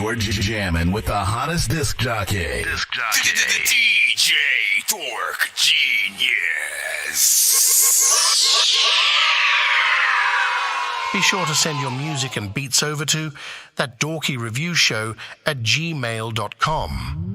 You're jamming with the hottest disc jockey. DJ Dork Genius. Be sure to send your music and beats over to ThatDorkyReviewShow at gmail.com.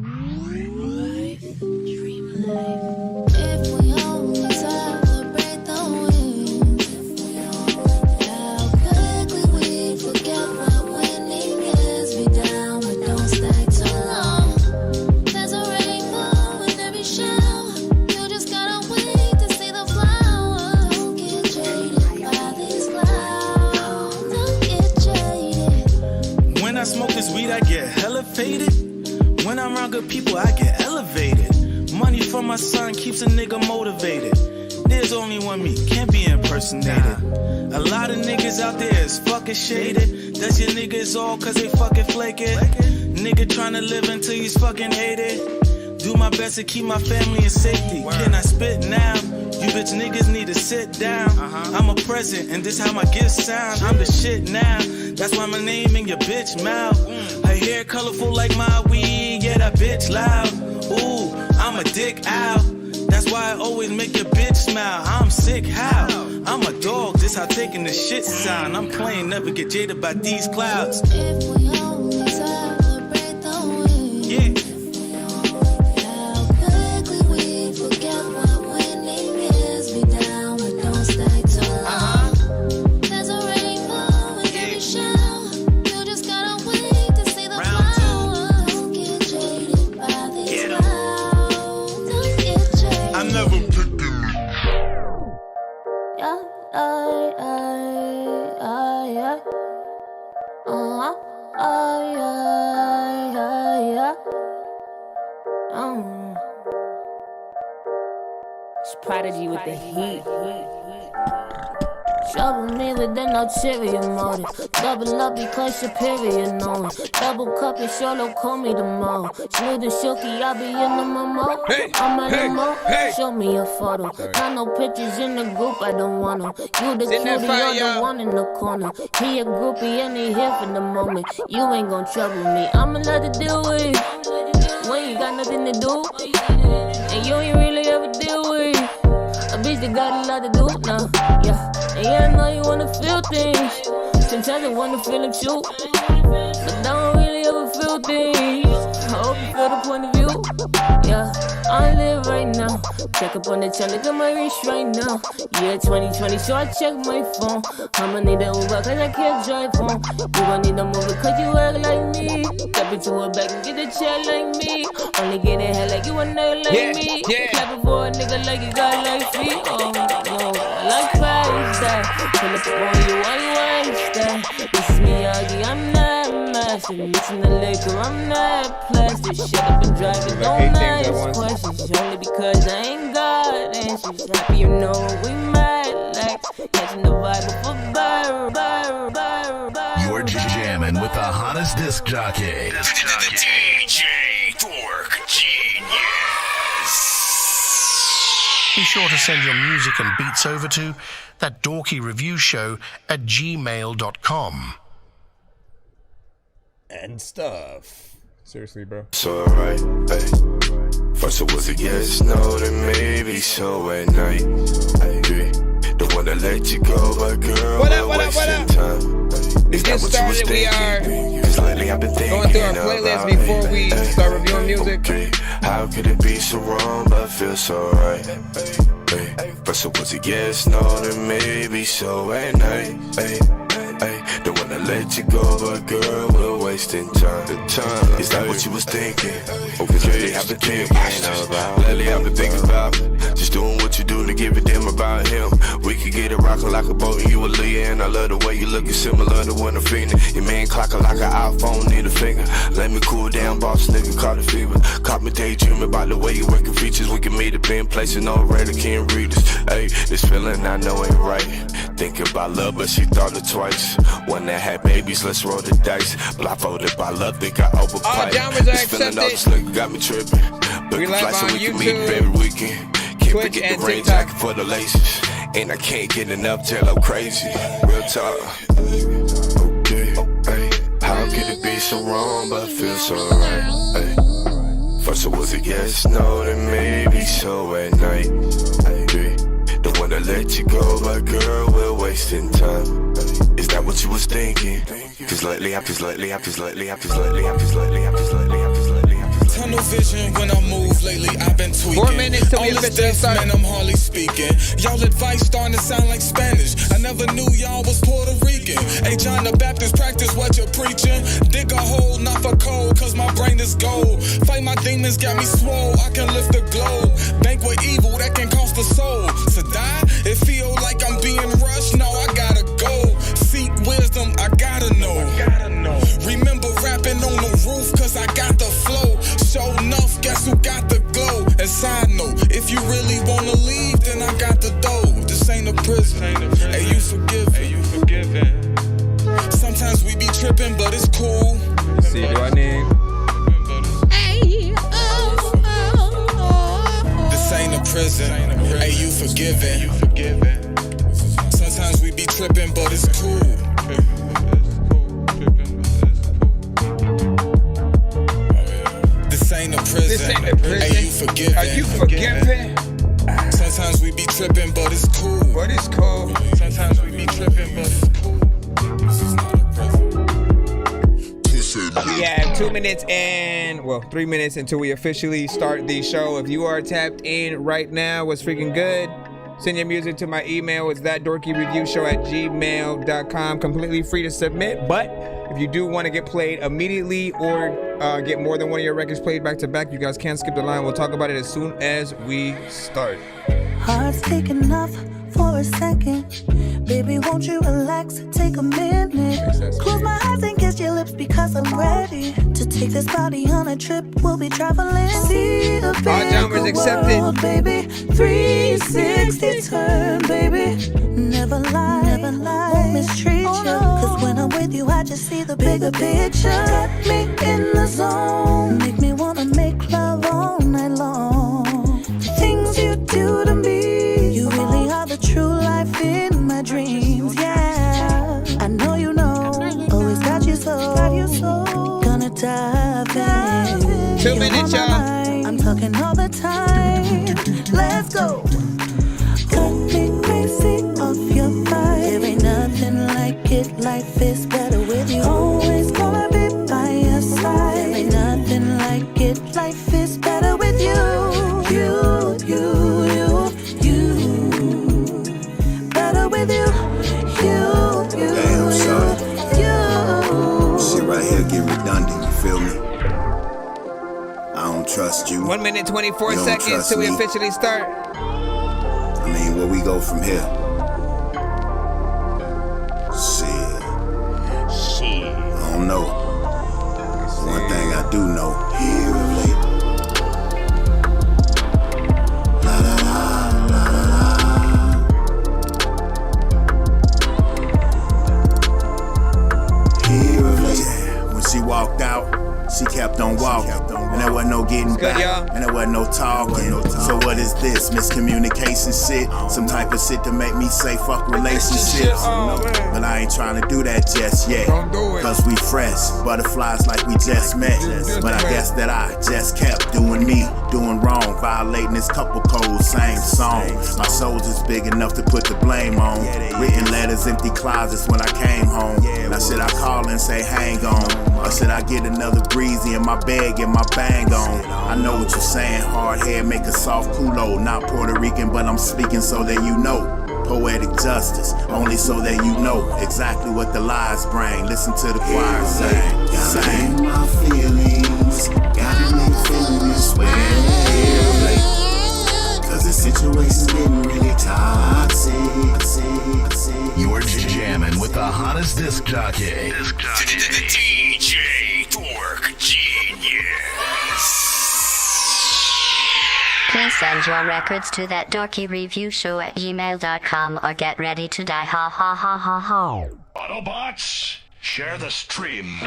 Smoke this weed, I get hella faded. When I'm around good people, I get elevated. Money from my son keeps a nigga motivated. There's only one me, can't be impersonated. A lot of niggas out there is fucking shaded. That's your niggas all cause they fucking flake it. Nigga tryna live until he's fucking hated. Do my best to keep my family in safety. Can I spit now? You bitch niggas need to sit down. I'm a present and this how my gifts sound. I'm the shit now. That's why my name in your bitch mouth. Her hair colorful like my weed. Yeah, that bitch loud. Ooh, I'm a dick out. That's why I always make your bitch smile. I'm sick, how? I'm a dog, this how taking the shit sound. I'm playing, never get jaded by these clouds. If we only celebrate the win. Yeah. How quickly we forget what winning is. Be down, but don't stay too long. There's a rainbow in every shower. You just gotta wait to see the flower. Don't get jaded by these clouds. Don't get jaded. I never picked him. Yeah, yeah. It's Prodigy with the heat. Trouble me with an ulterior motive. Double up because superior knowing. Double cup and solo call me tomorrow. Smooth and silky, I'll be in the memo. I'm a limo. Show me a photo. Got no pictures in the group, I don't want them. You the cutie, you're the one in the corner. He a groupie and he here for the moment. You ain't gon' trouble me. I'ma let it deal with it. When you got nothing to do, and you ain't really ever deal with it. A bitch that got a lot to do now, yeah. And yeah, I know you wanna feel things. Sometimes I wanna feel them too, but I don't really ever feel things. I hope you feel the point of view, yeah. I live right now. Check up on the channel, look at my wrist right now. Yeah, 2020, so I check my phone. I'ma need an Uber cause I can't drive home. You gon' need a movie cause you act like me. Step into a bag and get a chair like me. Only get in hell like you a nerd like me. Clapping for a nigga like you got like feet. Oh no, I like price that. Pull up on you while you understand. This is me, Augie, I'm not master. Mixing the liquor, I'm not plastic. Shut up and drive it, don't ask questions. Only because I ain't got answers. Happy you know we mad like catching the vibe of a bar. You're jamming with the hottest disc jockey. DJ Dork Genius. Be sure to send your music and beats over to ThatDorkyReviewShow at gmail.com. And stuff. Seriously, bro. So alright, ayy. First it was a yes, no, then maybe so at night. Ayy, don't wanna let you go, but girl, what up? time. To get started, we are going through our playlist before we start reviewing music. How could it be so wrong, but feel so right? First it was a yes, no, then maybe so at night. Don't wanna let you go, but girl, we're wasting time. Is that what you was thinking? Cause lately I've been thinking about just doing what you do to give a damn about him. We could get it rockin' like a boat and you a Leah. And I love the way you lookin' similar to when I'm feeling. Your man clockin' like an iPhone, need a finger. Let me cool down, boss nigga, caught a fever. Caught me daydreaming about the way you working features. We can meet up in places no radar can't read us. Ayy, this feeling I know ain't right. Thinking about love, but she thought it twice. One that had babies, let's roll the dice. Blindfolded by love, think I overplayed. All genres are accepted. Got me tripping. We live on YouTube, every weekend. Can't Twitch, forget and the rain TikTok. jacket for the laces. And I can't get enough till I'm crazy. Real talk. Okay, ay, how Could it be so wrong, but feel so right? Ay. First it was a yes, no, then maybe so at night. Ay. Don't wanna let you go, but girl, we're wasting time. Is that what you was thinking? Cause lately, Tunnel vision when I move lately, I've been tweaking. 4 minutes till we All this officially death, start. man, I'm hardly speaking. Y'all advice starting to sound like Spanish. I never knew y'all was Puerto Rican. Hey, John the Baptist, practice what you're preaching. Dig a hole, not for cold, cause my brain is gold. Fight my demons, got me swole, I can lift the globe. Bank with evil, that can cost a soul. To die, it feel like I'm being rushed, no, I gotta go. Seek wisdom, I gotta know. Remember rapping on the roof, cause I got the flow. Show enough, guess who got the glow? And side note, if you really wanna leave, then I got the dough. This ain't a prison. Hey, you forgiven. Sometimes we be tripping, but it's cool. See, do I need? This ain't a prison. Hey, you forgiven. Sometimes we be tripping, but it's cool. This ain't a prison. Hey, you forgiven. Are you forgiven? Sometimes we be tripping, but it's cool. But it's cool. Sometimes we be tripping, but it's cool. This is not a prison. We have 2 minutes and, 3 minutes until we officially start the show. If you are tapped in right now, what's freaking good? Send your music to my email. It's ThatDorkyReviewShow@gmail.com. Completely free to submit. But if you do want to get played immediately or get more than one of your records played back to back, you guys can't skip the line. We'll talk about it as soon as we start. Heart's taking off for a second. Baby, won't you relax? Take a minute. Close my eyes and kiss your lips because I'm ready to take this body on a trip. We'll be traveling. See the All genres accepted. world, baby. 360 turn, baby. Never lie, won't mistreat you. Cause when I'm with you, I just see the bigger picture. Got me in the zone. Make me wanna make love all night long. The things you do to me, you really are the true life in my dreams, yeah. I know you know, always got you so gonna dive in. 2 minutes, y'all. I'm talking all the time. Let's go. Got me crazy off your vibe. There ain't nothing like it. Life is better with you. Always gonna be by your side. There ain't nothing like it. Life is better with you. You. Better with you. Damn, son. Shit right here get redundant, you feel me? I don't trust you. 1 minute, 24 You don't seconds trust till we me. officially start. I mean, where we go from here? Shit. I don't know. One thing I do know. Here of late. La la la la la la. Here of late. When she walked out, she kept on walking. And there wasn't no getting Good, back. y'all. And there wasn't no talking. So what is this? Miscommunication shit? Some type of shit to make me say fuck relationships. Oh, man. But I ain't trying to do that just yet. Don't do it. Cause we fresh, butterflies like we just met. But I guess that I just kept doing me, doing wrong, violating this couple codes, same song. My soldier's big enough to put the blame on. Written letters, empty closets when I came home. Now should I call and say hang on? Or should I get another breezy in my bed, get my bang on? I know what you're saying, hard hair, make a soft culo. Not Puerto Rican, but I'm speaking so that you know. Poetic justice, only so that you know exactly what the lies bring. Listen to the choir sing. Sing my feelings, gotta make feeling this way. Cause the situation's getting really toxic. You're jamming with the hottest disc jockey. DJ Dork Genius. Please send your records to ThatDorkyReviewShow@gmail.com or get ready to die. Ha ha ha ha ha. Autobots, share the stream.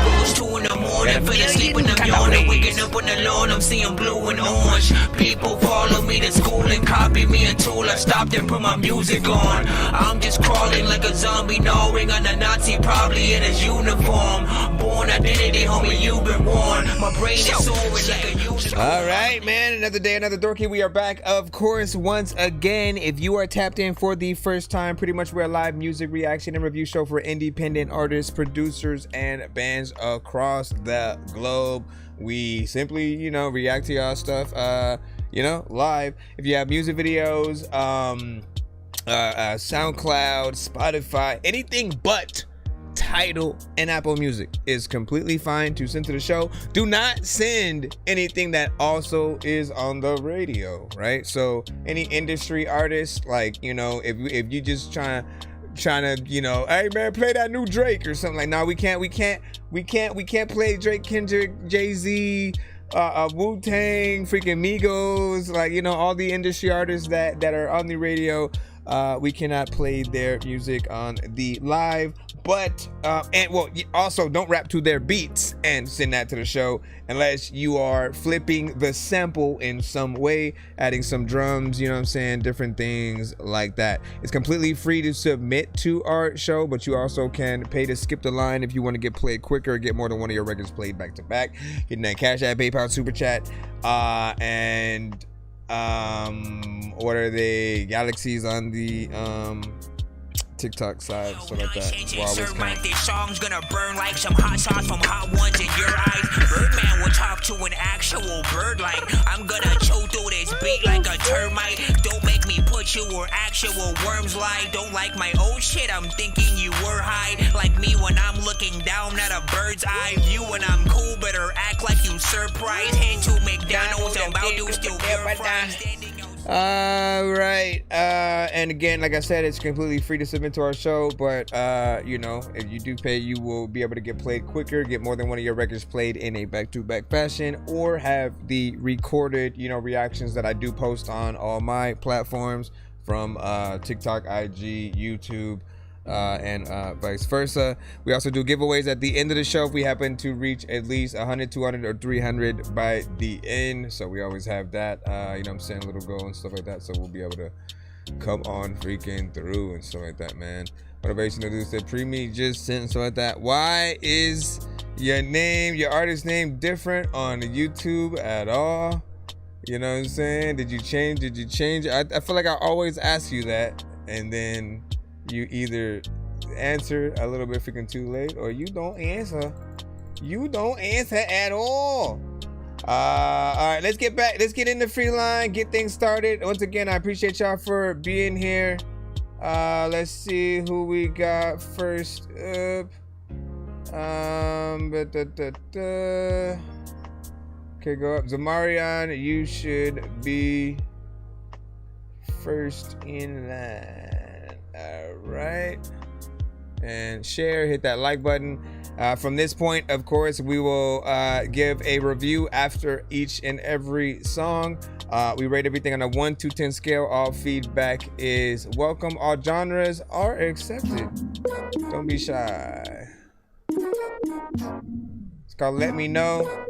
Goes 2 in the morning for to sleep when I'm yawning. Waking up on the lawn, I'm seeing blue and orange. People follow me to school and copy me until I stopped and put my music on. I'm just crawling like a zombie, gnawing on a Nazi, probably in his uniform. Born identity, homie, you've been warned. My brain is soaring like a unicorn. All right, man. Another day, another Dorky. We are back, of course, once again. If you are tapped in for the first time, pretty much we're a live music reaction and review show for independent artists, producers, and bands across the globe. We simply, react to y'all stuff, live. If you have music videos, SoundCloud, Spotify, anything but Tidal and Apple Music is completely fine to send to the show. Do not send anything that also is on the radio, right? So any industry artist, like, if you just trying to, hey man, play that new Drake or something, like, no, we can't play Drake, Kendrick, Jay-Z, Wu-Tang, freaking Migos, like, all the industry artists that are on the radio. We cannot play their music on the live, but also don't rap to their beats and send that to the show unless you are flipping the sample in some way, adding some drums, different things like that. It's completely free to submit to our show, but you also can pay to skip the line if you want to get played quicker or get more than one of your records played back to back. Getting that Cash App, PayPal, Super Chat, and what are they, galaxies on the TikTok side, stuff like that. This song's gonna burn like some hot sauce from hot ones in your eyes. Birdman will talk to an actual bird like I'm gonna chew through this beat like a termite. Don't make me put you where actual worms lie. Don't like my old shit, I'm thinking you were high. Like me when I'm looking down at a bird's eye view. When I'm cool, better act like you surprised. Head to McDonald's and about to steal your fries. All right, and again, like I said, it's completely free to submit to our show, but if you do pay, you will be able to get played quicker, get more than one of your records played in a back-to-back fashion, or have the recorded reactions that I do post on all my platforms, from TikTok, IG, YouTube, and vice versa. We also do giveaways at the end of the show if we happen to reach at least 100, 200, or 300 by the end. So we always have that, little goal and stuff like that. So we'll be able to come on freaking through and stuff like that, man. Motivational dude said, pre-me just sent and stuff like that. Why is your artist name different on YouTube at all? You know what I'm saying? Did you change it? I feel like I always ask you that, and then you either answer a little bit freaking too late, or you don't answer. You don't answer at all. All right, let's get in the free line, get things started. Once again, I appreciate y'all for being here. Let's see who we got first up. Okay, go up. Zamarian, you should be first in line. All right, and share, hit that like button. From this point, of course, we will give a review after each and every song. We rate everything on a 1 to 10 scale. All feedback is welcome. All genres are accepted. Don't be shy. It's called Let Me Know.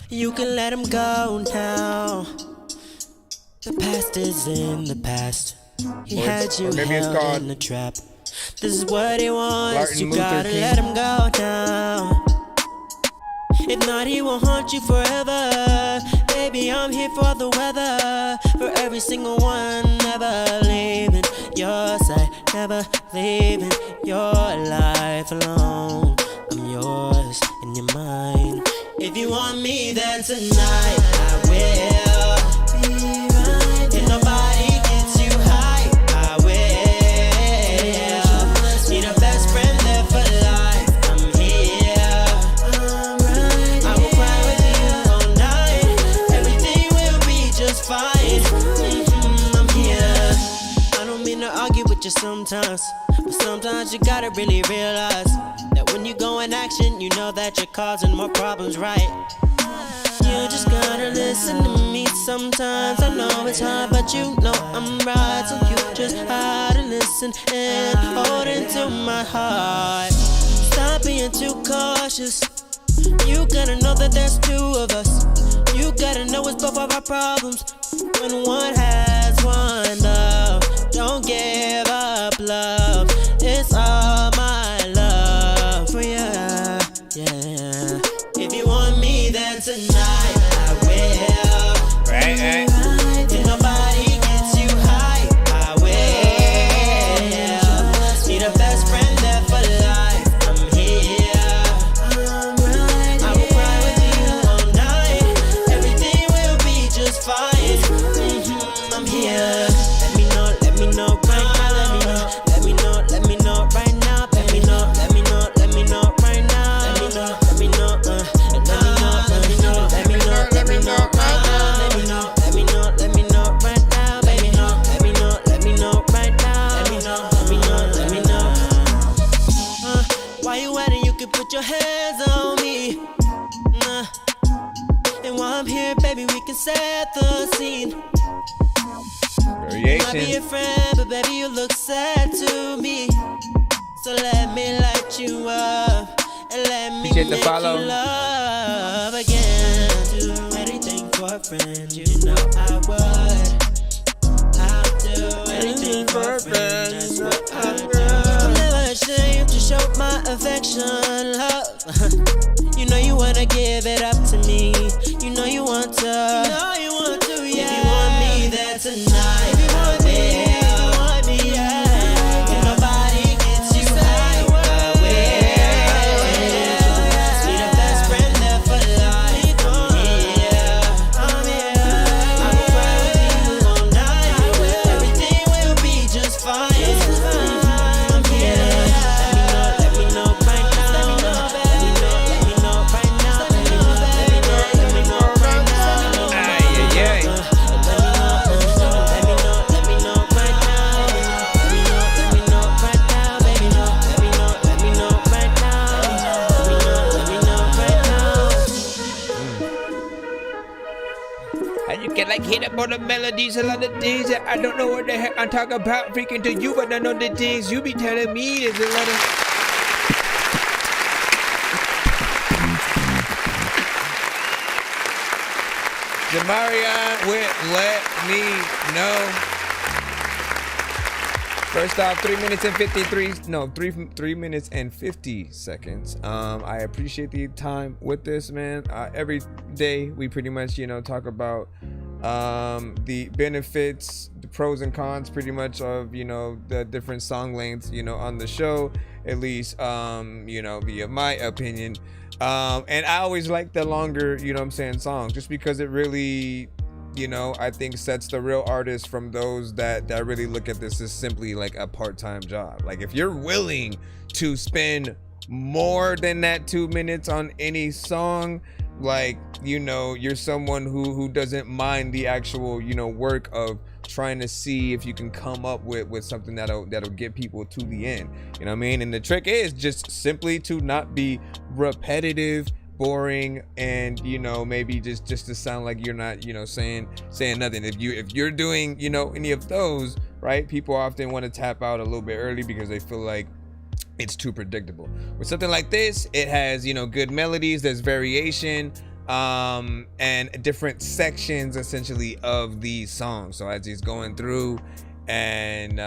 You can let him go now. The past is in the past. He had you held in the trap. This is what he wants. You gotta let him go now. If not, he will haunt you forever. Baby, I'm here for the weather. For every single one, never leaving your side, never leaving your life alone. I'm yours in your mind. If you want me, then tonight I will. If nobody gets you high, I will. Need a best friend there for life. I'm here. I will cry with you all night. Everything will be just fine. I'm here. I don't mean to argue with you sometimes, but sometimes you gotta really realize that when you go in action, you know that you're causing more problems, right? You just gotta listen to me sometimes. I know it's hard, but you know I'm right. So you just gotta listen and hold into my heart. Stop being being too cautious. You gotta know that there's two of us. You gotta know it's both of our problems. When one has one love, don't give up love. It's all my love for you, yeah. If you want me, then tonight I will. Right. If nobody gets you high, I will. Need a best friend there for life. I'm here. I will cry with you all night. Everything will be just fine. I'm here. Let me know right now. Let me know right now. Let me know right now. Let me know right now. Let me know right now. Let me know right now, baby. Let me know right now. Let me know. While you at it, you can put your hands on me. And while I'm here, baby, we can set the scene. You might be a friend, but baby, you look sad to me. So let me light you up and let me make you love again. Do anything for a friend, you know I would. I'll do anything for a friend, that's what I do. I'm never ashamed to show my affection, love. You know you wanna give it up to me. You know you want to. Yeah. If you want me there tonight, if you want me, yeah. If nobody gets you high, I will. Be the best friend there for life. I'm here. I will cry with you all night. Everything will be just fine. I'm here. Let me know right now. Let me know right now. Let me know right now. And you can like hit up on the melodies a lot of days that I don't know what the heck I'm talking about. Freaking to you, but I know the things you be telling me. There's a lot of. Jamarian with Let Me Know. First off, 3 minutes and 3 minutes and 50 seconds. I appreciate the time with this, man. Every day we pretty much, talk about the benefits, the pros and cons pretty much of, the different song lengths, on the show, at least, via my opinion. And I always like the longer, songs, just because it really, I think sets the real artists from those that really look at this as simply like a part-time job. Like if you're willing to spend more than that 2 minutes on any song, like, you're someone who doesn't mind the actual, work of trying to see if you can come up with something that'll get people to the end. You know what I mean? And the trick is just simply to not be repetitive, boring, and maybe just to sound like you're not saying nothing. If you're doing any of those, right, people often want to tap out a little bit early because they feel like it's too predictable. With something like this, it has good melodies, there's variation, and different sections essentially of these songs. So as he's going through and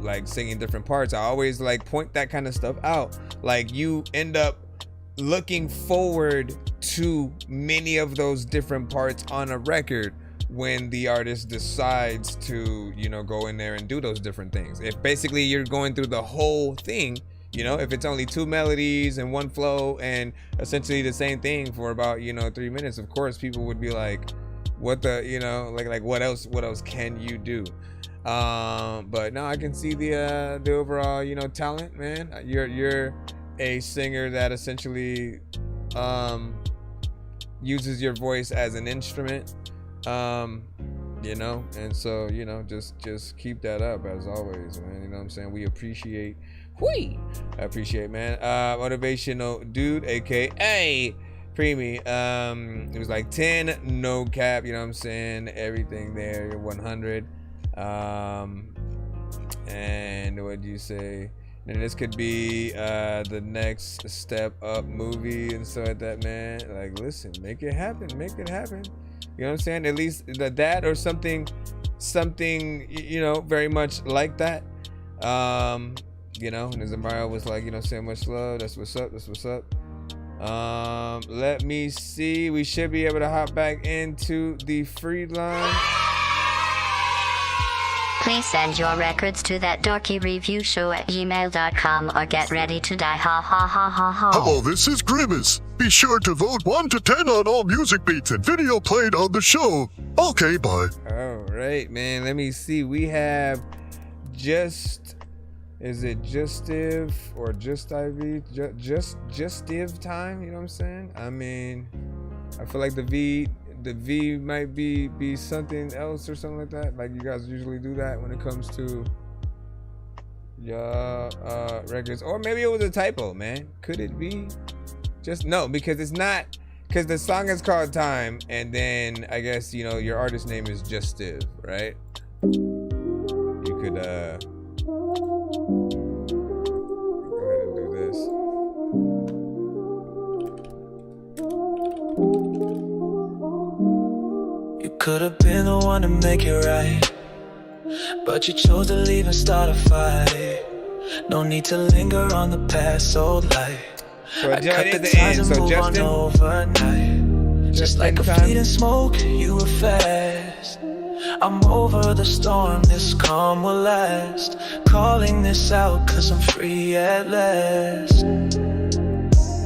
like singing different parts, I always like point that kind of stuff out. Like you end up looking forward to many of those different parts on a record when the artist decides to go in there and do those different things. If basically you're going through the whole thing, if it's only two melodies and one flow and essentially the same thing for about 3 minutes, of course people would be like, what the like what else can you do? But no, I can see the overall talent, man. You're a singer that essentially uses your voice as an instrument, and so just keep that up as always, man. You know what I'm saying? We appreciate I appreciate, man. Motivational dude, aka Preemie. It was like 10, no cap, you know what I'm saying? Everything there, 100. And what'd you say? And this could be the next step up movie and stuff like that, man. Like, listen, make it happen. Make it happen. You know what I'm saying? At least that or something, you know, very much like that. You know, and as Mario was like, you know, saying much love. That's what's up. That's what's up. Let me see. We should be able to hop back into the free line. Please send your records to ThatDorkyReviewShow@gmail.com or get ready to die. Ha ha ha ha ha. Hello, this is Grimace. Be sure to vote 1 to 10 on all music beats and video played on the show. Okay, bye. All right, man. Let me see. We have is it Justive or Just IV? Justive time, you know what I'm saying? I mean, I feel like the V might be something else or something like that. Like you guys usually do that when it comes to your records. Or maybe it was a typo, man. Could it be? Just no, because it's not, because the song is called Time, and then I guess, you know, your artist name is Justive, right? You could go ahead and do this. You could have been the one to make it right, but you chose to leave and start a fight. No need to linger on the past old life. I cut the ties and move on overnight. Just like a fleeting smoke, you were fast. I'm over the storm, this calm will last. Calling this out cause I'm free at last.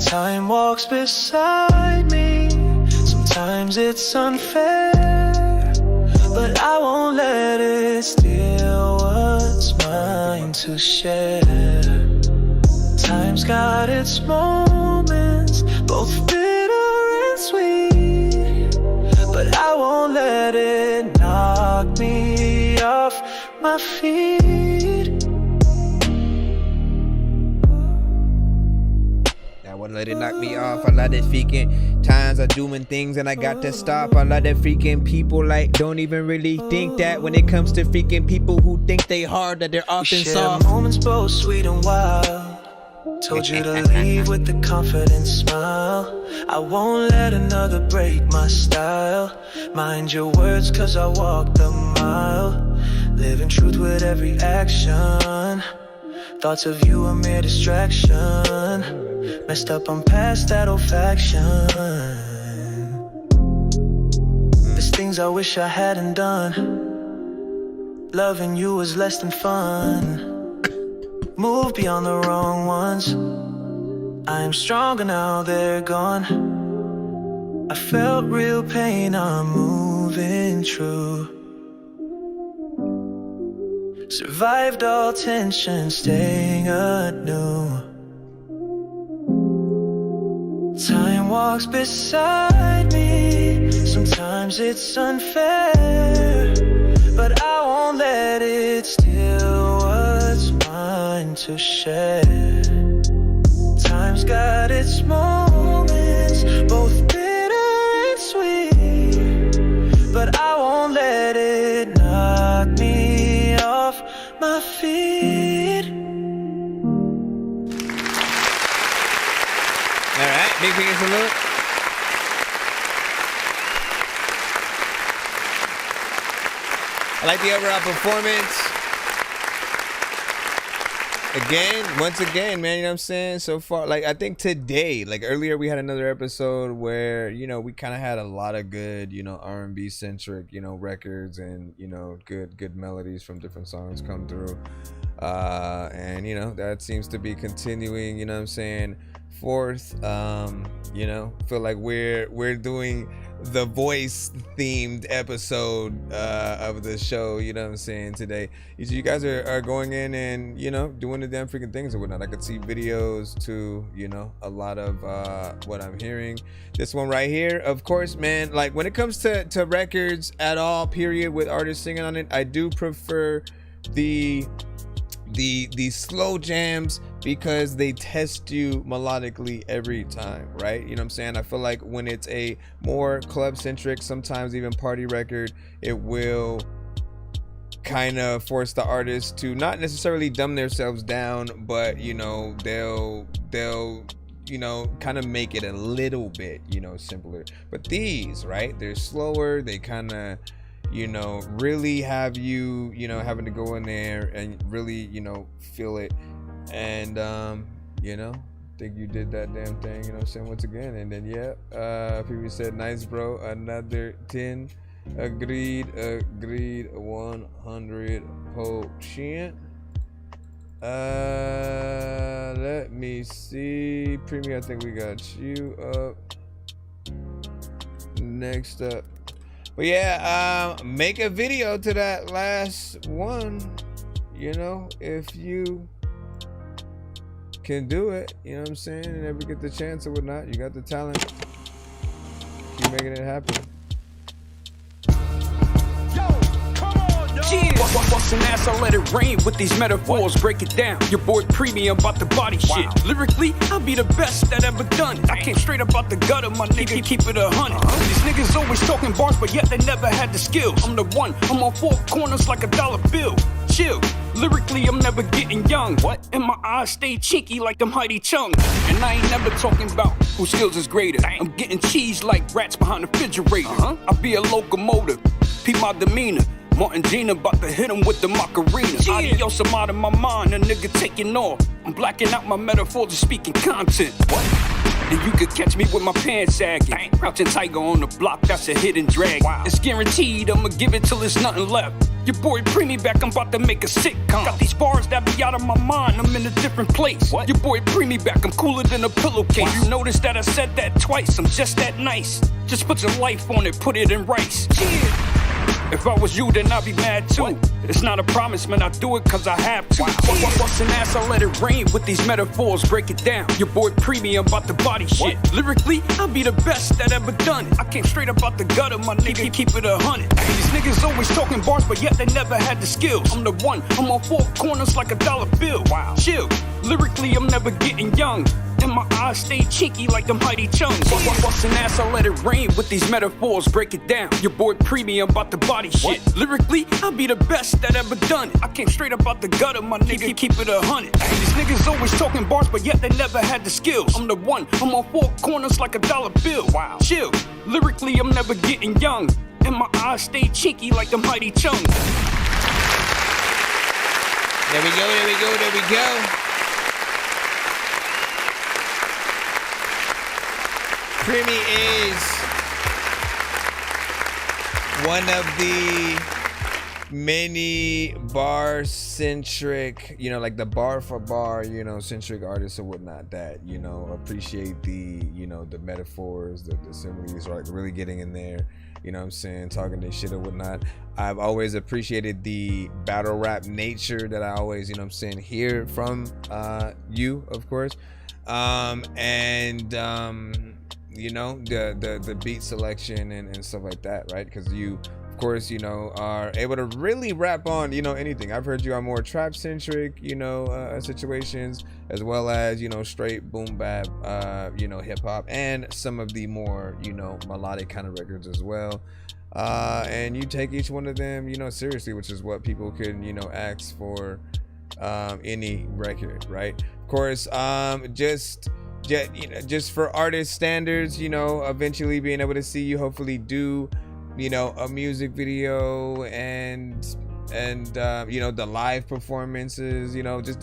Time walks beside me. Sometimes it's unfair, but I won't let it steal what's mine to share. Time's got its moments, both bitter and sweet, but I won't let it knock me off my feet. I won't let it knock me off. I love that freaking times are doing things and I got to stop. I love that freaking people like don't even really think that when it comes to freaking people who think they hard that they're often soft. Moments both sweet and wild. Told you to leave with the confident smile. I won't let another break my style. Mind your words cause I walk the mile. Living truth with every action. Thoughts of you a mere distraction. Messed up, I'm past that old faction. There's things I wish I hadn't done. Loving you was less than fun. Move beyond the wrong ones. I am stronger now, they're gone. I felt real pain, I'm moving true. Survived all tension, staying anew. Time walks beside me. Sometimes it's unfair, but I won't let it steal what's mine to share. Time's got its moments, both bitter and sweet, but I won't let it knock me off my feet. Alright, big finger salute. I like the overall performance. Once again, man, you know what I'm saying? So far, like, I think today, like earlier we had another episode where, you know, we kind of had a lot of good, you know, R&B centric, you know, records and, you know, good melodies from different songs come through. And, you know, that seems to be continuing, you know what I'm saying, forth. You know, feel like we're doing the voice themed episode of the show, you know what I'm saying, today. You guys are going in and, you know, doing the damn freaking things and whatnot. I could see videos to, you know, a lot of what I'm hearing. This one right here, of course, man, like when it comes to records at all, period, with artists singing on it, I do prefer the slow jams because they test you melodically every time, right? You know what I'm saying? I feel like when it's a more club centric, sometimes even party record, it will kind of force the artists to not necessarily dumb themselves down, but you know, they'll you know, kind of make it a little bit, you know, simpler. But these, right, they're slower. They kind of, you know, really have you, you know, having to go in there and really, you know, feel it. And you know, think you did that damn thing, you know what I'm saying, once again. And then people said, nice bro, another 10. Agreed 100%. Let me see. Premium, I think we got you up. Next up. But yeah, make a video to that last one. You know, if you can do it, you know what I'm saying, and ever get the chance or whatnot, you got the talent. Keep making it happen. Bust an ass, I'll let it rain with these metaphors. Break it down. Your boy Premium about the body shit. Lyrically, I'll be the best that ever done it. I came straight up out the gutter, my nigga, keep it 100. These niggas always talking bars, but yet they never had the skills. I'm the one, I'm on four corners like a dollar bill. Chill. Lyrically, I'm never getting young. What? And my eyes stay cheeky like them Heidi Chung. And I ain't never talking about whose skills is greater. I'm getting cheese like rats behind the refrigerator. I'll be a locomotive. Peep my demeanor. Martin Gina about to hit him with the Macarena. Adios, I'm out of my mind, a nigga taking off. I'm blacking out my metaphors and speaking content. What? Then you could catch me with my pants sagging. Crouching tiger on the block, that's a hidden drag. It's guaranteed, I'ma give it till there's nothing left. Your boy Preemie back, I'm about to make a sitcom. Got these bars that be out of my mind, I'm in a different place. What? Your boy Preemie back, I'm cooler than a pillowcase. You notice that I said that twice, I'm just that nice. Just put your life on it, put it in rice. If I was you, then I'd be mad too. What? It's not a promise, man, I do it cause I have to. Bust an ass, I'll let it rain with these metaphors. Break it down. Your boy Premium about the body shit. Lyrically, I'll be the best that ever done it. I came straight up out the gutter, my nigga, keep it 100. These niggas always talking bars, but yet they never had the skills. I'm the one, I'm on four corners like a dollar bill. Chill. Lyrically, I'm never getting young. And my eyes stay cheeky like them Heidi Chung. Bust an ass, I'll let it rain with these metaphors. Break it down. Your boy Premium about the body shit. Lyrically, I'll be the best that ever done it. I came straight up out the gutter, my nigga, keep it 100. These niggas always talking bars, but yet they never had the skills. I'm the one, I'm on four corners like a dollar bill. Chill. Lyrically, I'm never getting young. And my eyes stay cheeky like them Heidi Chung. There we go, there we go, there we go. Preemie is one of the many bar-centric, you know, like the bar for bar, you know, centric artists or whatnot that, you know, appreciate the, you know, the metaphors, the similes, like really getting in there, you know what I'm saying, talking this shit or whatnot. I've always appreciated the battle rap nature that I always, you know what I'm saying, hear from you, of course. You know, the beat selection and stuff like that, right? Because you, of course, you know, are able to really rap on, you know, anything. I've heard you on more trap centric, you know, situations, as well as, you know, straight boom bap, you know, hip hop, and some of the more, you know, melodic kind of records as well. And you take each one of them, you know, seriously, which is what people can, you know, ask for any record, right? Of course, just for artist standards, you know, eventually being able to see you hopefully do, you know, a music video and you know, the live performances, you know, just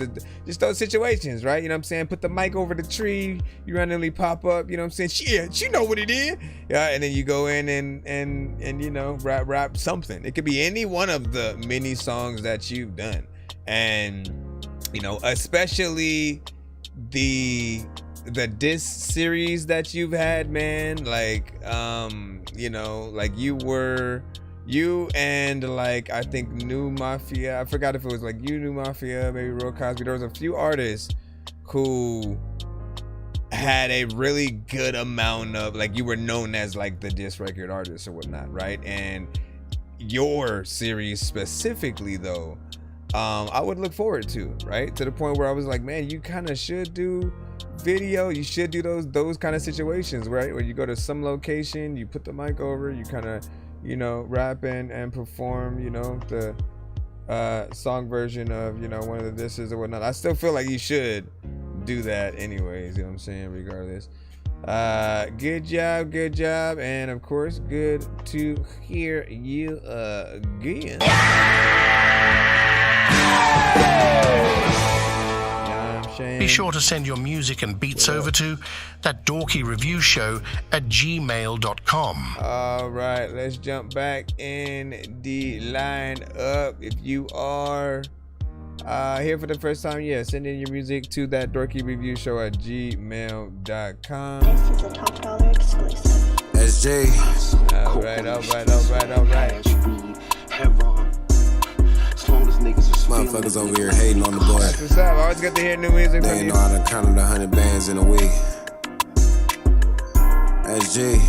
those situations, right? You know what I'm saying? Put the mic over the tree, you randomly pop up, you know what I'm saying? Shit, you know what it is. Yeah, and then you go in and you know, rap something. It could be any one of the many songs that you've done. And, you know, especially the diss series that you've had, man, like you know, like you and like I think New Mafia, I forgot if it was like you, New Mafia, maybe Real Cosby. There was a few artists who had a really good amount of, like, you were known as like the diss record artist or whatnot, right? And your series specifically though, I would look forward to, right? To the point where I was like, man, you kind of should do video, you should do those kind of situations, right? Where you go to some location, you put the mic over, you kind of, you know, rap and perform, you know, song version of, you know, one of the disses or whatnot. I still feel like you should do that anyways, you know what I'm saying, regardless. Good job, and of course, good to hear you again. Be sure to send your music and beats over to ThatDorkyReviewShow@gmail.com. All right, let's jump back in the line up. If you are here for the first time, yeah, send in your music to ThatDorkyReviewShow@gmail.com. This is a top dollar exclusive. SJ. All right. Motherfuckers over here hating on the boy. That's what's up. Always good to hear new music They from ain't you. know how to count 100 bands in a week. SG.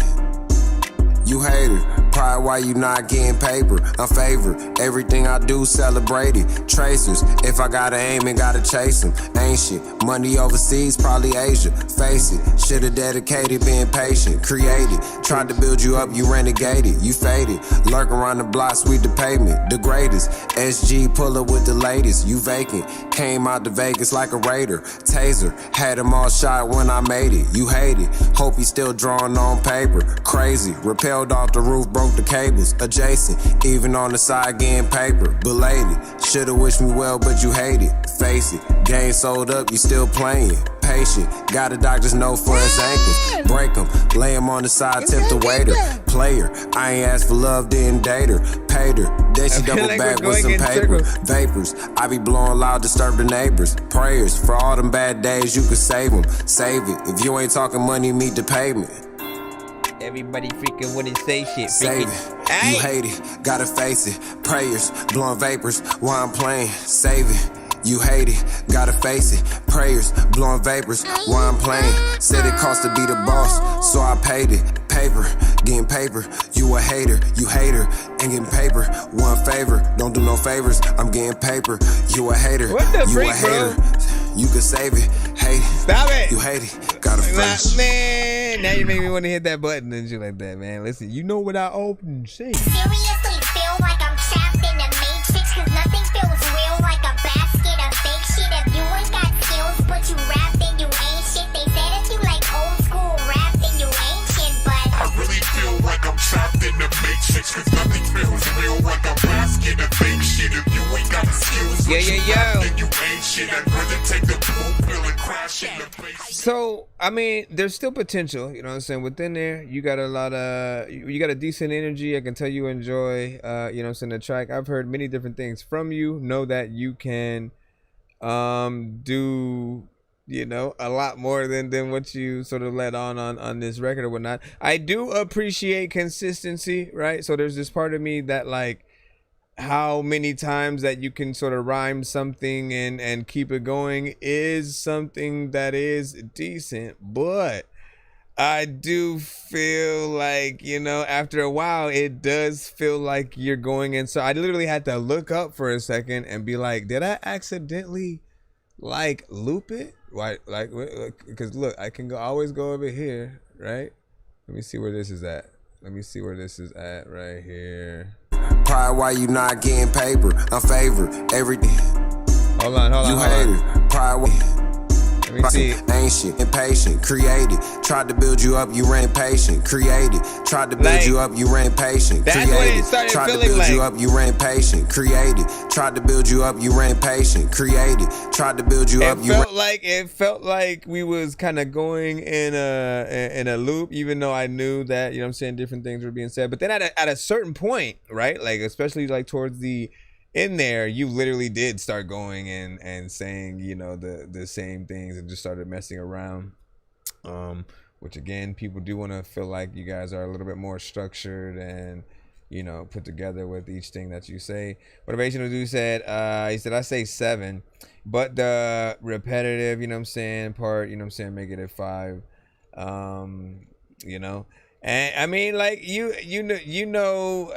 You hater, probably why you not getting paper. I'm favored, everything I do celebrated. Tracers, if I gotta aim and gotta chase them. Ain't shit, money overseas, probably Asia. Face it, should've dedicated, being patient. Created, tried to build you up, you renegaded. You faded, lurk around the block, sweep the pavement. The greatest, SG pull up with the latest. You vacant, came out to Vegas like a raider. Taser, had them all shot when I made it. You hate it, hope you still drawing on paper. Crazy, repelled off the roof, broke the cables. Adjacent, even on the side getting paper. Belated, should've wished me well, but you hate it. Face it, game sold up, you still playing. Patient, got a doctor's note for his ankles. Break him, lay him on the side, tip the waiter. Player, I ain't asked for love, didn't date her. Paid her, then she double like back we're with some going in paper. circles. Vapors, I be blowing loud, disturb the neighbors. Prayers, for all them bad days, you could save them. Save it, if you ain't talking money, meet the pavement. Everybody freaking wouldn't say shit. Save it, you hate it, gotta face it. Prayers, blowing vapors while I'm playing. Save it, you hate it, gotta face it. Prayers, blowing vapors while I'm playing. Said it cost to be the boss, so I paid it. Paper, getting paper, you a hater, you hater, ain't getting paper. One favor, don't do no favors, I'm getting paper. You a hater, you a hater. You can save it, hate it. Stop it. You hate it, gotta face it. Man, now you make me want to hit that button and shit like that, man. Listen, you know what I open see. Seriously feel like I'm trapped in the matrix, cause nothing feels real like a basket of fake shit. If you ain't got skills but you rap, then you ain't shit. They said if you like old school rap, then you ain't shit, but I really feel like I'm trapped in the matrix, cause nothing feels real like a basket of fake shit. If you ain't got skills but you rap, then you ain't shit. I'd rather take the blue pill and crash in the face. So, I mean, there's still potential, you know what I'm saying? Within there, you got a lot of, you got a decent energy. I can tell you enjoy, you know what I'm saying, the track. I've heard many different things from you. Know that you can do, you know, a lot more than what you sort of let on this record or whatnot. I do appreciate consistency, right? So there's this part of me that, like, how many times that you can sort of rhyme something and keep it going is something that is decent, but I do feel like, you know, after a while it does feel like you're going in. So I literally had to look up for a second and be like, did I accidentally like loop it? Why, like, because look, I can always go over here, right? Let me see where this is at. Let me see where this is at right here. Probably why you not getting paper. I'm favored, everything. Hold on. You hater, probably Let me see. Ain't shit, impatient, created. Tried to build you up, you ran patient. Created, tried to build you up, you ran patient. That's what it started tried to feeling build like. you up, you ran patient. Created, tried to build you up, you ran patient. Created, tried to build you up, you ran. It felt like we was kind of going in a loop, even though I knew that, you know what I'm saying, different things were being said. But then at a certain point, right, like especially like towards the in there, you literally did start going and saying, you know, the same things and just started messing around. Which again, people do want to feel like you guys are a little bit more structured and, you know, put together with each thing that you say. Motivational dude said, he said, I say 7, but the repetitive, you know what I'm saying, part, you know what I'm saying, make it at 5. You know, and I mean, like you know,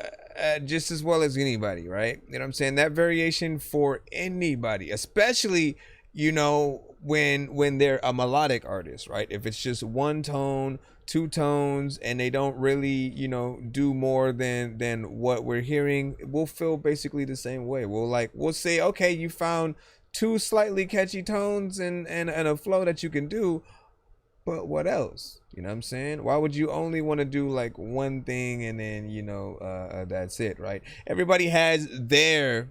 just as well as anybody, right? You know what I'm saying? That variation for anybody, especially, you know, when they're a melodic artist, right? If it's just one tone, two tones and they don't really, you know, do more than what we're hearing, we'll feel basically the same way. We'll say, okay, you found two slightly catchy tones and a flow that you can do, but what else? You know what I'm saying? Why would you only want to do like one thing and then, you know, that's it, right? Everybody has their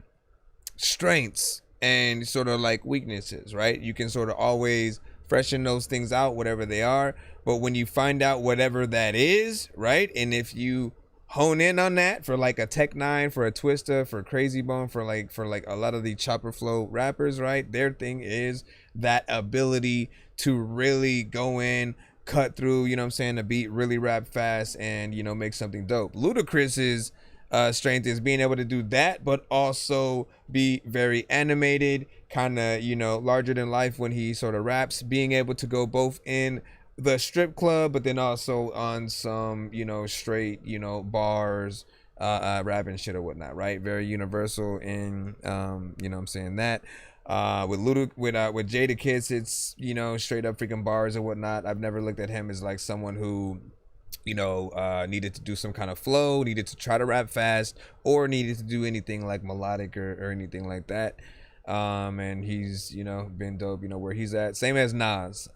strengths and sort of like weaknesses, right? You can sort of always freshen those things out, whatever they are. But when you find out whatever that is, right? And if you hone in on that for like a Tech 9, for a Twista, for Crazy Bone, for like a lot of the chopper flow rappers, right? Their thing is that ability to really go in, cut through, you know what I'm saying, the beat, really rap fast and, you know, make something dope. Ludacris's strength is being able to do that, but also be very animated, kind of, you know, larger than life when he sort of raps, being able to go both in the strip club, but then also on some, you know, straight, you know, bars, rapping shit or whatnot, right? Very universal in, you know what I'm saying, that. With Jadakiss, it's, you know, straight up freaking bars and whatnot. I've never looked at him as like someone who, you know, needed to do some kind of flow, needed to try to rap fast, or needed to do anything like melodic or anything like that. And he's, you know, been dope, you know, where he's at. Same as Nas.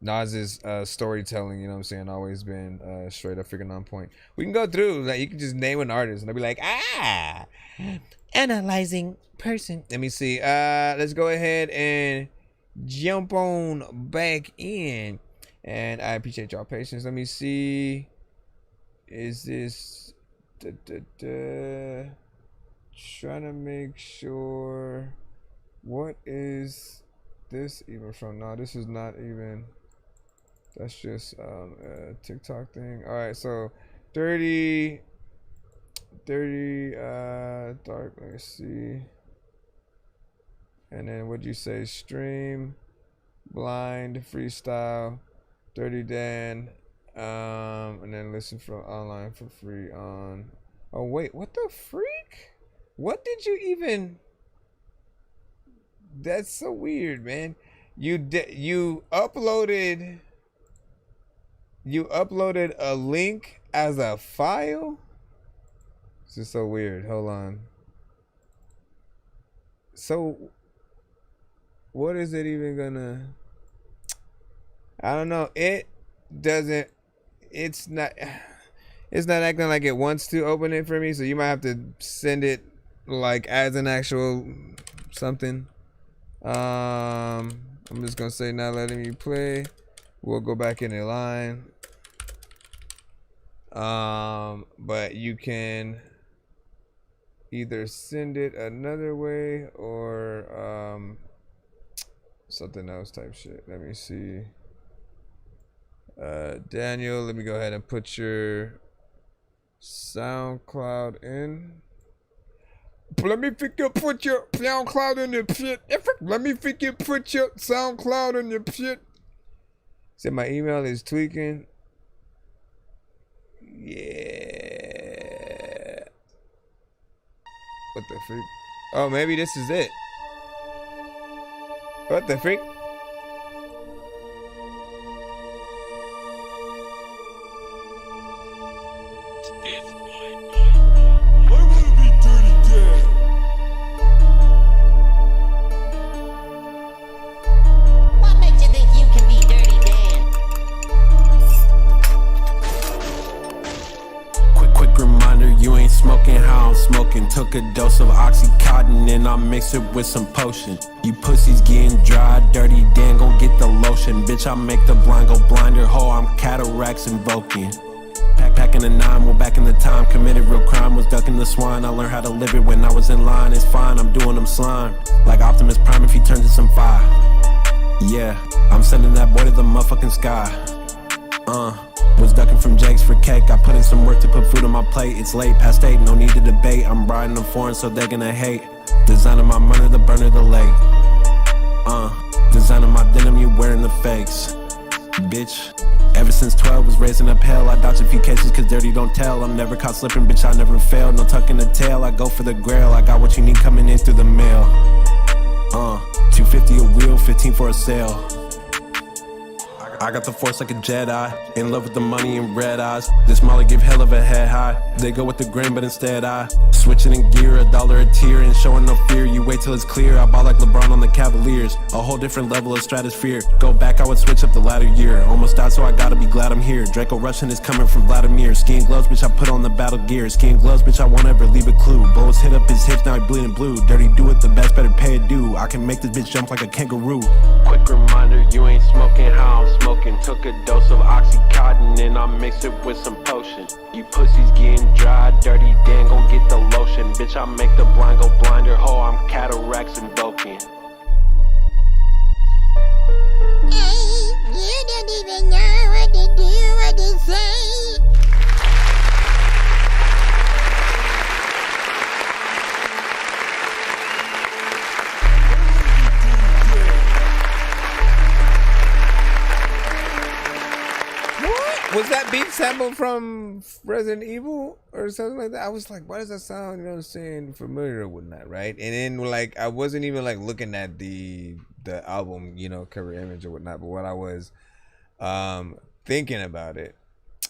Nas's storytelling, you know what I'm saying, always been straight up freaking on point. We can go through, like, you can just name an artist and they'll be like, analyzing person. Let me see. Let's go ahead and jump on back in. And I appreciate y'all patience. Let me see. Is this trying to make sure, what is this even from? No, this is not even, that's just a TikTok thing. All right, so dirty dark, let's see. And then what'd you say? Stream, blind, freestyle, Dirty Dan, and then listen from online for free on. Oh wait, what the freak? What did you even? That's so weird, man. You uploaded a link as a file. This is so weird. Hold on. So, what is it even gonna? I don't know. It doesn't. It's not acting like it wants to open it for me. So you might have to send it like as an actual something. I'm just gonna say not letting me play. We'll go back in the line. But you can either send it another way or something else type shit. Let me see. Daniel, let me go ahead and put your SoundCloud in. Let me put your SoundCloud in the pit. Let me put your SoundCloud in the pit. Said my email is tweaking. Yeah. What the freak? Oh, maybe this is it. What the freak? Took a dose of Oxycontin and I mix it with some potion. You pussies getting dry, dirty Dan gon' get the lotion. Bitch, I make the blind go blinder. Ho, I'm cataracts invoking. Packing a 9, well back in the time. Committed real crime, was ducking the swine. I learned how to live it when I was in line. It's fine, I'm doing them slime. Like Optimus Prime if he turns to some fire. Yeah, I'm sending that boy to the motherfucking sky. Was ducking from Jake's for cake. I put in some work to put food on my plate. It's late, past 8, no need to debate. I'm riding them foreign so they're gonna hate. Designing my money, the burner, the lake. Designing my denim, you wearing the fakes. Bitch, ever since 12 was raising up hell. I dodged a few cases cause dirty don't tell. I'm never caught slipping, bitch, I never failed. No tucking the tail, I go for the grail. I got what you need coming in through the mail. $250 a wheel, 15 for a sale. I got the force like a Jedi. In love with the money and red eyes. This Molly give hell of a head high. They go with the grain, but instead I switching in gear, $1 a tier, and showing no fear. You wait till it's clear. I ball like LeBron on the Cavaliers. A whole different level of stratosphere. Go back, I would switch up the latter year. Almost died, so I gotta be glad I'm here. Draco Russian is coming from Vladimir. Skiing gloves, bitch, I put on the battle gear. Skiing gloves, bitch, I won't ever leave a clue. Bullets hit up his hips, now he bleeding blue. Dirty do it, the best, better pay it due. I can make this bitch jump like a kangaroo. Quick reminder, you ain't smoking how I'm smoking. Took a dose of Oxycontin and I mix it with some potion. You pussies getting dry, dirty, Dan gon' get the lotion. Bitch, I make the blind go blinder. Ho, I'm cataracts invoking. You don't even know what to do, what to say. Was that beat sample from Resident Evil or something like that? I was like, why does that sound, you know what I'm saying, familiar or whatnot, right? And then like I wasn't even like looking at the album, you know, cover image or whatnot, but what I was thinking about it,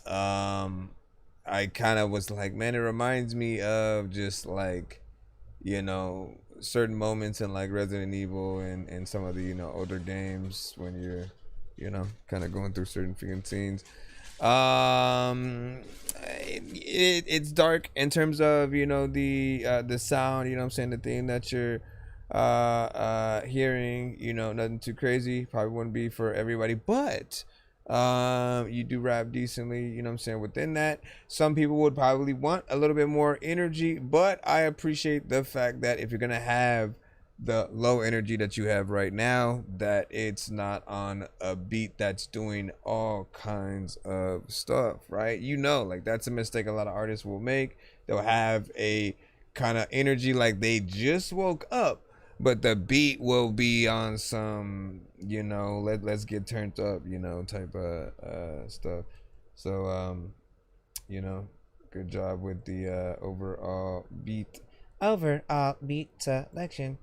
I kind of was like, man, it reminds me of just like, you know, certain moments in like Resident Evil and some of the, you know, older games when you're, you know, kind of going through certain freaking scenes. It's dark in terms of, you know, the sound, you know what I'm saying, the thing that you're hearing, you know, nothing too crazy, probably wouldn't be for everybody, but you do rap decently, you know what I'm saying, within that. Some people would probably want a little bit more energy, but I appreciate the fact that if you're gonna have the low energy that you have right now, that it's not on a beat that's doing all kinds of stuff, right? You know, like that's a mistake a lot of artists will make. They'll have a kind of energy like they just woke up, but the beat will be on some, you know, let's get turned up, you know, type of stuff. So you know, good job with the overall beat selection.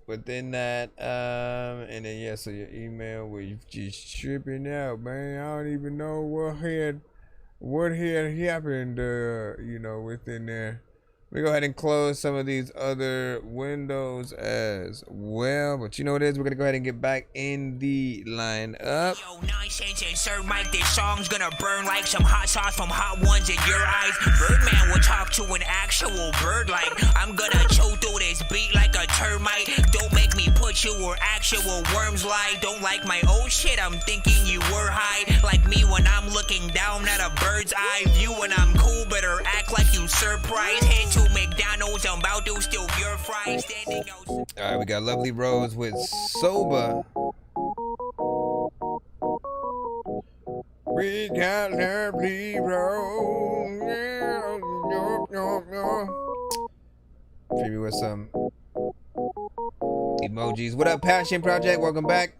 Within that, and then yeah, so your email where you just tripping out, man. I don't even know what had happened, you know, within there. We go ahead and close some of these other windows as well, but you know what it is, we're gonna go ahead and get back in the line up. Yo, Nonsense and Sir Mike, this song's gonna burn like some hot sauce from hot ones in your eyes. Birdman will talk to an actual bird like I'm gonna chew through this beat like a termite. Don't make me put you where actual worms lie. Don't like my old shit, I'm thinking you were high. Like me when I'm looking down at a bird's eye view. When I'm cool, better act like you surprised. Head to McDonald's, I'm about to steal your fries. Alright, we got Lovely Rose with Soba. We got Lovely Rose. Maybe with some emojis. What up, Passion Project? Welcome back.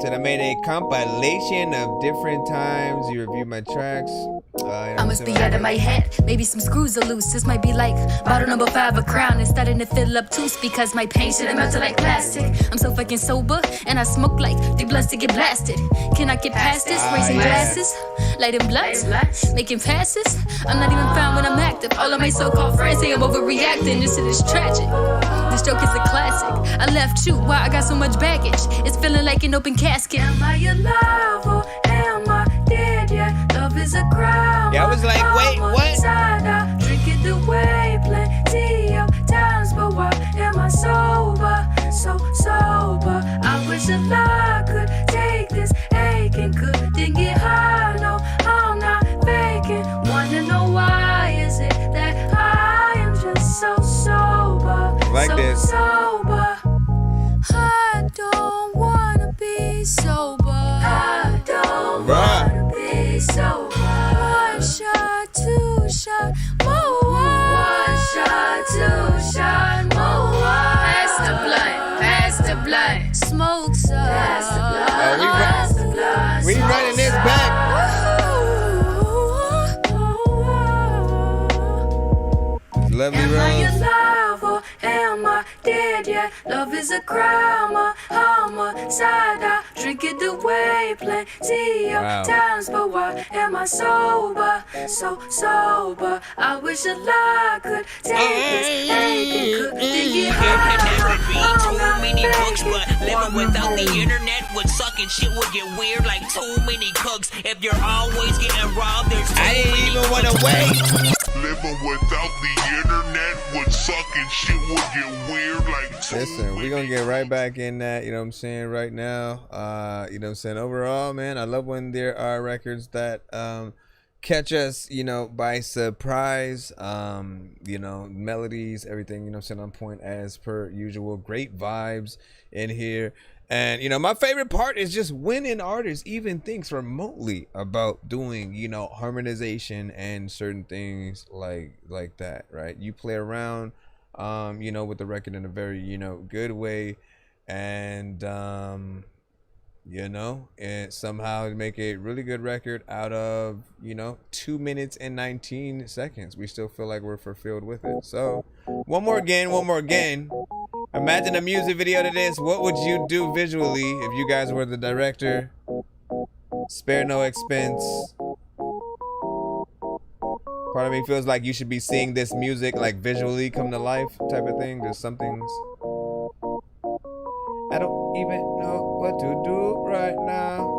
Said I made a compilation of different times you reviewed my tracks. I must be out of my head. Maybe some screws are loose. This might be like bottle number 5 a crown. It's starting to fill up too because my pain should have melted like plastic. I'm so fucking sober and I smoke like the blunts to get blasted. Can I get past this? Raising glasses, lighting blunts, making passes. I'm not even fine when I'm active. All of my so-called friends say I'm overreacting. This shit is tragic. This joke is a classic. I left you while I got so much baggage. It's feeling like an open casket. Am I alive or am I dead? Yeah, love is a crowd. Yeah, I was like, wait, what? Drink it away, plenty of times, but why am I sober? So sober. I wish that I could take this ache and couldn't get high. No, I'm not faking. Wanna know why is it that I am just so sober? Like so this. Sober. I don't wanna be sober. I don't wanna be sober. One shot, 2 shot, more wine. 1 shot, 2 shot, more wine. Pass the blunt, pass the blunt. Smoke some. Pass the blunt, pass the blunt. We running this back. Lovely Rose. Am I alive or am I dead? Yeah. yeah. Love is a crime, homicide. I drink it away plenty of times, but why am I sober? So sober. I wish that I could take this aching, could think it never be too many books, but living without the internet would suck and shit would get weird like too many cooks. If you're always getting robbed, there's too many even want to wait. Living without the internet would suck and shit would get weird like too Listen, we're gonna get right back in that, you know what I'm saying, right now. You know what I'm saying? Overall, man, I love when there are records that catch us, you know, by surprise. You know, melodies, everything, you know what I'm saying, on point as per usual. Great vibes in here. And, you know, my favorite part is just when an artist even thinks remotely about doing, you know, harmonization and certain things like that, right? You play around, you know, with the record in a very, you know, good way. And, you know, and somehow make a really good record out of, you know, 2 minutes and 19 seconds. We still feel like we're fulfilled with it. So one more again. Imagine a music video to this. What would you do visually if you guys were the director? Spare no expense. Part of me feels like you should be seeing this music like visually come to life type of thing. There's some things I don't even know what to do right now.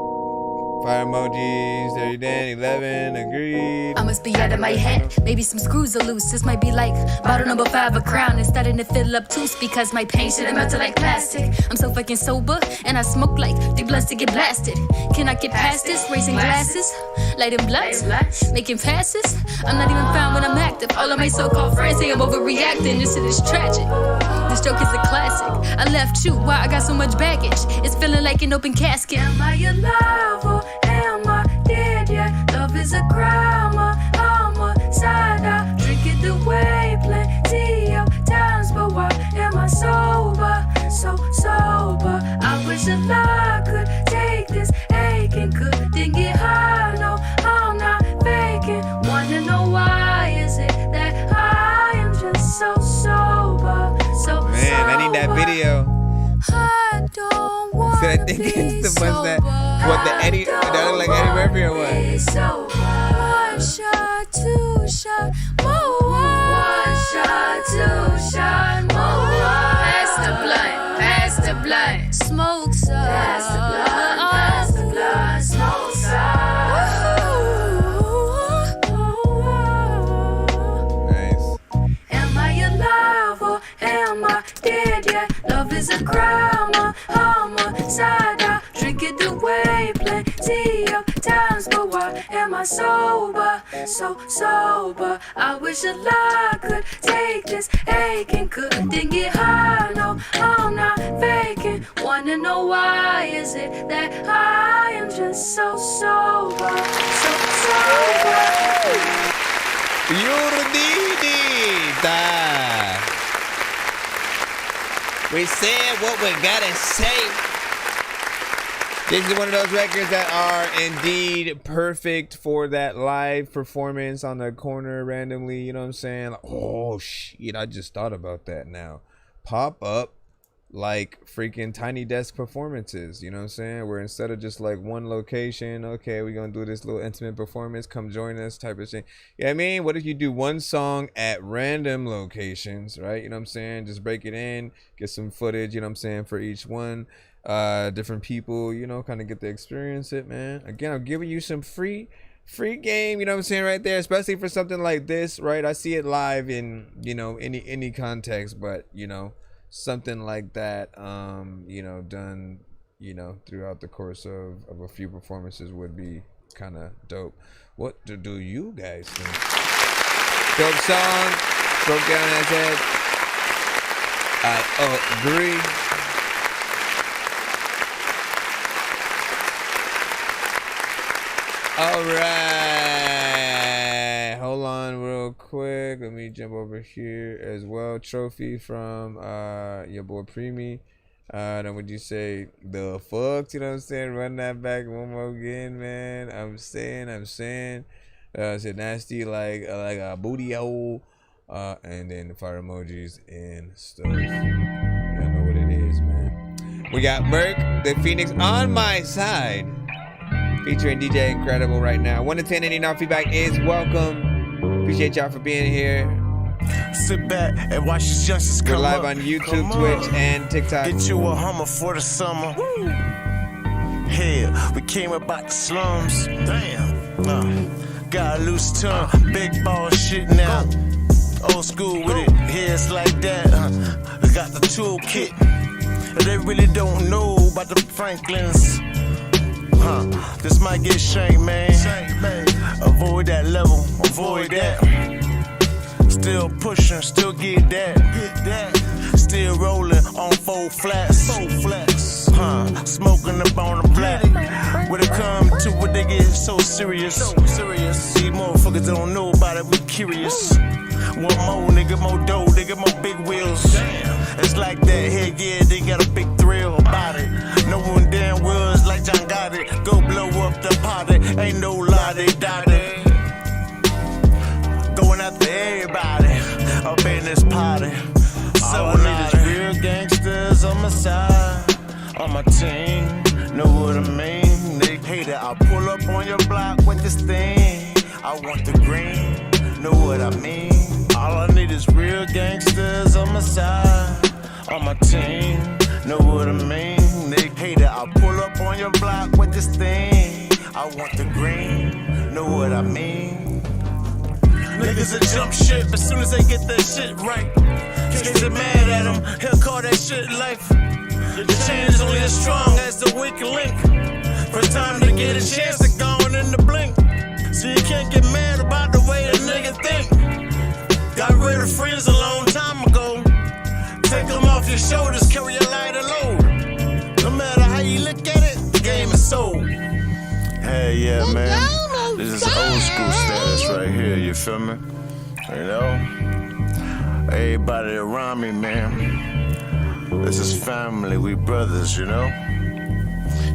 Fire emojis, 30 Dan, 11, agreed. I must be out of my head. Maybe some screws are loose. This might be like bottle number 5 a crown. It's starting to fill up too because my pain shit melted like plastic. I'm so fucking sober and I smoke like the blunts to get blasted. Can I get past this? Raising glasses, lighting blunts, making passes. I'm not even fine when I'm active. All of my so-called friends say I'm overreacting. This shit is tragic. This joke is a classic. I left you. Why I got so much baggage? It's feeling like an open casket. Am I alive or am I dead? Yeah, love is a crime, homicide. I drink it away plenty of times, but why am I sober? So sober. I wish that I could take this aching, couldn't get high. No, I'm not faking. Wanna know why is it that I am just so sober? So man, I need that video. I don't want so I think it's the ones that what the Eddie that look like Eddie Murphy or what? So 1 shot, 2 shot, more. 1 shot, 2 shot, more. Pass the blunt, pass the blunt, smoke some. Pass the blunt, pass the blunt, smoke some. Nice. Am I alive or am I dead? Yeah, love is a crime, homicide. I drink it away plenty of times, but why am I sober? So sober. I wish that I could take this aching, couldn't get high. No, I'm not faking. Wanna know why is it that I am just so sober? So sober. We said what we gotta say. This is one of those records that are indeed perfect for that live performance on the corner randomly. You know what I'm saying? Like, oh shit, I just thought about that now. Pop up like freaking tiny desk performances, you know what I'm saying? Where instead of just like one location, okay, we're gonna do this little intimate performance, come join us type of thing. You know what I mean? What if you do one song at random locations, right? You know what I'm saying? Just break it in, get some footage, you know what I'm saying, for each one. Different people, you know, kind of get to experience it, man. Again, I'm giving you some free game, you know what I'm saying, right there, especially for something like this, right? I see it live in, you know, any context, but you know, something like that, you know, done, you know, throughout the course of a few performances would be kind of dope. What do you guys think? Dope song, broke down as head. I agree. All right, hold on real quick. Let me jump over here as well. Trophy from your boy Preemie. Then would you say the fuck? You know what I'm saying? Run that back one more again, man. I'm saying. Said nasty like a booty hole. And then the fire emojis and stuff. Yeah, We got Merc, the Phoenix on my side, featuring DJ Incredible right now. 1 to 10, any non feedback is welcome. Appreciate y'all for being here. Sit back and watch these youngsters come We're live up. on YouTube, Twitch, and TikTok. Get you a Hummer for the summer. Hell, we came about the slums. Damn. Got a loose tongue, big ball shit now. Old school with it, here's like that. We got the toolkit. They really don't know about the Franklins. This might get shanked, man. Avoid that level, avoid that. Still pushing, still get that. Still rolling on 4 flats. Smoking up on the black. When it come to what they get so serious. These motherfuckers don't know about it, we curious. Want more, nigga, more dough, they get more big wheels. It's like that, head, yeah, they got a big thrill about it. No one damn well is like John got it. Go blow up the party, ain't no lie, they died it. Going after everybody up in this party. So all I need is real gangsters on my side, on my team. Know what I mean? They hate it. I'll pull up on your block with this thing. I want the green. Know what I mean? All I need is real gangsters on my side, on my team. Know what I mean? They hate it. I'll pull up on your block with this thing. I want the green. Know what I mean? Niggas will jump ship as soon as they get that shit right. Cause they mad at him, he'll call that shit life. The chain is only as strong as the weak link. First time to get a chance to go in the blink. So you can't get mad about the way a nigga think. Got rid of friends a long time ago. Take them off your shoulders, carry a lighter load. No matter how you look at it, the game is sold. Hey, yeah, man. This is old school status right here, you feel me? You know? Everybody around me, man. This is family, we brothers, you know?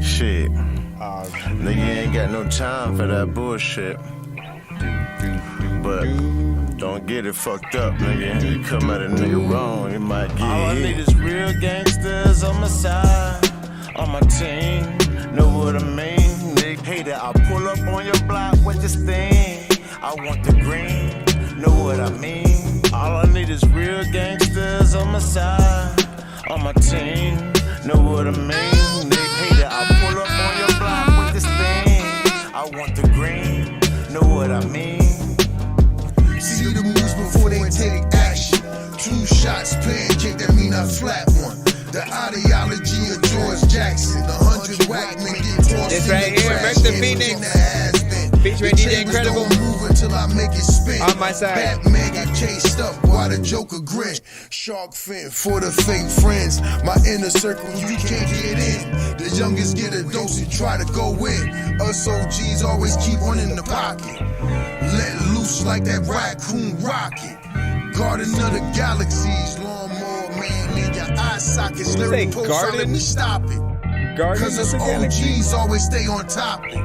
Shit. Nigga ain't got no time for that bullshit. But don't get it fucked up, nigga. You come at a nigga wrong, you might get all I need is real gangsters on my side, on my team. Know what I mean? Nigga hate it. I'll pull up on your block with this thing. I want the green. Know what I mean? All I need is real gangsters on my side, on my team. Know what I mean? Nigga hate it. I'll pull up on your block with this thing. I want the green. Know what I mean? See the moves before they take action. 2 shots, pancake, that mean I flat one. The ideology of George Jackson. The 100 whack men get tossed this in right the here, trash. Merc the Phoenix. Featuring DJ Incredible. Don't move until I make it spin. On my side. Batman get cased up while the Joker grin. Shark fin for the fake friends. My inner circle, you can't get in. The youngest get a dose and try to go in. Us OGs always keep one in the pocket. Let loose like that raccoon rocket. Garden of the galaxies, lawnmower man in your eye sockets. Lyric post, let me stop it. Cause us OGs always stay on topic.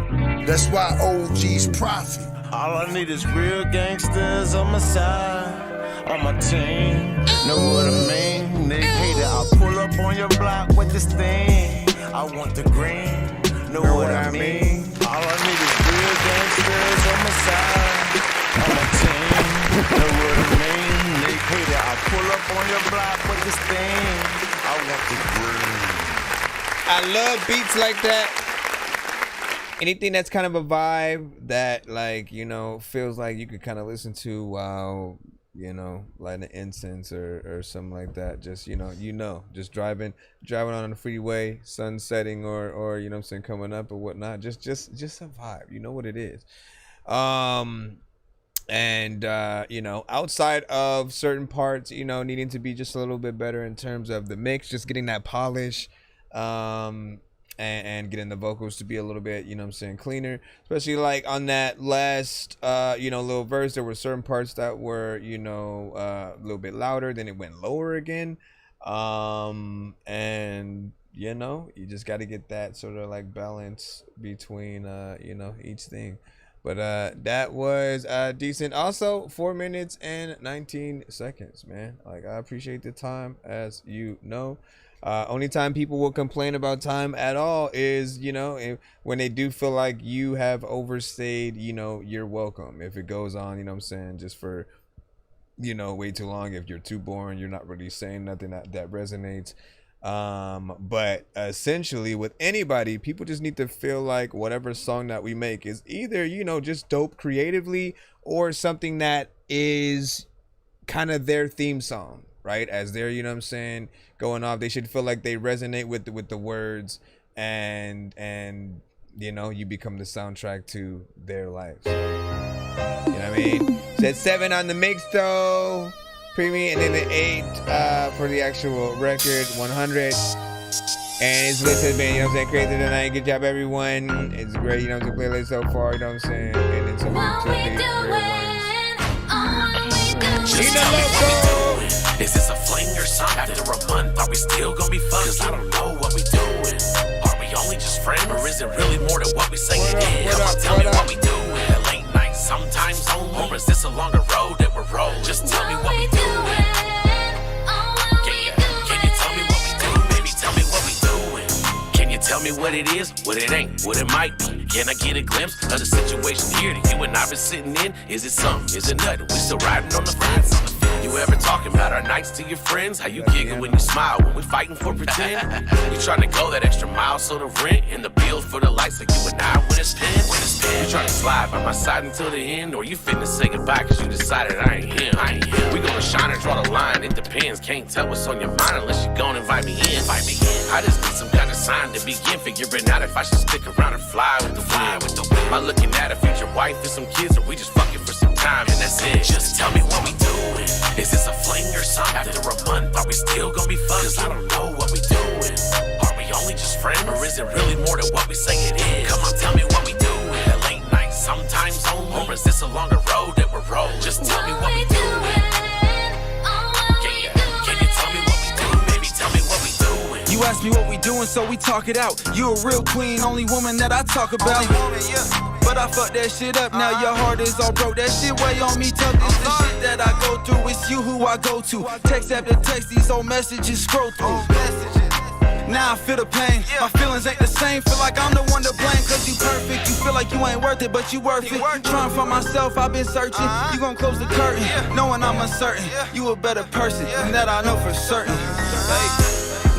That's why OGs profit. All I need is real gangsters on my side, on my team. Know what I mean? Nigga hate it. I'll pull up on your block with this thing. I want the green. Know what I mean? All I need is real gangsters on my side, on my team. Know what I mean? Nigga hate it. I'll pull up on your block with this thing. I want the green. I love beats like that. Anything that's kind of a vibe that, like, you know, feels like you could kind of listen to while, you know, lighting an incense or something like that. Just, you know, just driving on the freeway, sun setting or you know what I'm saying, coming up or whatnot. Just a vibe. You know what it is. You know, outside of certain parts, you know, needing to be just a little bit better in terms of the mix, just getting that polish. And getting the vocals to be a little bit, you know what I'm saying, cleaner. Especially like on that last, you know, little verse, there were certain parts that were, you know, a little bit louder, then it went lower again. And, you know, you just got to get that sort of like balance between, you know, each thing. But that was decent. Also, 4 minutes and 19 seconds, man. Like, I appreciate the time, as you know. Only time people will complain about time at all is, you know, when they do feel like you have overstayed, you know, your welcome. If it goes on, you know what I'm saying, just for, you know, way too long. If you're too boring, you're not really saying nothing that resonates. But essentially with anybody, people just need to feel like whatever song that we make is either, you know, just dope creatively or something that is kind of their theme song, right? As they're, you know what I'm saying, going off, they should feel like they resonate with the words, and you know, you become the soundtrack to their lives. You know what I mean? Said 7 on the mix though, premium, and then the 8 for the actual record, 100. And it's listed, man, you know what I'm saying? Crazy tonight. Good job, everyone. It's great, you know, to playlist so far, you know what I'm saying? And then some Is this a fling or something? After a month, are we still gonna be fucked? Cause I don't know what we doing. Are we only just friends? Or is it really more than what we say it is? Come on, tell me what we doing. A late night, sometimes only. Or is this a longer road that we're rolling? Just tell me what we doing. Can you tell me what we do? Baby, tell me what we doing. Can you tell me what it is, what it ain't, what it might be? Can I get a glimpse of the situation here that you and I been sitting in? Is it something? Is it nothing? We still riding on the fence? You ever talking about our nights to your friends? How you giggle when you smile when we fighting for pretend? You trying to go that extra mile so the rent and the bills for the lights like you and I when it's spent. You trying to slide by my side until the end, or you finna say goodbye cause you decided I ain't him. We gonna shine or draw the line, it depends. Can't tell what's on your mind unless you gon' invite me in. I just need some kind of sign to begin figuring out if I should stick around or fly with the wind. Am I looking at a future wife and some kids, or we just fucking for some time and that's it? Just tell me what we doing. Is this a fling or something? After a month, are we still gonna be fucked? Cause I don't know what we doing. Are we only just friends? Or is it really more than what we say it is? Come on, tell me what we doing. A late night, sometimes only. Or is this a longer road that we're rolling? Just tell me what we doing. Can you tell me what we do? Baby, tell me what we doing. You asked me what we doing, so we talk it out. You a real queen, only woman that I talk about. But I fucked that shit up, now your heart is all broke. That shit weigh on me tough, this the shit that I go through. It's you who I go to. Text after text, these old messages scroll through. Now I feel the pain, my feelings ain't the same. Feel like I'm the one to blame, cause you perfect. You feel like you ain't worth it, but you worth it. Trying for myself, I've been searching. You gon' close the curtain, knowing I'm uncertain. You a better person, and that I know for certain.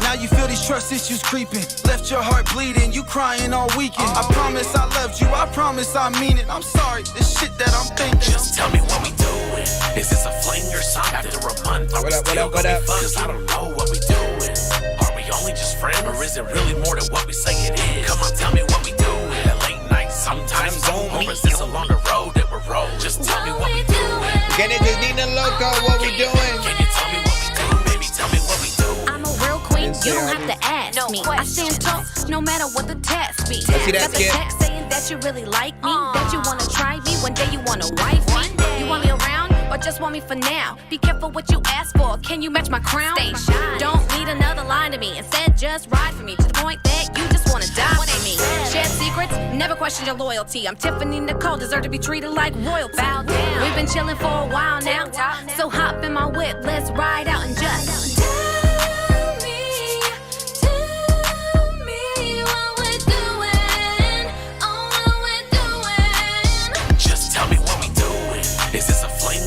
Now you feel these trust issues creeping. Left your heart bleeding, you crying all weekend. I promise I loved you, I promise I mean it. I'm sorry, this shit that I'm thinking. Just tell me what we doing. Is this a fling or something? After a month, are we still gonna be fucked? Cause I don't know what we doing. Are we only just friends? Or is it really more than what we say it is? Come on, tell me what we doing. A late night, sometimes only. Or is this a longer road that we're rolling? Just tell me what we doing. Can it just need a loco? What we doing? Can you tell me what we do? Baby, tell me what we do. I'm a real queen, you don't have to ask me. I stand tall, no matter what the test be. Got the text saying that you really like me, that you wanna try me, one day you wanna wife me. You want me around, or just want me for now? Be careful what you ask for, can you match my crown? Stay shy, don't need another line to me. Instead, just ride for me, to the point that you just wanna die for me. Share secrets, never question your loyalty. I'm Tiffany Nicole, deserve to be treated like royalty. Bow down, we've been chilling for a while now. So hop in my whip, let's ride out and just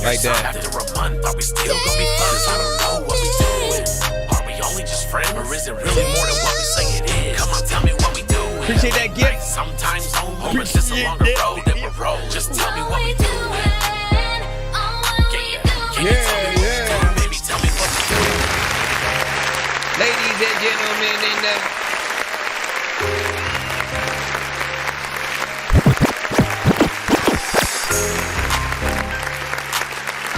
like that. After a month, are we still gonna be fucked? I don't know what we doing. Are we only just friends, or is it really more than what we say it is? Come on, tell me what we doing. Appreciate that gift. Sometimes home, or is this a longer road that we're rolling? Just tell me what we doing. Can you tell me what we doing? Baby, tell me what we doing. Ladies and gentlemen, in the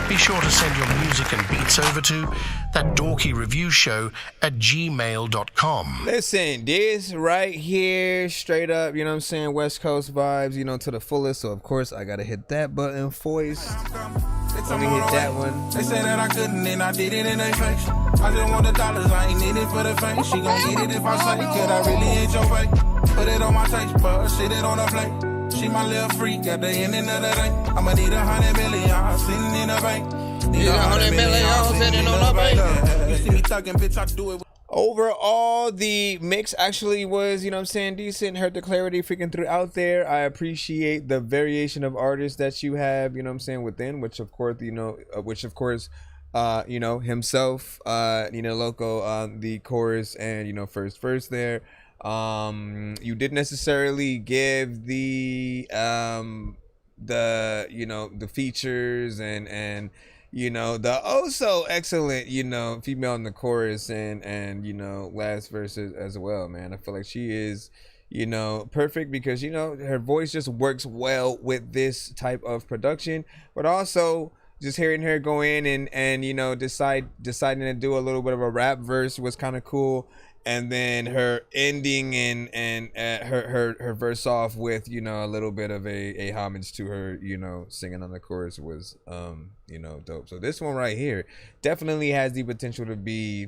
Be sure to send your music and beats over to ThatDorkyReviewShow at gmail.com. Listen, this right here, straight up, you know what I'm saying, West Coast vibes, you know, to the fullest. So, of course, I got to hit that button first. Let me hit that one. They say that I couldn't and I did it in their face. I just want the dollars, I ain't in it for the fame. She gon' get it if I say, could I really hit your face? Put it on my taste bud, sit it on a plate. She my little freak at the end of the day. I'ma need 100 million sitting in a bank. Need 100 million sitting on a bank. You see me thugging, bitch, I do it. overall, the mix actually was, you know what I'm saying, decent. Heard the clarity freaking throughout there. I appreciate the variation of artists that you have, you know what I'm saying, within, which of course, you know, himself, Loco on the chorus and, you know, first verse there. You didn't necessarily give the features and you know, the so excellent, you know, female in the chorus and you know, last verses as well, man. I feel like she is, you know, perfect because, you know, her voice just works well with this type of production, but also just hearing her go in and you know, deciding to do a little bit of a rap verse was kind of cool. And then her ending and her verse off with, you know, a little bit of a homage to her, you know, singing on the chorus was, you know, dope. So this one right here definitely has the potential to be,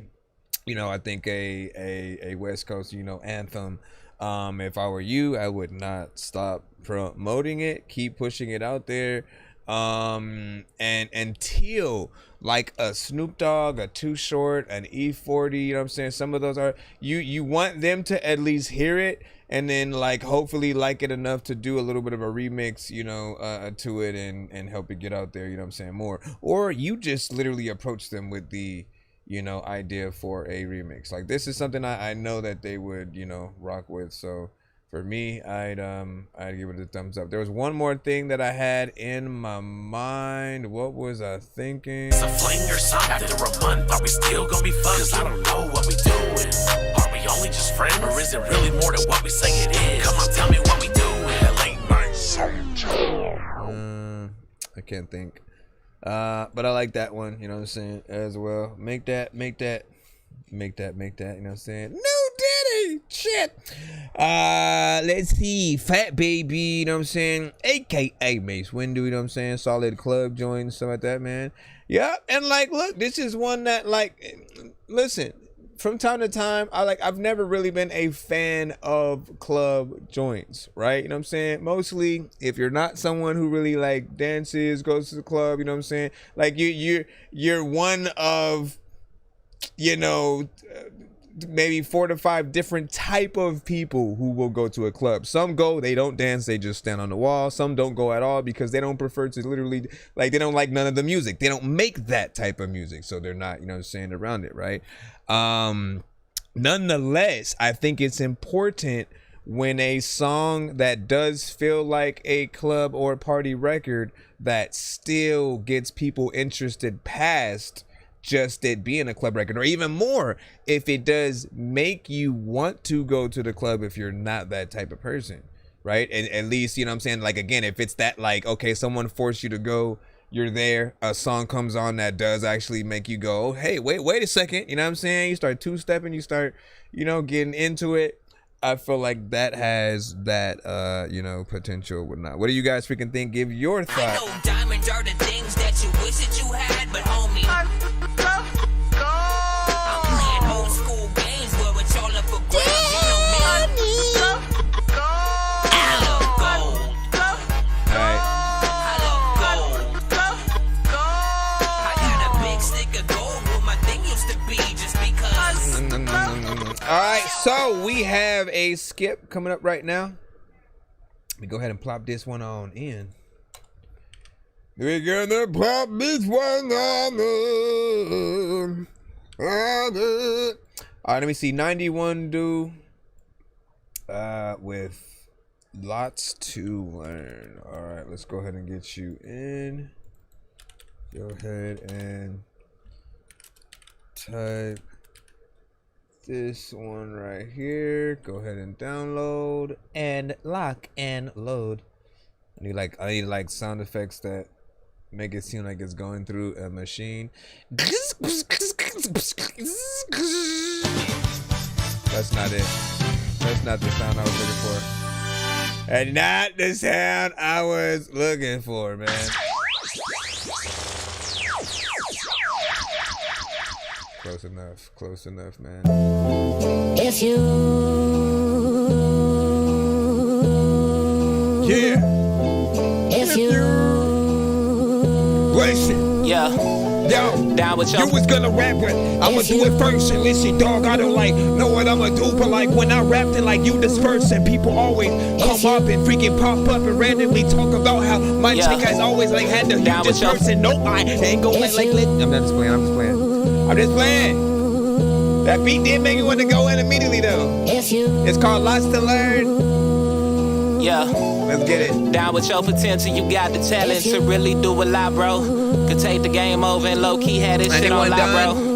you know, I think a West Coast, you know, anthem. If I were you, I would not stop promoting it, keep pushing it out there. And until like a Snoop Dogg, a Too Short, an E40, you know what I'm saying, some of those are, you want them to at least hear it and then like hopefully like it enough to do a little bit of a remix, you know, to it and help it get out there, you know what I'm saying, more. Or you just literally approach them with the, you know, idea for a remix. Like this is something I know that they would, you know, rock with. So for me, I'd give it a thumbs up. There was one more thing that I had in my mind. What was I thinking? It's a fling or something. After a month, are we still gonna be fucked? Cause I don't know what we doing. Are we only just friends? Or is it really more than what we say it is? Come on, tell me what we doing. That late night sometime. I can't think. But I like that one, you know what I'm saying, as well. Make that, you know what I'm saying? No Diddy! Shit! Let's see. Fat Baby, you know what I'm saying? AKA Mace Windu, you know what I'm saying? Solid club joint, stuff like that, man. Yeah, and like, look, this is one that, like, listen, from time to time, I've never really been a fan of club joints, right? You know what I'm saying? Mostly, if you're not someone who really like dances, goes to the club, you know what I'm saying? Like you're one of, you know, maybe 4 to 5 different type of people who will go to a club. Some go, they don't dance, they just stand on the wall. Some don't go at all because they don't prefer to literally, like, they don't like none of the music. They don't make that type of music, so they're not, you know what I'm saying, around it, right? Nonetheless, I think it's important when a song that does feel like a club or party record that still gets people interested past just it being a club record, or even more if it does make you want to go to the club if you're not that type of person, right? And at least, you know what I'm saying, like, again, if it's that, like, okay, someone forced you to go, you're there, a song comes on that does actually make you go, oh, hey, wait a second, you know what I'm saying? You start two-stepping, you start, you know, getting into it. I feel like that has that, you know, potential with not. What do you guys freaking think? Give your thoughts. I know diamonds are the things that you wish that you had, but homie, I'm playing old school games where it's all up for grabs. You know me. I love gold. All right. I love gold. I got a big stick of gold where my thing used to be just because. All right, so we have a skip coming up right now. Let me go ahead and plop this one on in. We're gonna plop this one on. All right, let me see. 91 do with lots to learn. All right, let's go ahead and get you in. Go ahead and type this one right here. Go ahead and download and lock and load. I need like sound effects that make it seem like it's going through a machine. That's not it. That's not the sound I was looking for. And not the sound I was looking for, man. Close enough, man. If you if you yeah Yo, down with you was gonna rap, but I'ma do it first. And listen, dog, I don't like know what I'ma do, but like when I rapped it, like you disperse, and people always come up and freaking pop up and randomly talk about how my chick has always like had the hugest person. No, I ain't gonna like. I'm not just playing. I'm just playing. That beat did make me want to go in immediately though. It's called Lots to Learn. Yeah. Let's get it. Down with your potential, you got the talent to really do a lot, bro. Could take the game over and low-key had this shit on lock, bro.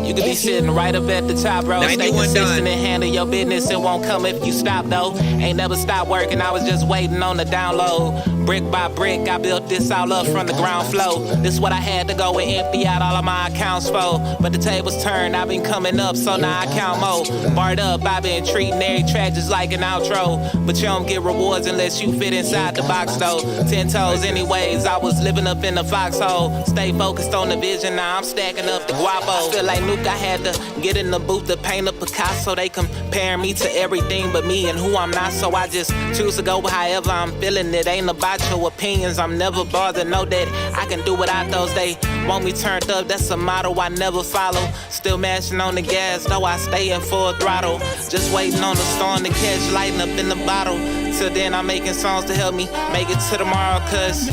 You could be sitting right up at the top, bro. Stay consistent and handle your business. It won't come if you stop, though. Ain't never stopped working. I was just waiting on the download. Brick by brick, I built this all up from the ground floor. This what I had to go and empty out all of my accounts for. But the tables turned, I've been coming up, so now I count more. Barred up, I've been treating every track just like an outro. But you don't get rewards unless you fit inside the box, though. 10 toes anyways, I was living up in the foxhole. Stay focused on the vision, now I'm stacking up the guapo. I feel like Nuke, I had to get in the booth to paint a Picasso. They compare me to everything but me and who I'm not, so I just choose to go however I'm feeling. It ain't about your opinions, I'm never bothered. Know that I can do without those. They want me turned up, that's a motto I never follow. Still mashing on the gas, though I stay in full throttle. Just waiting on the storm to catch, lighting up in the bottle. Till then I'm making songs to help me make it to tomorrow, cause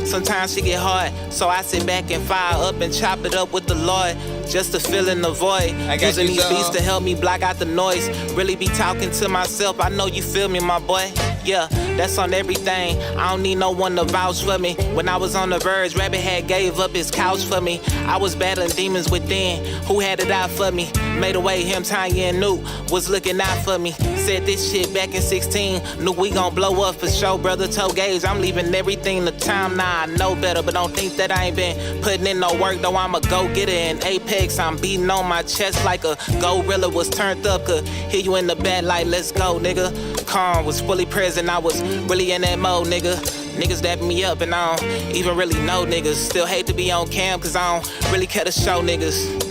sometimes she get hard, so I sit back and fire up and chop it up with the Lord, just to fill in the void. Using these beats to help me block out the noise. Really be talking to myself, I know you feel me, my boy. Yeah, that's on everything. I don't need no one to vouch for me. When I was on the verge, Rabbit had gave up his couch for me. I was battling demons within, who had it out for me. Made away him, Tanya and Nuke was looking out for me. Said this shit back in 16, knew we gon' blow up for sure. Brother told Gage, I'm leaving everything to time. Nah, I know better, but don't think that I ain't been putting in no work, though I'm a go-getter in Apex. I'm beating on my chest like a gorilla was turned up. Could hear you in the back like, let's go, nigga. Calm was fully present, I was really in that mode, nigga. Niggas dapping me up and I don't even really know niggas. Still hate to be on cam cause I don't really care to show niggas.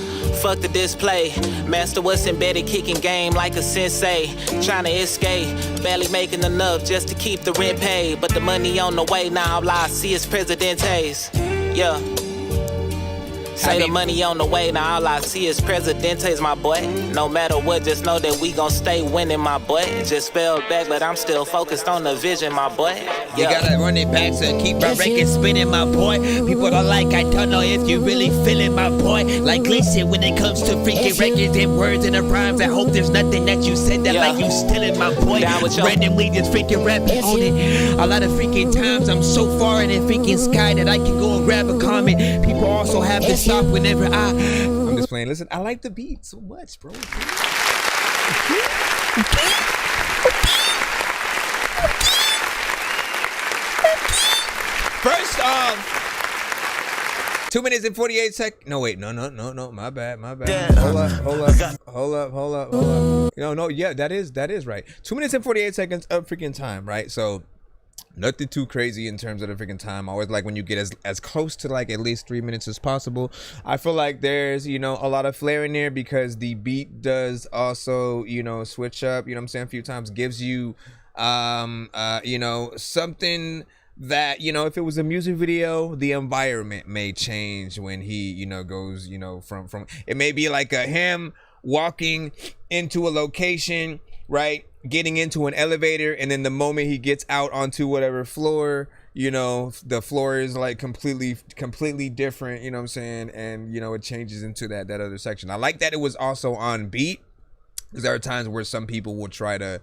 Fuck the display, master what's embedded, kicking game like a sensei. Trying to escape, barely making enough just to keep the rent paid. But the money on the way, now all I see is Presidentes. Yeah. Say the money on the way, now all I see is Presidentes, my boy. No matter what, just know that we gon' stay winning, my boy. Just fell back, but I'm still focused on the vision, my boy. Yeah. You gotta run it back to keep my record spinning, my boy. People don't like, I don't know if you really feeling, my boy. Like, listen, when it comes to freaking records and words and the rhymes, I hope there's nothing that you said that like you stealing, my boy. Randomly just freaking rapping on it. A lot of freaking times I'm so far in the freaking sky that I can go and grab a comment. People also have this stop whenever I'm just playing. Listen, I like the beat so much, bro. First off, 2 minutes and 48 seconds. No, wait, no, my bad. Hold up. No, yeah, that is right. 2 minutes and 48 seconds of freaking time, right? So nothing too crazy in terms of the freaking time. I always like when you get as close to like at least 3 minutes as possible. I feel like there's, you know, a lot of flair in there because the beat does also, you know, switch up, you know what I'm saying, a few times, gives you, you know, something that, you know, if it was a music video, the environment may change when he, you know, goes, you know, from it may be like a him walking into a location, right, getting into an elevator, and then the moment he gets out onto whatever floor, you know, the floor is like completely different, you know what I'm saying, and you know, it changes into that other section. I like that it was also on beat, because there are times where some people will try to,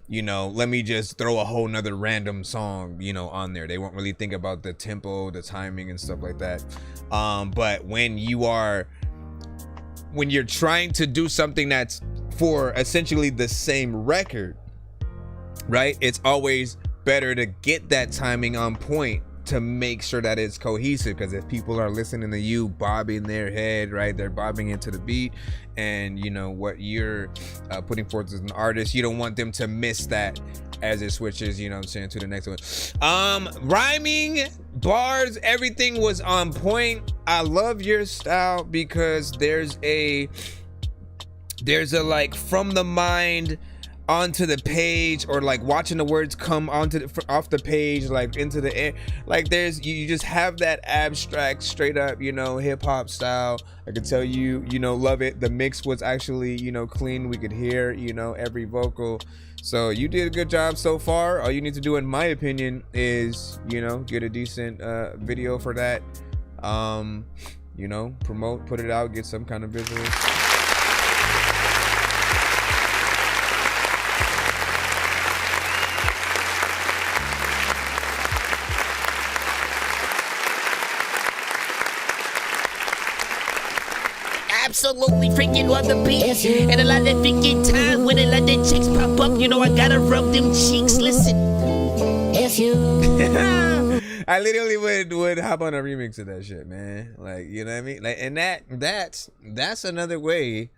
you know, let me just throw a whole nother random song, you know, on there. They won't really think about the tempo, the timing and stuff like that. But when you're trying to do something that's for essentially the same record, right, it's always better to get that timing on point to make sure that it's cohesive, because if people are listening to you bobbing their head, right, they're bobbing into the beat, and you know what you're putting forth as an artist, you don't want them to miss that as it switches, you know what I'm saying, to the next one. Rhyming, bars, everything was on point. I love your style because there's a like from the mind onto the page, or like watching the words come off the page, like into the air. Like there's you just have that abstract, straight up, you know, hip hop style. I could tell you, you know, love it. The mix was actually, you know, clean. We could hear, you know, every vocal. So you did a good job so far. All you need to do, in my opinion, is, you know, get a decent video for that. You know, promote, put it out, get some kind of visual. Absolutely freaking love the beat. And a lot of freaking time when a lot of chicks pop up, you know I gotta rub them cheeks. Listen, if you I literally would hop on a remix of that shit, man. Like, you know what I mean? Like, and that's another way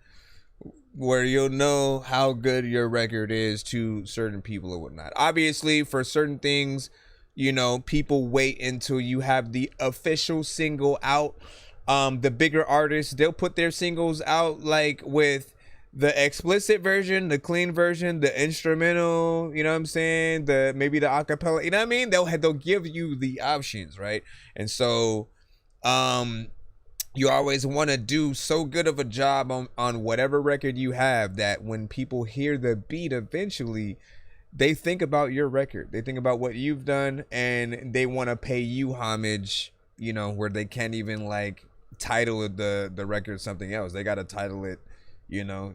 where you'll know how good your record is to certain people or whatnot. Obviously, for certain things, you know, people wait until you have the official single out. The bigger artists, they'll put their singles out like with the explicit version, the clean version, the instrumental, you know what I'm saying, maybe the acapella, you know what I mean? They'll give you the options, right? And so you always want to do so good of a job on whatever record you have that when people hear the beat, eventually they think about your record, they think about what you've done, and they want to pay you homage, you know, where they can't even like title the record something else. They gotta title it, you know,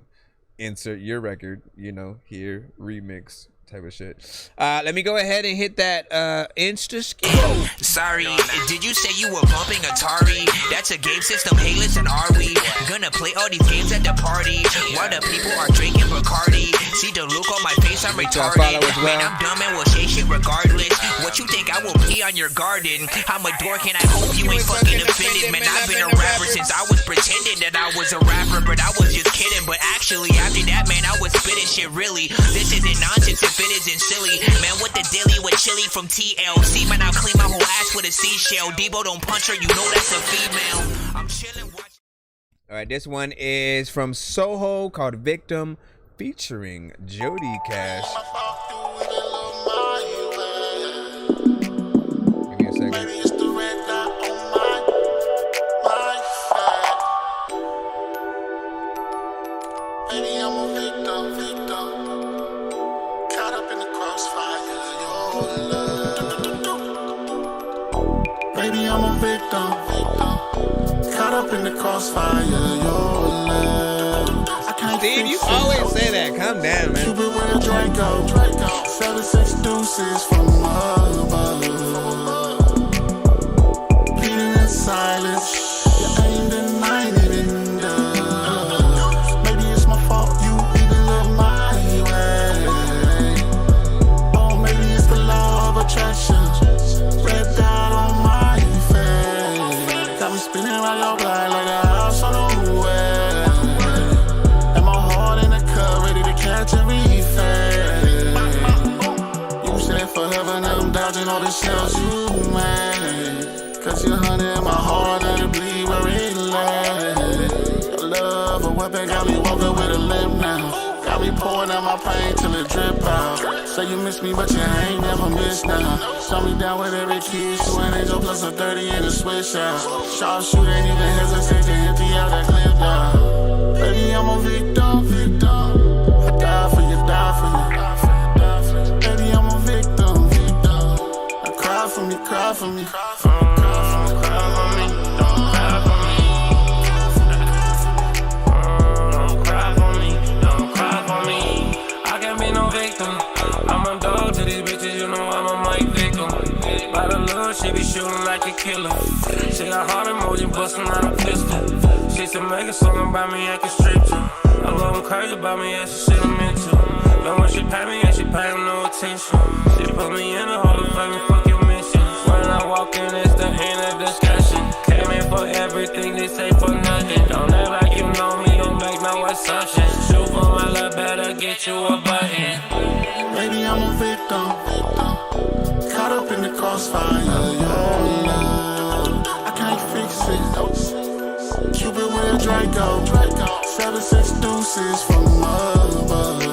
insert your record, you know, here, remix type of shit. Let me go ahead and hit that Insta skill. Sorry, did you say you were bumping Atari? That's a game system. Hey, listen, are we gonna play all these games at the party while the people are drinking Bacardi? See the look on my face, I'm retarded. Man, I'm dumb and will say shit regardless. What you think I will pee on your garden? I'm a dork and I hope you ain't fucking offended. Man, I've been a rapper since I was pretending that I was a rapper, but I was just kidding. But actually, after that, man, I was spitting shit really. This isn't nonsense if it isn't silly. Man, what the dilly with chili from TLC? Man, I'll clean my whole ass with a seashell. Debo don't punch her, you know that's a female. I'm chilling. All right, this one is from Soho called Victim, featuring Jody Cash. Give me a second. Baby, I'm a victim, caught up in the crossfire, your love. I can't Steve, you always say that. Calm down, man. Cupid with a Draco, 7-6 deuces from above. Pleading in silence, you ain't denying it in the. Maybe it's my fault, you even look my way. Oh, maybe it's the law of attraction. Red dot on my face. Got me spinning around your block like a house on the way. And my heart in the cup, ready to catch every fade. You said for heaven, I'm dodging all the shells you made. Cause you're hunting in my heart, let it bleed where it lay. Your love, a weapon, got me walking with a limp now. Got me pouring out my pain till it drip out. Say you miss me, but you ain't never missed now. Show me down with every kiss, you an angel plus a 30 in a switch out. Sharpshooter ain't even hesitate to empty out that clip down. Baby, I'm a victim, I die for you, die for you. Baby, I'm a victim, I cry for me, cry for me. Cry for me, cry for me, don't cry for me. Don't cry for me, don't cry for me. I can't be no victim. I'm a dog to these bitches, you know I'm a mic victim. By the love, she be shooting like a killer. She got heart emoji busting out a pistol. She said make a song about me, I can strip to. I love them crazy about me, that's the shit I'm into. But when she pay me, and she pay no attention. She put me in a hole of fame and fuck your mission. When I walk in, it's the end of discussion. Came in for everything, they say for nothing. Don't act like you know me, don't make no assumptions. Shoot for my love, better get you a button. Baby, I'm a victim, caught up in the crossfire, your love. I can't fix it. Cupid with a Draco, 7-6 deuces from above.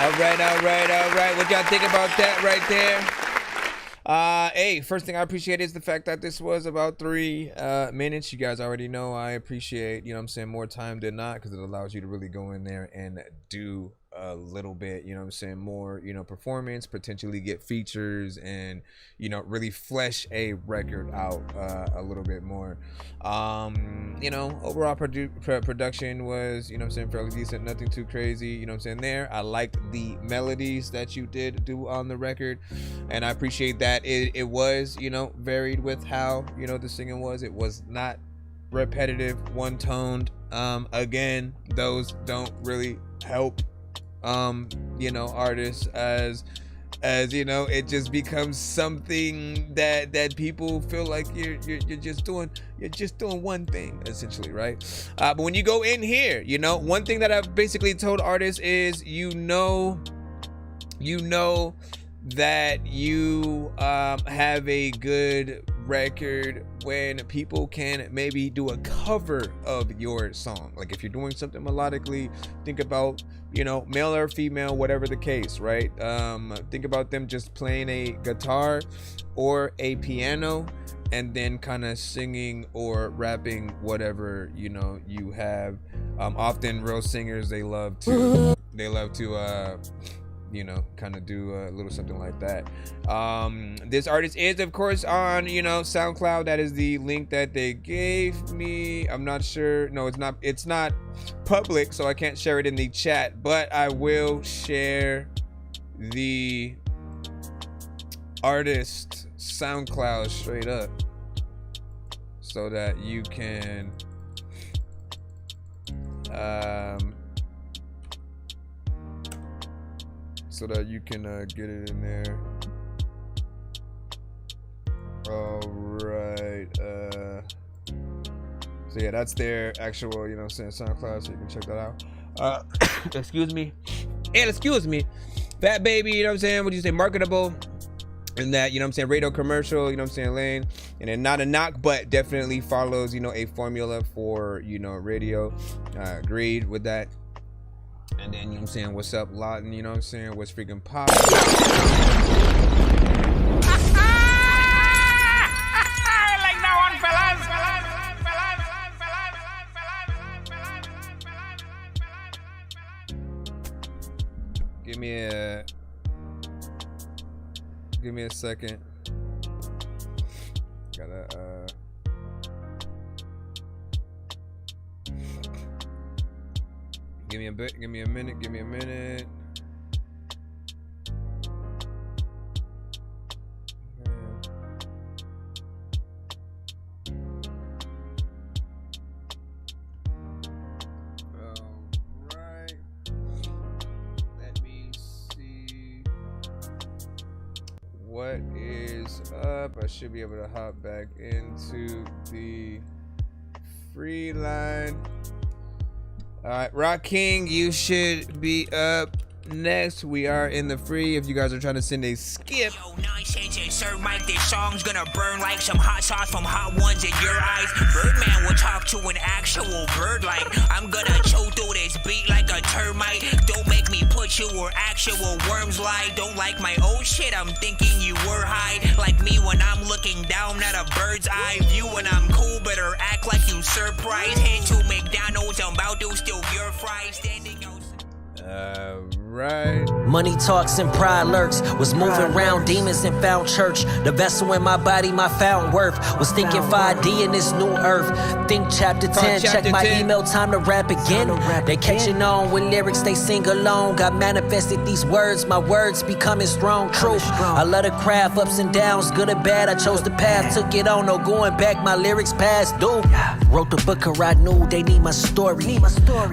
All right. What y'all think about that right there? Hey, first thing I appreciate is the fact that this was about 3 minutes. You guys already know I appreciate, you know what I'm saying, more time than not, because it allows you to really go in there and do a little bit, you know what I'm saying, more, you know, performance, potentially get features, and, you know, really flesh a record out a little bit more. You know, overall production was, you know what I'm saying, fairly decent, nothing too crazy, you know what I'm saying there. I liked the melodies that you did do on the record, and I appreciate that it was, you know, varied with how, you know, the singing was. It was not repetitive, one-toned. Again, those don't really help you know, artists, as you know, it just becomes something that people feel like you're just doing one thing, essentially, right? But when you go in here, you know, one thing that I've basically told artists is, you know that you have a good record when people can maybe do a cover of your song. Like if you're doing something melodically, think about, you know, male or female, whatever the case, right? Think about them just playing a guitar or a piano and then kind of singing or rapping whatever, you know, you have. Often real singers, they love to you know, kind of do a little something like that. This artist is, of course, on, you know, SoundCloud. That is the link that they gave me. I'm not sure. No, it's not public, so I can't share it in the chat, but I will share the artist SoundCloud straight up so that you can get it in there. All right. So yeah, that's their actual, you know what I'm saying, SoundCloud, so you can check that out. Excuse me. Fat Baby, you know what I'm saying? What do you say? Marketable. And that, you know what I'm saying, radio commercial, you know what I'm saying, lane. And then not a knock, but definitely follows, you know, a formula for, you know, radio. Agreed with that. And then, you know what I'm saying, what's up, Lawton, you know what I'm saying, what's freaking poppin'? Like that one, fellas. Give me a second. Gotta Give me a minute. Alright. Let me see what is up. I should be able to hop back into the free line. All right, Rock King, you should be up next. We are in the free if you guys are trying to send a skip. Yo, Nonsenze and Sir Mike, this song's gonna burn like some hot sauce from hot ones in your eyes. Birdman will talk to an actual bird like I'm gonna chew through this beat like a termite. Don't make me put you where actual worms lie. Don't like my old shit, I'm thinking you were high. Like me when I'm looking down at a bird's eye view. When I'm cool, better act like you surprised. Head to McDonald's, I'm about to steal your fries. Standing outside. Right. Money talks and pride lurks. Was moving around demons and found church. The vessel in my body, my found worth. Was thinking 5D in this new earth. Think chapter 10, check my email, time to rap again. They catching on with lyrics, they sing along. I manifested these words, my words becoming strong. Truth, I love the craft, ups and downs, good or bad. I chose the path, took it on, no going back. My lyrics past due. Wrote the book, or I knew they need my story.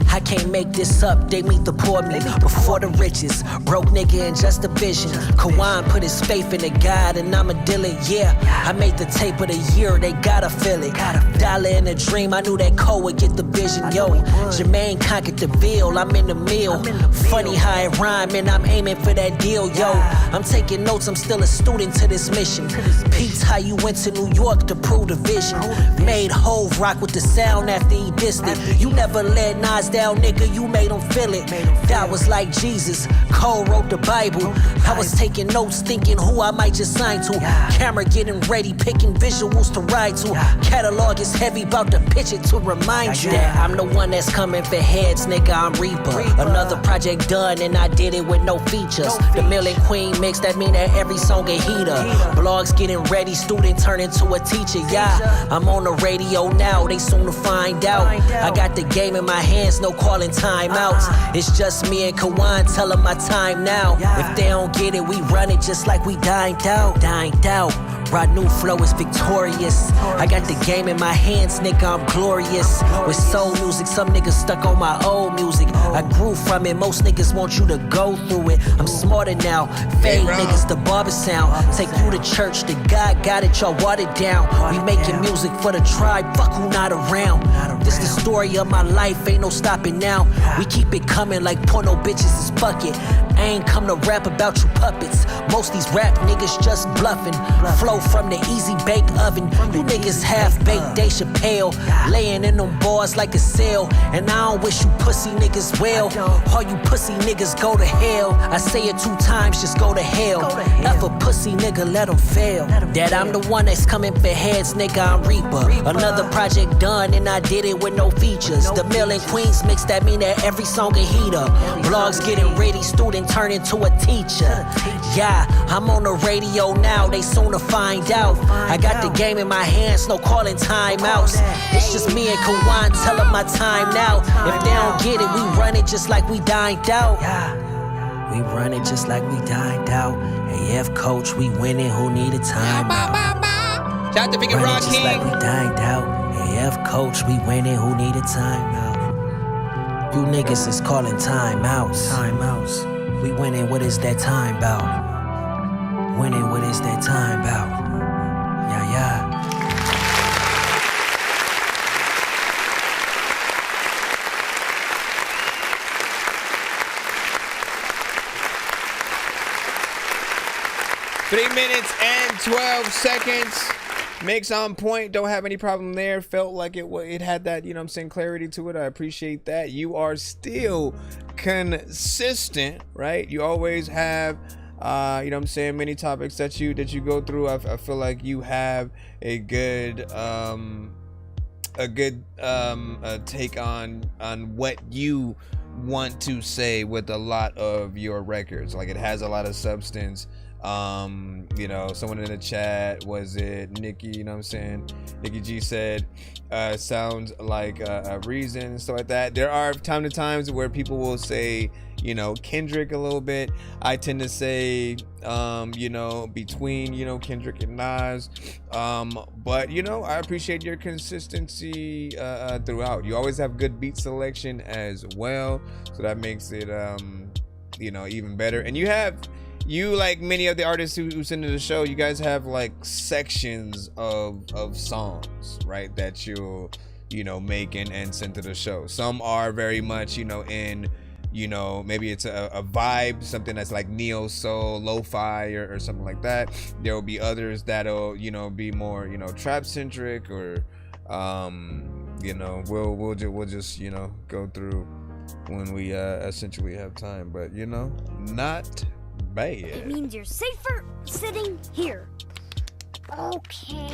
I can't make this up, they meet the poor me. Before the riches, broke nigga and just a vision. Kawan put his faith in the God and I'm a dealer, yeah. I made the tape of the year, they gotta feel it. Dollar in a dream, I knew that Cole would get the vision, yo. Jermaine conquered the bill, I'm in the mill. Funny how it rhyme and I'm aiming for that deal, yo. I'm taking notes, I'm still a student to this mission. Pete's how you went to New York to proved a vision. Made Hove rock with the sound after he dissed it. You never let Nas down, nigga, you made him feel it. That was like Jesus, Cole wrote the Bible. I was taking notes, thinking who I might just sign to. Camera getting ready, picking visuals to ride to. Catalog is heavy, about to pitch it to remind you that I'm the one that's coming for heads, nigga, I'm Reaper. Another project done and I did it with no features. The Mill and Queen mix, that mean that every song a heater. Blogs getting ready, student turn into a teacher, yeah. I'm on the radio now, they soon to find out. I got the game in my hands, no calling timeouts. It's just me and Kawan, tell them my time now. If they don't get it, we run it just like we dined out. Brought new flow is victorious. I got the game in my hands, nigga, I'm glorious. With soul music, some niggas stuck on my old music. I grew from it, most niggas want you to go through it. I'm smarter now, fade niggas, the barber sound. Take you to church, the God got it, y'all watered down. We making music for the tribe, fuck who not around. This the story of my life, ain't no stopping now. We keep it coming like porno bitches is bucket. I ain't come to rap about you puppets. Most these rap niggas just bluffing. Flow from the easy bake oven. You niggas half-baked, Dave Chappelle. Laying in them bars like a sail. And I don't wish you pussy niggas well. All you pussy niggas go to hell. I say it 2 times, just go to hell. F a pussy nigga, let him fail. That I'm the one that's coming for heads, nigga, I'm Reaper. Another project done and I did it with no features. The Mill and Queens mix, that mean that every song a heater. Blogs getting ready, student turn into a teacher. Yeah, I'm on the radio now, they soon to find out. I got the game in my hands, no calling timeouts. It's just me and Kawan, tell them my time now. If they don't get it, we run it just like we dined out. We run it just like we dined out. AF coach, we winning, who need a timeout? Shout out to Big Rock just King. like we dined out. AF coach, we winning, who need a timeout? You niggas is calling timeouts. We winning, what is that time bout? Winning, what is that time bout? Yeah. 3 minutes and 12 seconds. Mix on point. Don't have any problem there. Felt like it had that, you know what I'm saying, clarity to it. I appreciate that. You are still consistent, right? You always have, you know what I'm saying, many topics that you go through. I feel like you have a good take on what you want to say with a lot of your records. Like, it has a lot of substance. You know, someone in the chat, was it Nikki, you know what I'm saying, Nikki G said sounds like a reason and stuff like that. There are times where people will say, you know, Kendrick a little bit. I tend to say you know, between, you know, Kendrick and Nas, but you know, I appreciate your consistency throughout. You always have good beat selection as well, so that makes it you know, even better. And you, like many of the artists who send to the show, you guys have like sections of songs, right, that you'll, you know, make and send to the show. Some are very much, you know, in, you know, maybe it's a vibe, something that's like neo soul, lo-fi or something like that. There will be others that'll, you know, be more, you know, trap centric, or you know, we'll just, you know, go through when we essentially have time. But you know, not bad. It means you're safer sitting here. Okay.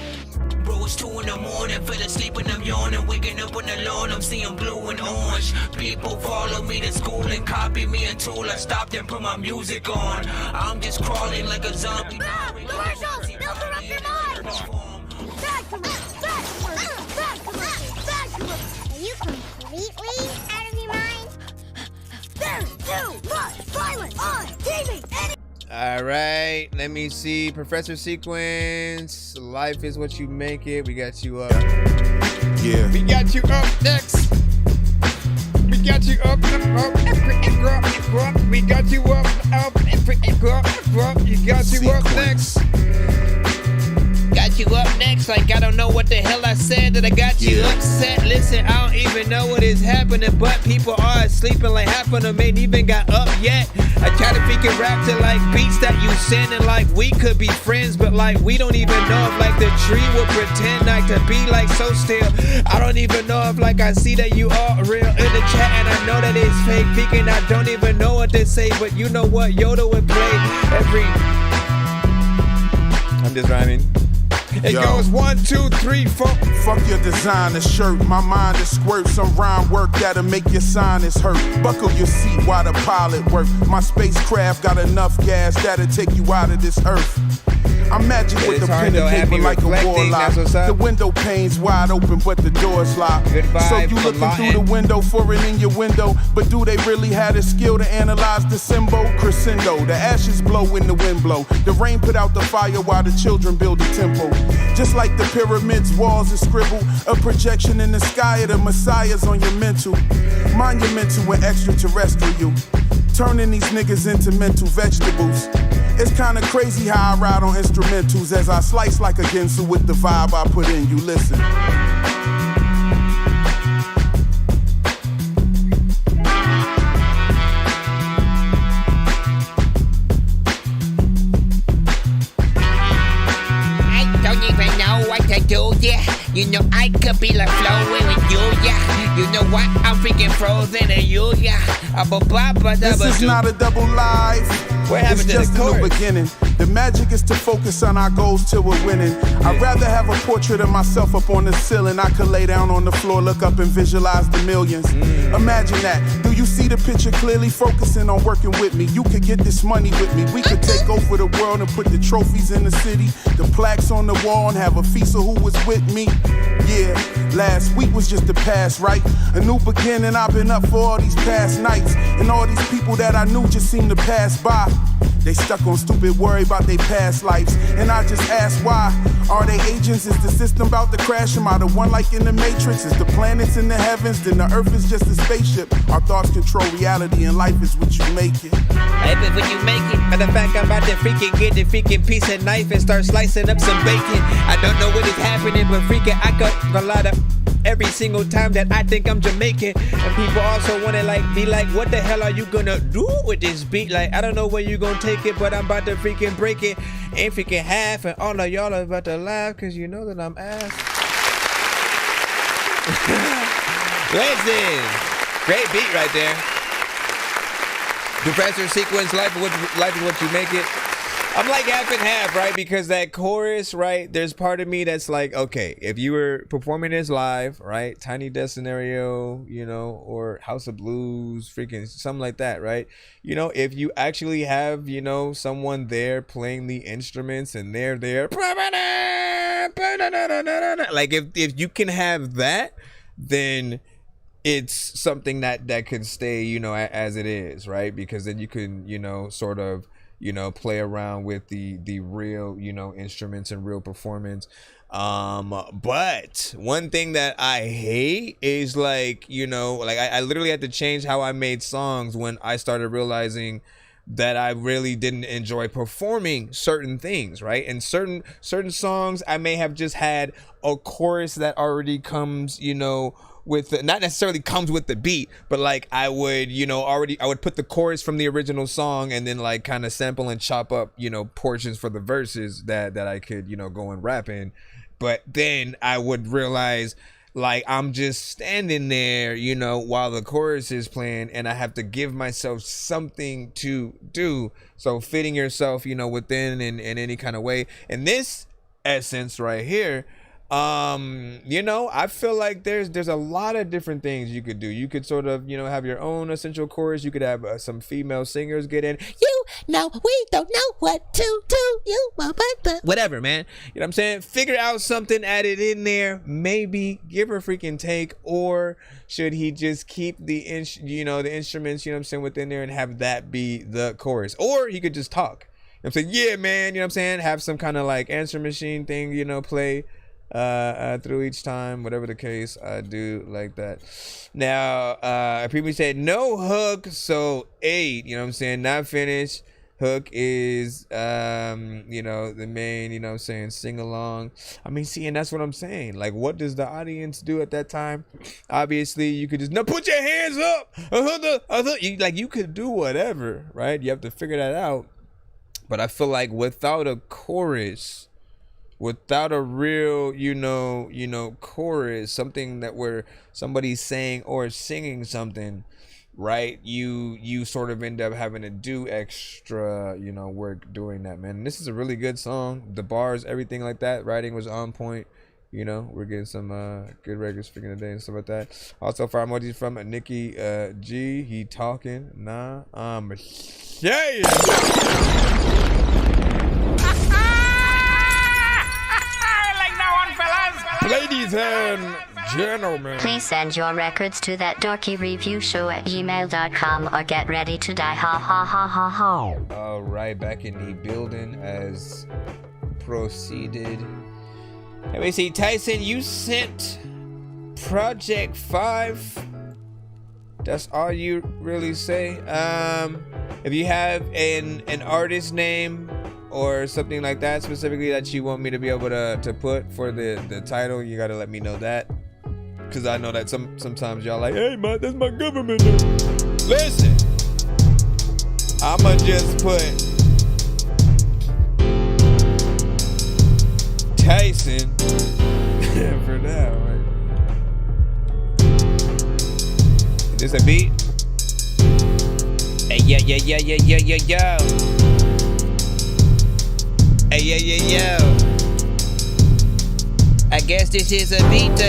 Bro, it's 2 in the morning, fell asleep and I'm yawning, waking up on the lawn, I'm seeing blue and orange. People follow me to school and copy me until I stopped and put my music on. I'm just crawling like a zombie. Commercials! They'll corrupt your mind! Bad commercials! Bad commercials! Bad commercials! Are you completely out of your mind? There's too much violence on TV! All right, let me see. Professor Sequence, life is what you make it. We got you up. Yeah. We got you up next. We got you up. We got you up. You got you up next. Got you up next, like I don't know what the hell I said that I got you upset. Listen, I don't even know what is happening, but people are sleeping like half of them ain't even got up yet. I try to freaking rap to like beats that you send, and like we could be friends, but like we don't even know if like the tree will pretend like to be like so still. I don't even know if like I see that you are real in the chat, and I know that it's fake peeking. I don't even know what to say, but you know what? Yoda would play every. I'm just rhyming. It goes 1, 2, 3, 4. Fuck your designer shirt. My mind is squirt. Some rhyme work that'll make your sinus hurt. Buckle your seat while the pilot work. My spacecraft got enough gas that'll take you out of this earth. I'm magic with the pen and paper like a warlock. The window panes wide open, but the door's locked. So you looking through the window for it in your window, but do they really have the skill to analyze the symbol? Crescendo, the ashes blow when the wind blow. The rain put out the fire while the children build a temple. Just like the pyramids, walls are scribbled. A projection in the sky of the messiahs on your mental. Monumental and extraterrestrial. Turning these niggas into mental vegetables. It's kinda crazy how I ride on instrumentals as I slice like a Ginsu with the vibe I put in. You listen. I don't even know what to do, yeah. You know I could be like flowing with you, yeah. You know what? I'm freaking frozen in you, yeah. This is not a double life. It's just a new beginning. The magic is to focus on our goals till we're winning. I'd rather have a portrait of myself up on the ceiling. I could lay down on the floor, look up and visualize the millions. Imagine that. Do you see the picture clearly? Focusing on working with me. You could get this money with me. We could take over the world and put the trophies in the city, the plaques on the wall, and have a feast of who was with me. Yeah, last week was just the past, right? A new beginning. I've been up for all these past nights, and all these people that I knew just seem to pass by. They stuck on stupid worry about their past lives, and I just ask why. Are they agents? Is the system about to crash? Am I the one like in the Matrix? Is the planets in the heavens? Then the earth is just a spaceship. Our thoughts control reality, and life is what you make it. Life is what you make it. Matter of fact, I'm about to freaking get the freaking piece of knife and start slicing up some bacon. I don't know what is happening, but freaking I got a lot of every single time that I think I'm Jamaican. And people also wanna like be like, what the hell are you gonna do with this beat? Like, I don't know where you gonna take it, but I'm about to freaking break it in freaking half, and all of y'all are about to laugh because you know that I'm ass. Listen, great beat right there. Professor sequence, life is what you make it. I'm like half and half, right? Because that chorus, right? There's part of me that's like, okay, if you were performing this live, right? Tiny Desk Scenario, you know, or House of Blues, freaking something like that, right? You know, if you actually have, you know, someone there playing the instruments and they're there, like if you can have that, then it's something that could stay, you know, as it is, right? Because then you can, you know, sort of, you know, play around with the real, you know, instruments and real performance. But one thing that I hate is like, you know, like I literally had to change how I made songs when I started realizing that I really didn't enjoy performing certain things, right? And certain songs I may have just had a chorus that already comes, you know, with not necessarily comes with the beat, but like I would, you know, I would put the chorus from the original song and then like kind of sample and chop up, you know, portions for the verses that I could, you know, go and rap in. But then I would realize like I'm just standing there, you know, while the chorus is playing, and I have to give myself something to do. So fitting yourself, you know, within in any kind of way. And this essence right here, you know, I feel like there's a lot of different things you could do. You could sort of, you know, have your own essential chorus. You could have some female singers get in. You know, we don't know what to do. You whatever, man. You know what I'm saying? Figure out something, add it in there. Maybe give her a freaking take, or should he just keep the instruments, you know what I'm saying, within there and have that be the chorus? Or he could just talk. You know what I'm saying? Yeah, man. You know what I'm saying? Have some kind of like answer machine thing, you know, play through each time, whatever the case. I do like that. Now, people said no hook, so 8, you know what I'm saying, not finished. Hook is, the main, sing along. I mean, see, and that's what I'm saying. Like, what does the audience do at that time? Obviously, you could just, no, put your hands up. You could do whatever, right? You have to figure that out. But I feel like without a chorus, without a real, chorus, something that where somebody's saying or singing something, right, you sort of end up having to do extra work doing that, man. And this is a really good song. The bars, everything like that, writing was on point. We're getting some good records speaking today and stuff like that. Also, fire emojis from Nikki G. He talking. Nah, yeah. Ladies and gentlemen, please send your records to thatdorkyreviewshow@gmail.com or get ready to die. Ha ha ha ha ha. All right, back in the building as proceeded. Let me see, Tyson, you sent Project 5. That's all you really say. If you have an artist name or something like that specifically that you want me to be able to put for the title, you gotta let me know that, because I know that sometimes y'all like, hey man, that's my government name. Listen, I'ma just put Tyson for now, right? Is this a beat? Hey, yo. Hey, yo. I guess this is a beat.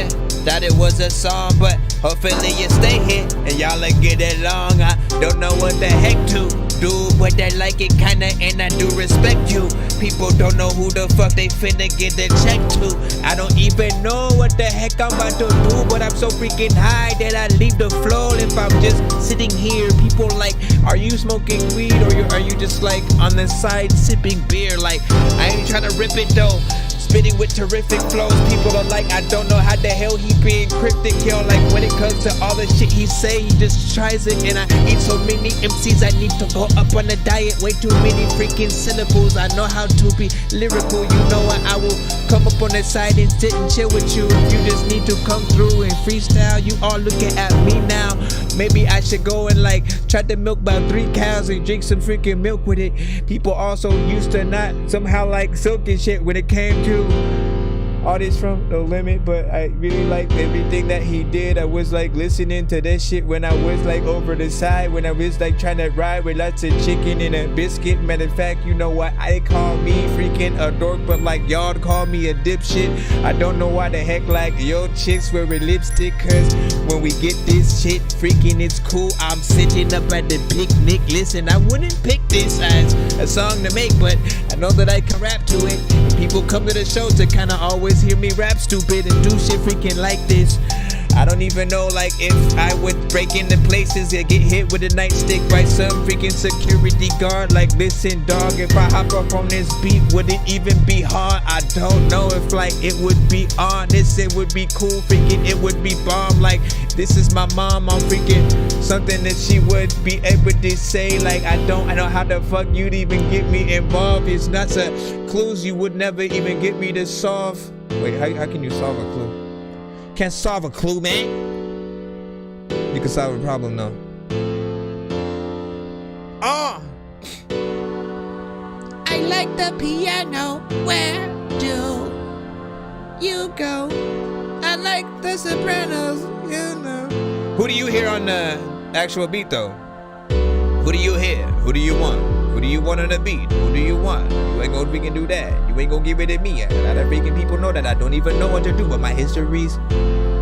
Thought it was a song, but hopefully you stay here and y'all get along. I don't know what the heck to do, but I like it kinda, and I do respect you. People don't know who the fuck they finna get the check to. I don't even know what the heck I'm about to do, but I'm so freaking high that I leave the floor. If I'm just sitting here, people like, are you smoking weed or are you just like on the side sipping beer? Like, I ain't trying to rip it though. Spitting with terrific flows, people are like, I don't know how the hell he being cryptic, yo. Like, when it comes to all the shit he say, he just tries it. And I eat so many MCs, I need to go up on a diet. Way too many freaking syllables. I know how to be lyrical, you know what? I will come up on the side and sit and chill with you. You just need to come through and freestyle. You all looking at me now. Maybe I should go and like try to milk about 3 cows and drink some freaking milk with it. People also used to not somehow like silk and shit when it came to artists from No Limit, but I really like everything that he did. I was like listening to that shit when I was like over the side, when I was like trying to ride with lots of chicken and a biscuit. Matter of fact, you know what, I call me freaking a dork, but like y'all call me a dipshit. I don't know why the heck like yo chicks wearing lipstick, cause when we get this shit freaking it's cool. I'm sitting up at the picnic. Listen, I wouldn't pick this as a song to make, but I know that I can rap to it. And people come to the show to kind of always hear me rap stupid and do shit freaking like this. I don't even know like if I would break into places and get hit with a nightstick by some freaking security guard. Like, listen dog, if I hop up on this beat, would it even be hard? I don't know if like it would be honest, it would be cool, freaking it would be bomb. Like, this is my mom, I'm freaking something that she would be able to say. Like, I don't know how the fuck you'd even get me involved. It's not a clues you would never even get me to solve. Wait, how can you solve a clue? Can't solve a clue, man. You can solve a problem, though. I like the piano. Where do you go? I like the sopranos, you know. Who do you hear on the actual beat, though? Who do you hear? Who do you want? Who do you want on the beat? Who do you want? You ain't gonna freaking do that. You ain't gonna give it to me. A lot of freaking people know that I don't even know what to do, but my history's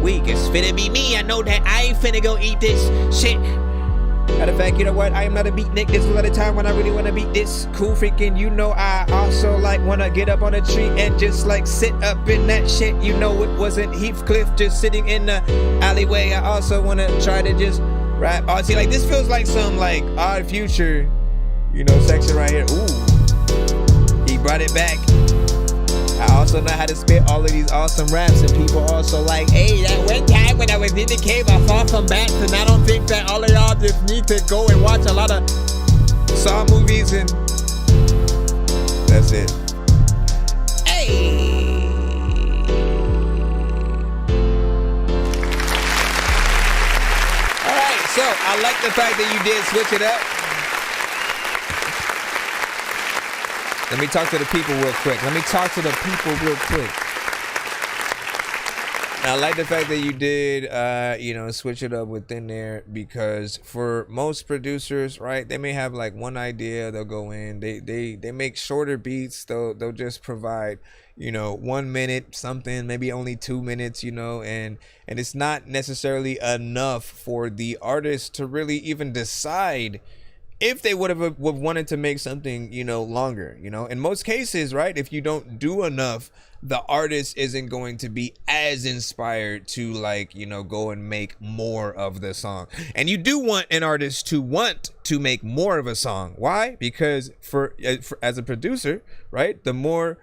weak. It's finna be me. I know that I ain't finna go eat this shit. Matter of fact, you know what? I am not a beatnik. This is a lot of time when I really wanna beat this. Cool freaking, you know, I also like wanna get up on a tree and just like sit up in that shit. You know, it wasn't Heathcliff just sitting in the alleyway. I also wanna try to just rap. Oh, see, like this feels like some like Odd Future, you know, section right here. Ooh, he brought it back. I also know how to spit all of these awesome raps, and people also like, hey, that one time when I was in the cave, I fought some bats, and I don't think that all of y'all just need to go and watch a lot of Saw movies and That's it. Hey. All right, so I like the fact that you did switch it up. Let me talk to the people real quick. I like the fact that you did, switch it up within there, because for most producers, right, they may have like one idea, they'll go in, they make shorter beats, they'll just provide, 1 minute something, maybe only 2 minutes, and it's not necessarily enough for the artist to really even decide if they would have wanted to make something, longer, in most cases, right? If you don't do enough, the artist isn't going to be as inspired to go and make more of the song. And you do want an artist to want to make more of a song. Why? Because for as a producer, right? The more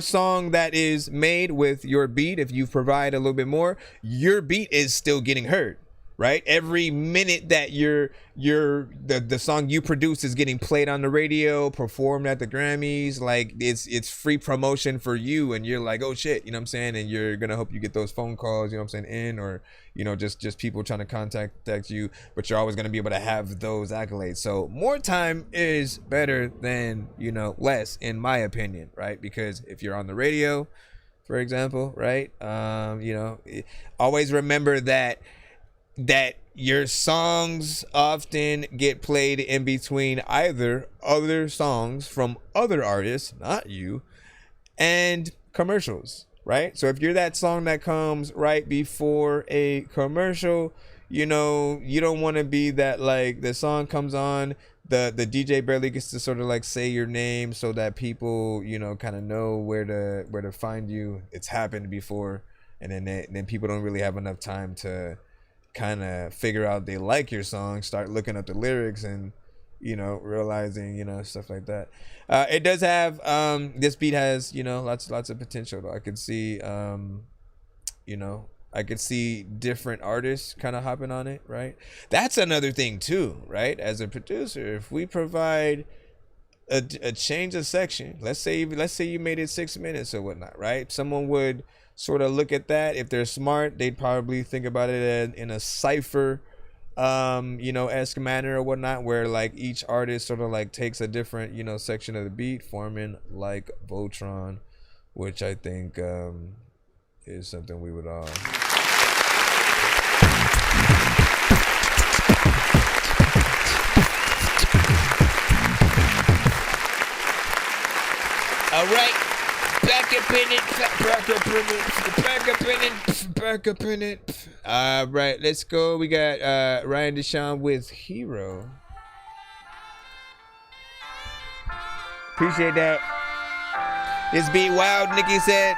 song that is made with your beat, if you provide a little bit more, your beat is still getting heard. Right, every minute that the song you produce is getting played on the radio, performed at the Grammys, like it's free promotion for you, and you're like, oh shit, you know what I'm saying, and you're gonna hope you get those phone calls, you know what I'm saying, or just people trying to contact you, but you're always gonna be able to have those accolades. So more time is better than less, in my opinion, right? Because if you're on the radio, for example, right, always remember that your songs often get played in between either other songs from other artists, not you, and commercials, right? So if you're that song that comes right before a commercial, you don't want to be that, like, the song comes on, the DJ barely gets to sort of say your name so that people, kind of know where to find you. It's happened before, and then people don't really have enough time to kind of figure out they like your song, start looking up the lyrics, and realizing stuff like that. It does have this beat has lots of potential though. I could see I could see different artists kind of hopping on it, right? That's another thing too, right? As a producer, if we provide a change of section, let's say you made it 6 minutes or whatnot, right? Someone would sort of look at that. If they're smart, they'd probably think about it in a cipher esque manner or whatnot, where each artist sort of takes a different section of the beat, forming like Voltron, which I think is something we would all right. Back up in it. Right, let's go. We got Ryan Deshawn with Hero. Appreciate that. This beat wild, Nikki said.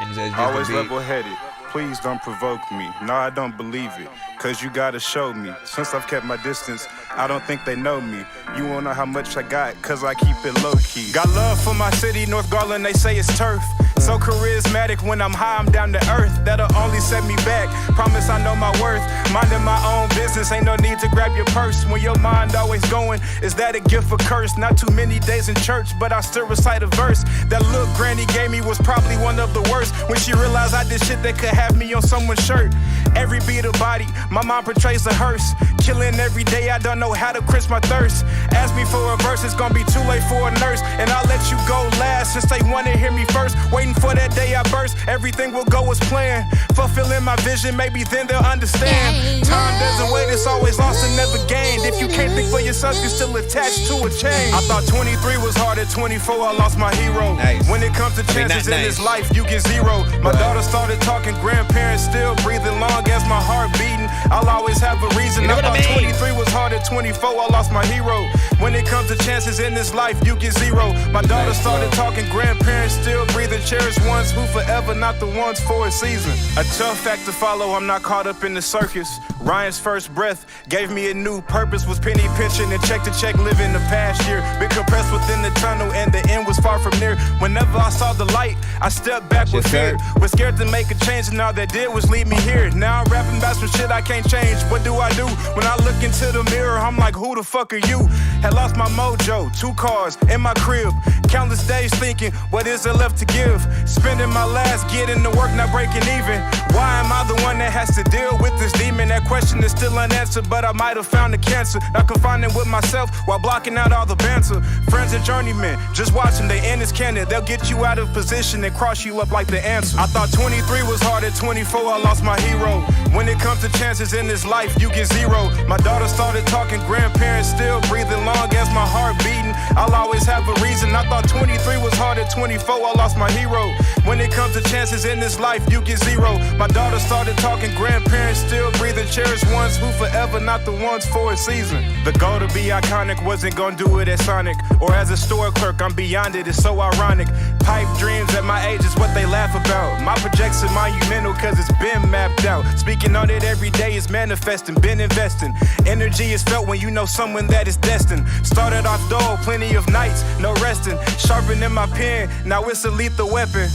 And he says, always level-headed. Please don't provoke me. No, I don't believe it. Cause you gotta show me. Since I've kept my distance, I don't think they know me. You won't know how much I got, cause I keep it low-key. Got love for my city, North Garland, they say it's turf. So charismatic, when I'm high, I'm down to earth. That'll only set me back. Promise I know my worth. Minding my own business, ain't no need to grab your purse. When your mind always going, is that a gift or curse? Not too many days in church, but I still recite a verse. That look granny gave me was probably one of the worst. When she realized I did shit that could have me on someone's shirt. Every beat of body, my mind portrays a hearse. Killing every day, I don't know how to quench my thirst. Ask me for a verse, it's gonna be too late for a nurse. And I'll let you go last, since they wanna hear me first. Waiting for that day I burst, everything will go as planned. Fulfilling my vision, maybe then they'll understand. Time doesn't wait, it's always lost and never gained. If you can't think for yourself, you're still attached to a chain. I thought 23 was hard, at 24 I lost my hero. Nice. When it comes to chances in this life, you get zero. My daughter started talking, grandparents still breathing. Long as my heart beating, I'll always have a reason. I thought 23 was hard, at 24 I lost my hero. When it comes to chances in this life, you get zero. My daughter started talking, grandparents still breathing. Cherish ones who forever, not the ones for a season. A tough act to follow, I'm not caught up in the circus. Ryan's first breath gave me a new purpose. Was penny pinching and check to check living the past year. Been compressed within the tunnel and the end was far from near. Whenever I saw the light, I stepped back with fear. Was scared to make a change and all that did was lead me here. Now I'm rapping about some shit I can't change. What do? When I look into the mirror, I'm like, who the fuck are you? Had lost my mojo, 2 cars in my crib. Countless days thinking, what is there left to give? Spending my last getting to work, not breaking even. Why am I the one that has to deal with this demon? That question is still unanswered, but I might have found the cancer. Not confining with myself while blocking out all the banter. Friends and journeymen, just watching, they end is candid. They'll get you out of position and cross you up like the answer. I thought 23 was hard, at 24 I lost my hero. When it comes to chances in this life, you get 0. My daughter started talking, grandparents still breathing. Long as my heart beating, I'll always have a reason. I thought 23 was hard, at 24 I lost my hero. When it comes to chances in this life, you get 0. My daughter started talking, grandparents still breathing. Cherish ones who forever, not the ones for a season. The goal to be iconic, wasn't gonna do it at Sonic or as a store clerk. I'm beyond it, it's so ironic. Pipe dreams at my age is what they laugh about. My projection monumental cause it's been mapped out. Speaking on it every day is manifesting, been investing. Energy is felt when you know someone that is destined. Started off dull, plenty of nights, no resting. Sharpening my pen, now it's a lethal weapon.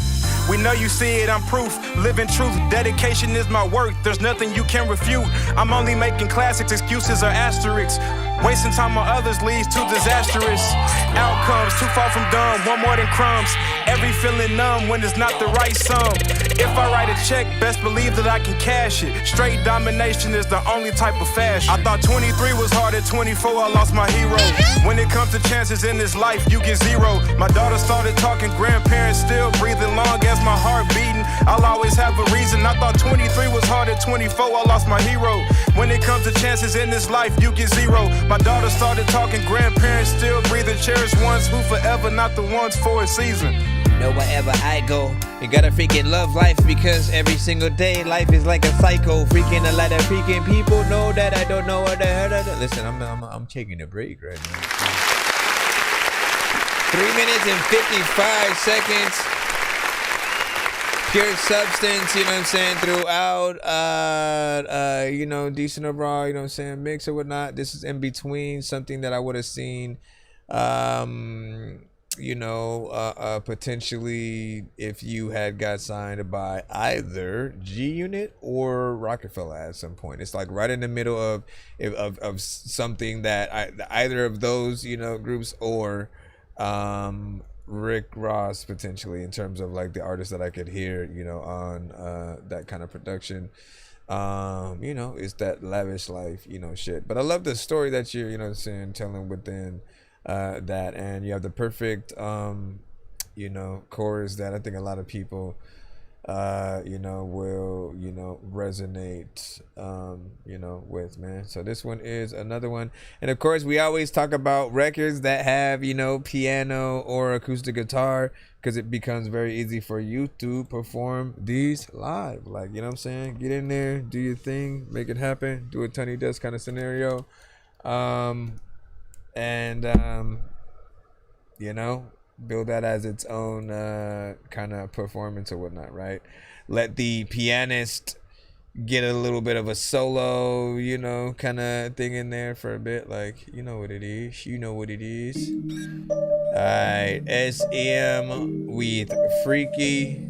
We know you see it, I'm proof. Living truth, dedication is my work. There's nothing you can refute. I'm only making classics, excuses are asterisks. Wasting time on others leads to disastrous outcomes. Too far from done, one more than crumbs. Every feeling numb when it's not the right sum. If I write a check, best believe that I can cash it. Straight domination is the only type of fashion. I thought 23 was hard, at 24 I lost my hero. When it comes to chances in this life, you get 0. My daughter started talking, grandparents still breathing. Long as my heart beating, I'll always have a reason. I thought 23 was hard, at 24 I lost my hero. When it comes to chances in this life, you get 0. My daughter started talking, grandparents still breathing. Cherish ones who forever, not the ones for a season. Know wherever I go, you gotta freaking love life, because every single day life is like a cycle. Freaking a lot of freaking people know that I don't know what the hell I do. Listen, I'm taking a break right now. 3 minutes and 55 seconds. Pure substance, you know what I'm saying, throughout, you know, decent overall, you know what I'm saying, mix or whatnot. This is in between something that I would have seen, you know, potentially if you had got signed by either G Unit or Rockefeller at some point. It's like right in the middle of something that either of those, you know, groups or Rick Ross potentially, in terms of like the artists that I could hear, you know, on that kind of production. You know, it's that lavish life, you know, shit. But I love the story that you're, you know what I'm saying, telling within that, and you have the perfect you know, chorus that I think a lot of people you know, will, you know, resonate you know, with, man. So this one is another one. And of course we always talk about records that have, you know, piano or acoustic guitar, because it becomes very easy for you to perform these live. Like, you know what I'm saying, get in there, do your thing, make it happen, do a Tony Does kind of scenario. You know, build that as its own kind of performance or whatnot, right? Let the pianist get a little bit of a solo, you know, kind of thing in there for a bit. Like, you know what it is. You know what it is. Alright, SM with Freaky.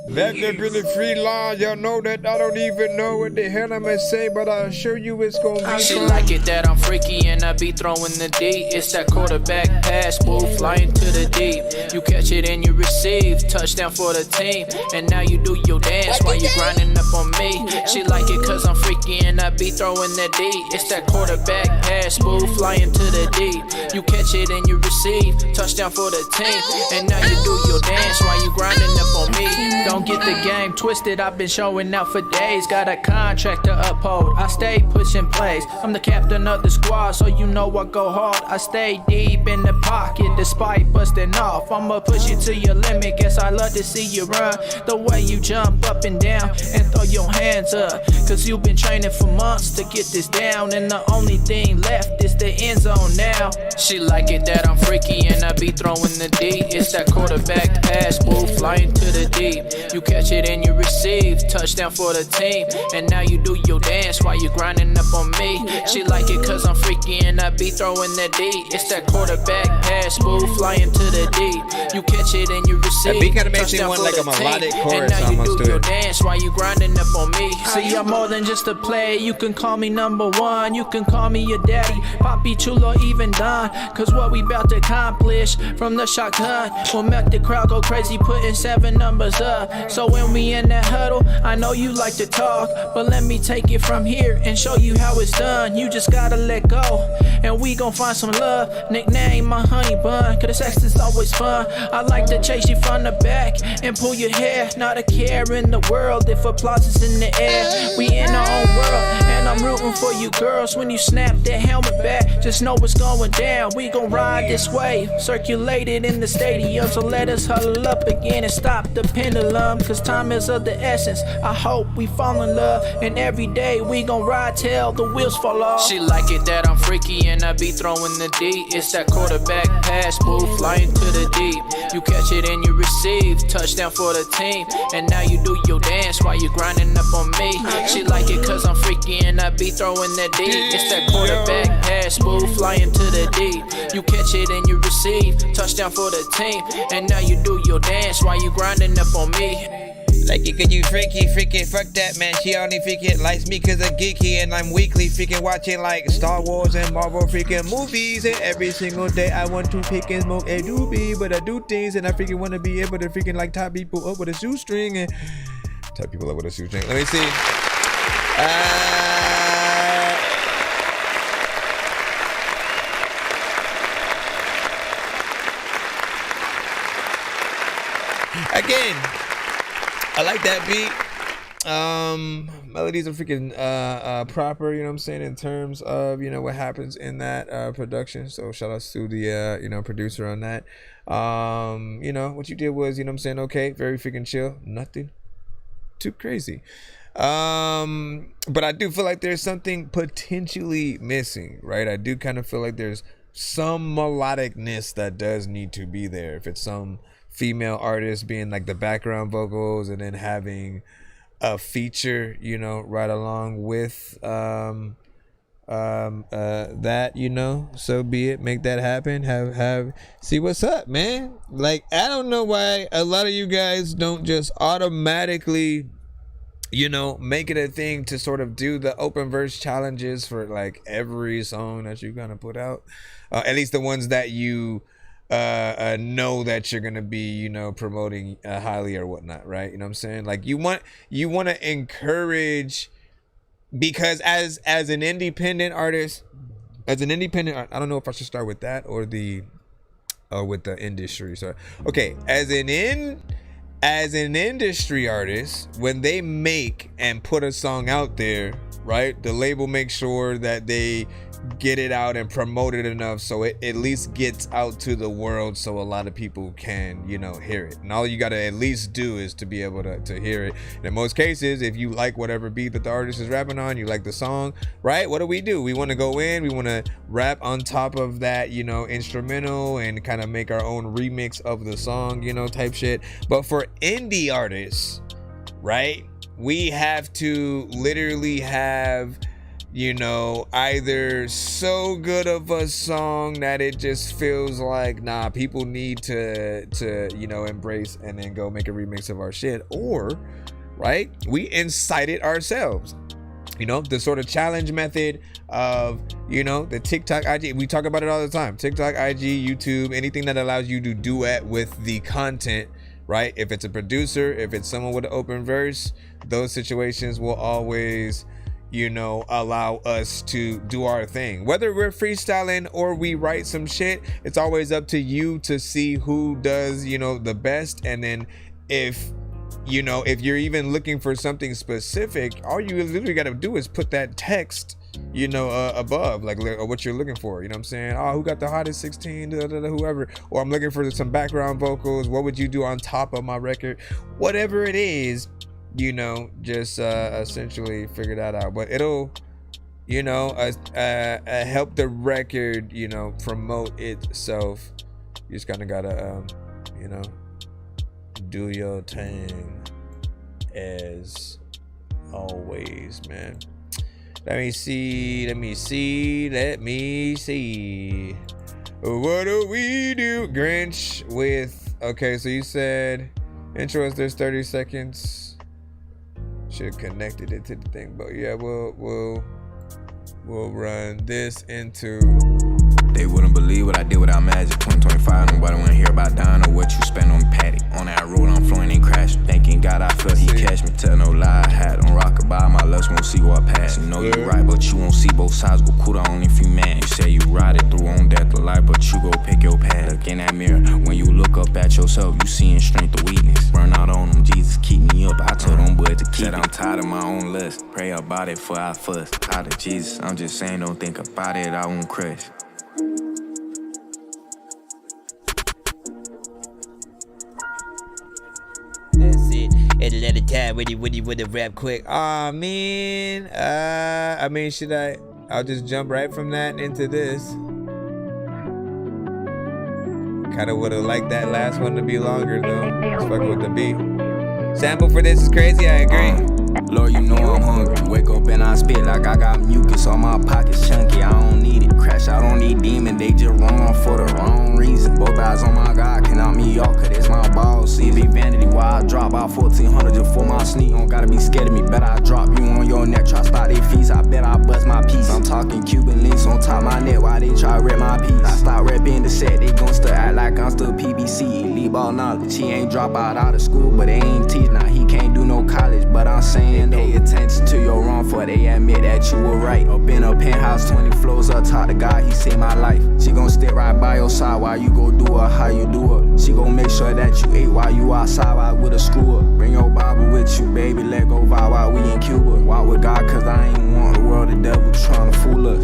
That could be the free line. Y'all know that I don't even know what the hell I'm gonna say, but I assure you it's gonna be She fun. like it that I'm freaky and I be throwing the D. It's that quarterback pass, move flying to the deep. You catch it and you receive, touchdown for the team. And now you do your dance while you grinding up on me. She like it cause I'm freaky and I be throwing the D. It's that quarterback pass, move flying to the deep. You catch it and you receive, touchdown for the team. And now you do your dance while you grinding up on me. Don't get the game twisted, I've been showing out for days. Got a contract to uphold, I stay pushing plays. I'm the captain of the squad, so you know I go hard. I stay deep in the pocket despite busting off. I'ma push you to your limit, guess I love to see you run. The way you jump up and down and throw your hands up, cause you've been training for months to get this down. And the only thing left is is the end zone now. She like it that I'm freaky and I be throwing the D. It's that quarterback pass, boo, flying to the deep. You catch it and you receive, touchdown for the team. And now you do your dance while you grinding up on me. She like it cause I'm freaky and I be throwing that D. It's that quarterback pass, boo, flying to the deep. You catch it and you receive, that beat kind of makes me touchdown want for like a the melodic team. chorus And now you almost do to your it. dance while you grinding up on me. See, I'm more than just a player. You can call me number one. You can call me your daddy, Papi Chulo, even Don. Cause what we bout to accomplish from the shotgun will make the crowd go crazy, putting 7 numbers up. So when we in that huddle, I know you like to talk, but let me take it from here and show you how it's done. You just gotta let go, and we gon' find some love. Nickname my honey bun, cause the sex is always fun. I like to chase you from the back and pull your hair. Not a care in the world if applause is in the air. We in our own world, and I'm rooting for you girls. When you snap that helmet back, just know what's going down. We gon' ride this wave, circulate it in the stadium. So let us huddle up again and stop the pendulum, cause time is of the essence. I hope we fall in love, and every day we gon' ride till the wheels fall off. She like it that I'm freaky and I be throwing the D. It's that quarterback pass, boo, flying to the deep. You catch it and you receive, touchdown for the team. And now you do your dance while you grinding up on me. She like it cause I'm freaky and I be throwing that D. It's that quarterback pass, boo, flying to the deep. You catch it and you receive, touchdown for the team. And now you do your dance while you grinding up on me. Like it cause you freaky, fuck that man. She only freaking likes me cause I'm geeky, and I'm weekly freaking watching like Star Wars and Marvel freaking movies. And every single day I want to pick and smoke a doobie, but I do things and I freaking want to be able to freaking like tie people up with a shoestring and tie people up with a shoestring. Let me see. Again, I like that beat. Melodies are freaking proper, you know what I'm saying, in terms of, you know, what happens in that production. So shout outs to the you know, producer on that. You know, what you did was, you know what I'm saying, okay, very freaking chill, nothing too crazy. But I do feel like there's something potentially missing, right? I do kind of feel like there's some melodicness that does need to be there. If it's some female artist being like the background vocals and then having a feature, you know, right along with that, you know, so be it. Make that happen. Have see what's up, man. Like, I don't know why a lot of you guys don't just automatically, you know, make it a thing to sort of do the open verse challenges for like every song that you're gonna put out, at least the ones that you know that you're gonna be, you know, promoting highly or whatnot, right? You know what I'm saying? Like, you want to encourage, because as an independent artist, I don't know if I should start with that or with the industry. So okay, as an industry artist, when they make and put a song out there, right, the label makes sure that they get it out and promote it enough so it at least gets out to the world so a lot of people can, you know, hear it. And all you gotta at least do is to be able to hear it. And in most cases, if you like whatever beat that the artist is rapping on, you like the song, right, what do? We want to go in, we want to rap on top of that, you know, instrumental, and kind of make our own remix of the song, you know, type shit. But for indie artists, right, we have to literally have, you know, either so good of a song that it just feels like, nah, people need to you know, embrace and then go make a remix of our shit, or, right, we incite it ourselves. You know, the sort of challenge method of, you know, the TikTok, IG, we talk about it all the time. TikTok, IG, YouTube, anything that allows you to duet with the content, right? If it's a producer, if it's someone with an open verse, those situations will always, you know, allow us to do our thing. Whether we're freestyling or we write some shit, it's always up to you to see who does, you know, the best. And then if, you know, if you're even looking for something specific, all you literally got to do is put that text, you know, above, like what you're looking for. You know what I'm saying? Oh, who got the hottest 16, whoever. Or I'm looking for some background vocals. What would you do on top of my record? Whatever it is, you know, just essentially figure that out. But it'll you know, help the record, you know, promote itself. You just kind of gotta, you know, do your thing as always, man. Let me see. What do we do? Grinch with, okay, so you said intro is there's 30 seconds. Should have connected it to the thing, but yeah, we'll run this into. They wouldn't believe what I did without magic. 2025, nobody wanna hear about dying or what you spend on paddock. On that road, I'm flowing and crashing. Thanking God I felt he catch me. Tell no lie, I had on rockabye. My lust won't see what pass. You know you right, but you won't see both sides. Go cool down if you mad. You say you ride it through on death or life, but you go pick your path. Look in that mirror. When you look up at yourself, you seeing strength or weakness. Burn out on them, Jesus keep me up. I told them boys to keep it. I'm tired of my own lust. Pray about it before I fuss. Tired of Jesus, I'm just saying don't think about it, I won't crush. That's it. At another time, when you would have rap quick. Aw, man. I mean, I'll just jump right from that into this. Kind of would have liked that last one to be longer, though. Just fucking with the beat. Sample for this is crazy, I agree. Lord, you know I'm hungry. Wake up and I spit like I got mucus on my pockets chunky. I don't need it. Crash out on these demons, they just wrong for the wrong reason. Both eyes on my God can knock me off, cause it's my balls. See, be vanity while I drop out 1400 just for my sneak. Don't gotta be scared of me, bet I drop you on your neck. Try stop they feast, I bet I bust my piece. I'm talking Cuban links on top my neck while they try rip my piece. I stop repping the set, they gon' still act like I'm still PBC. Elite ball knowledge, he ain't drop out of school, but they ain't teach. Now he can't do no college, but I'm saying pay attention to your wrong for they admit that you were right. Up in a penthouse, 20 floors up top, the God, he saved my life. She gon' stick right by your side while you go do her, how you do her. She gon' make sure that you ate while you outside while with a screw up. Bring your Bible with you, baby, let go vibe while we in Cuba. Walk with God, cause I ain't want the world, the devil tryna fool us.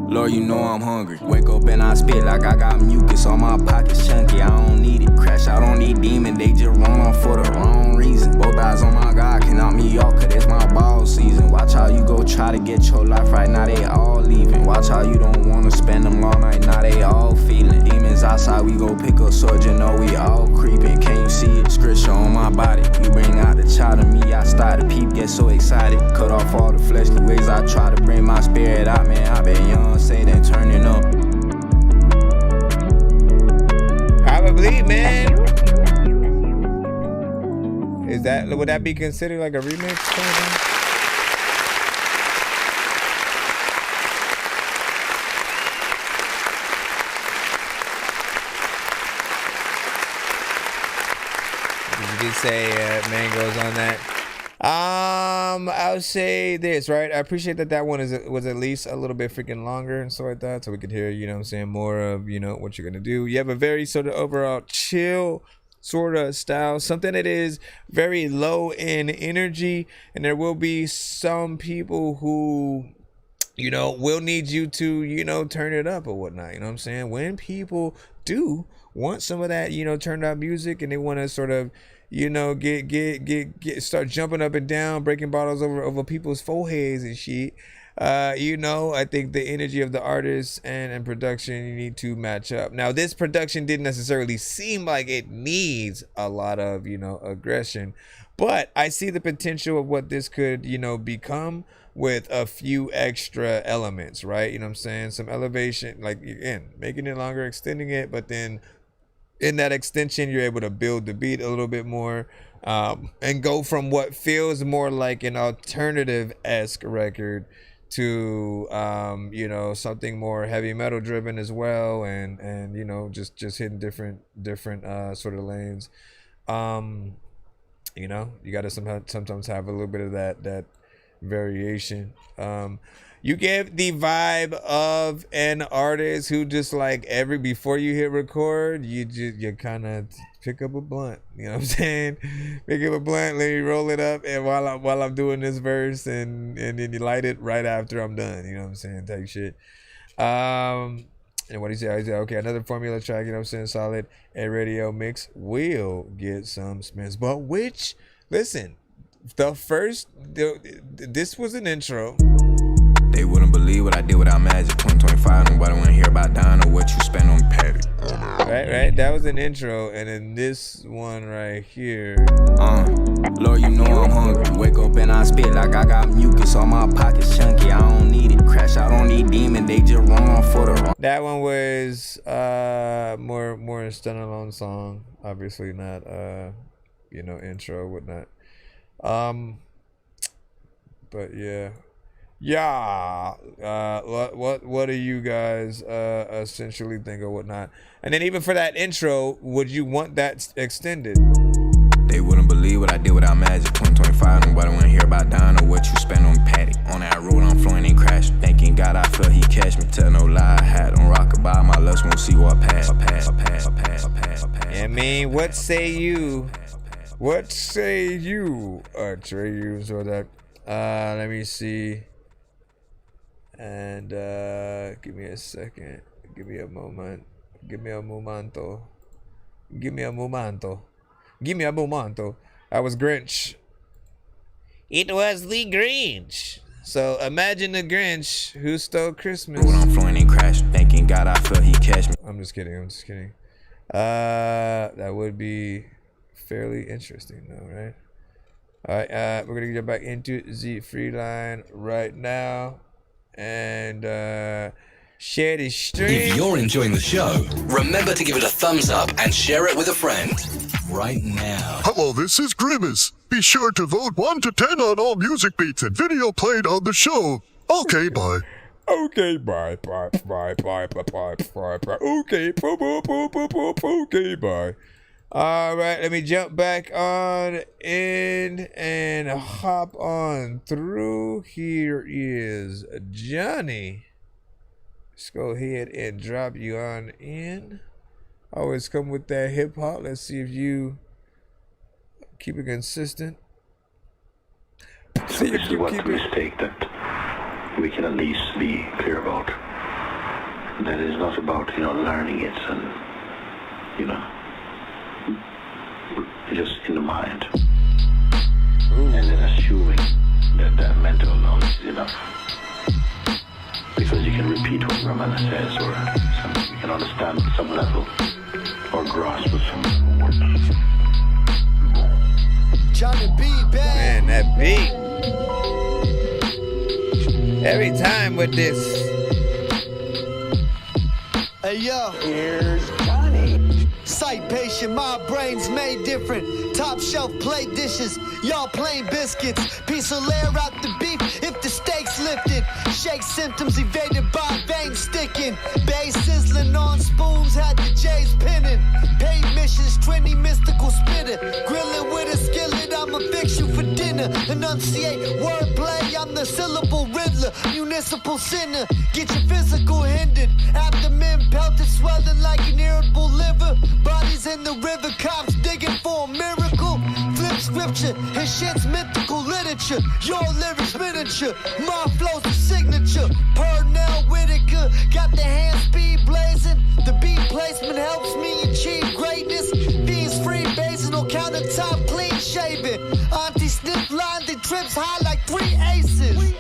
Lord, you know I'm hungry. Wake up and I spit like I got mucus on my pockets chunky. I don't need it. Crash out on these demons, they just wrong for the wrong reason. Both eyes on my God can knock me off, cause it's my ball season. Watch how you go try to get your life right, now they all leaving. Watch how you don't wanna spend them all night, now they all feeling. Demons outside, we go pick a sword, you know we all creeping. Can you see it? Scripture on my body. You bring out the child in me, I start to peep, get so excited. Cut off all the fleshly ways, I try to bring my spirit out, man. I been young, say then turning up. Probably, man. Would that be considered like a remix kind of thing? You did say mangoes on that. I'll say this, right? I appreciate that one was at least a little bit freaking longer and stuff like that, so we could hear, you know what I'm saying, more of, you know, what you're gonna do. You have a very sort of overall chill sort of style, something that is very low in energy, and there will be some people who, you know, will need you to, you know, turn it up or whatnot, you know what I'm saying? When people do want some of that, you know, turned up music, and they want to sort of, you know, start jumping up and down, breaking bottles over people's foreheads and shit. You know, I think the energy of the artist and production, you need to match up. Now, this production didn't necessarily seem like it needs a lot of, you know, aggression, but I see the potential of what this could, you know, become with a few extra elements, right? You know what I'm saying? Some elevation, like, again, making it longer, extending it, but then in that extension, you're able to build the beat a little bit more, and go from what feels more like an alternative-esque record to, you know, something more heavy metal driven as well, and you know, just hitting different sort of lanes. You know, you got to sometimes have a little bit of that variation. You give the vibe of an artist who just like before you hit record, you kind of pick up a blunt, you know what I'm saying? Pick up a blunt, let me roll it up, and while I'm doing this verse, and then you light it right after I'm done, you know what I'm saying? Type shit. And what he said, okay, another formula track, you know what I'm saying? Solid a radio mix will get some spins, but listen, this was an intro. They wouldn't believe what I did without magic. 2025, nobody wanna hear about dying or what you spend on Patty. Right. That was an intro, and then this one right here. Lord, you know I'm hungry. Wake up and I spit like I got mucus on my pockets chunky. I don't need it. Crash out on these demons. They just wrong for the wrong. That one was more a standalone song. Obviously not intro, whatnot. But yeah. What do you guys essentially think or whatnot? And then even for that intro, would you want that extended? They wouldn't believe what I did without magic. 2025, nobody wanna hear about dying or what you spend on Patty. On that road, I'm flowing and crashing. Thanking God I felt he catch me. Tell no lie, I had on rockabye. My lust won't see what I pass. I mean, what say you? What say you? Atreus or that? Let me see. And give me a second. Give me a moment. Give me a momento. That was Grinch. It was the Grinch. So imagine the Grinch who stole Christmas. When I'm flowing and crashing, thanking God I felt he catch me. I'm just kidding. That would be fairly interesting though, right? Alright, we're gonna get back into the free line right now. And share this stream. If you're enjoying the show, remember to give it a thumbs up and share it with a friend right now. Hello, this is Grimace. Be sure to vote 1 to 10 on all music beats and video played on the show. Okay, bye. Okay, bye. Okay, okay, bye. All right, let me jump back on in and hop on through. Here is Johnny. Let's go ahead and drop you on in. Always come with that hip hop. Let's see if you keep it consistent. See if you keep it. Mistake that we can at least be clear about. That is not about learning it and just in the mind. Ooh. And then assuming that mental knowledge is enough. Because you can repeat what Ramana says or you can understand at some level or grasp at some words. Johnny B, man, that beat. Every time with this. Hey yo, here's Johnny. Sight patient, my brain's made different. Top shelf plate dishes, y'all plain biscuits. Piece of layer out the beef if the steak's lifted. Shake symptoms evaded by veins sticking. Bay sizzling on spoons, had the J's pinning. Paid missions, 20 mystical spitter. Grilling with a skillet, I'ma fix you for dinner. Enunciate wordplay, I'm the syllable riddler. Municipal sinner, get your physical hindered. Abdomen pelted, swelling like an irritable liver. Bodies in the river, cops digging for a miracle. Flip scripture, his shit's mythical literature. Your lyrics miniature, my flow's the signature. Pernell Whitaker, got the hand speed blazing. The beat placement helps me achieve greatness. Beans free basing on countertop, clean shaven. Auntie sniff lines and trips high like 3 aces.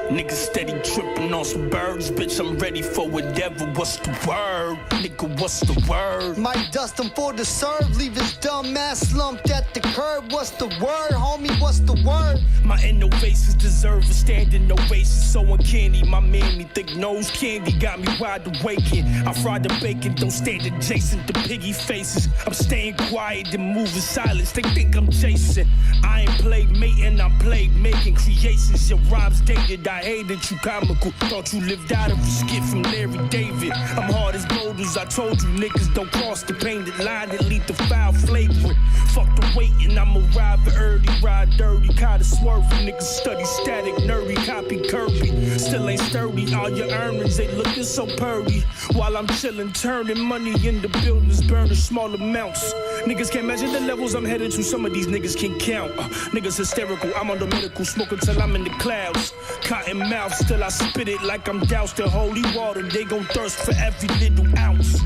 Niggas steady tripping on some birds. Bitch, I'm ready for whatever. What's the word? Nigga, what's the word? Might dust him for the serve. Leave his dumb ass slumped at the curb. What's the word, homie? What's the word? My innovations deserve a standing ovation. So uncanny, my mammy thick nose candy got me wide awakened. I fried the bacon, don't stand adjacent to piggy faces. I'm staying quiet and moving silence. They think I'm chasing. I ain't played mating, I'm played making creations. Your rhymes dated, I hated you comical. Thought you lived out of a skit from Larry David. I'm hard as boulders, I told you niggas don't cross the painted line that lead to foul flagrant. Fuck the waiting, I'ma ride early, ride dirty, kinda swerving. Niggas study static, nerdy, copy Kirby. Still ain't sturdy, all your earnings, they looking so purdy. While I'm chillin', turning money into buildings, burning small amounts. Niggas can't measure the levels I'm headed to, some of these niggas can count. Niggas hysterical, I'm on the medical, smoking till I'm in the clouds. Cotton mouth, still I spit it like I'm doused in holy water. They gon' thirst for every little ounce.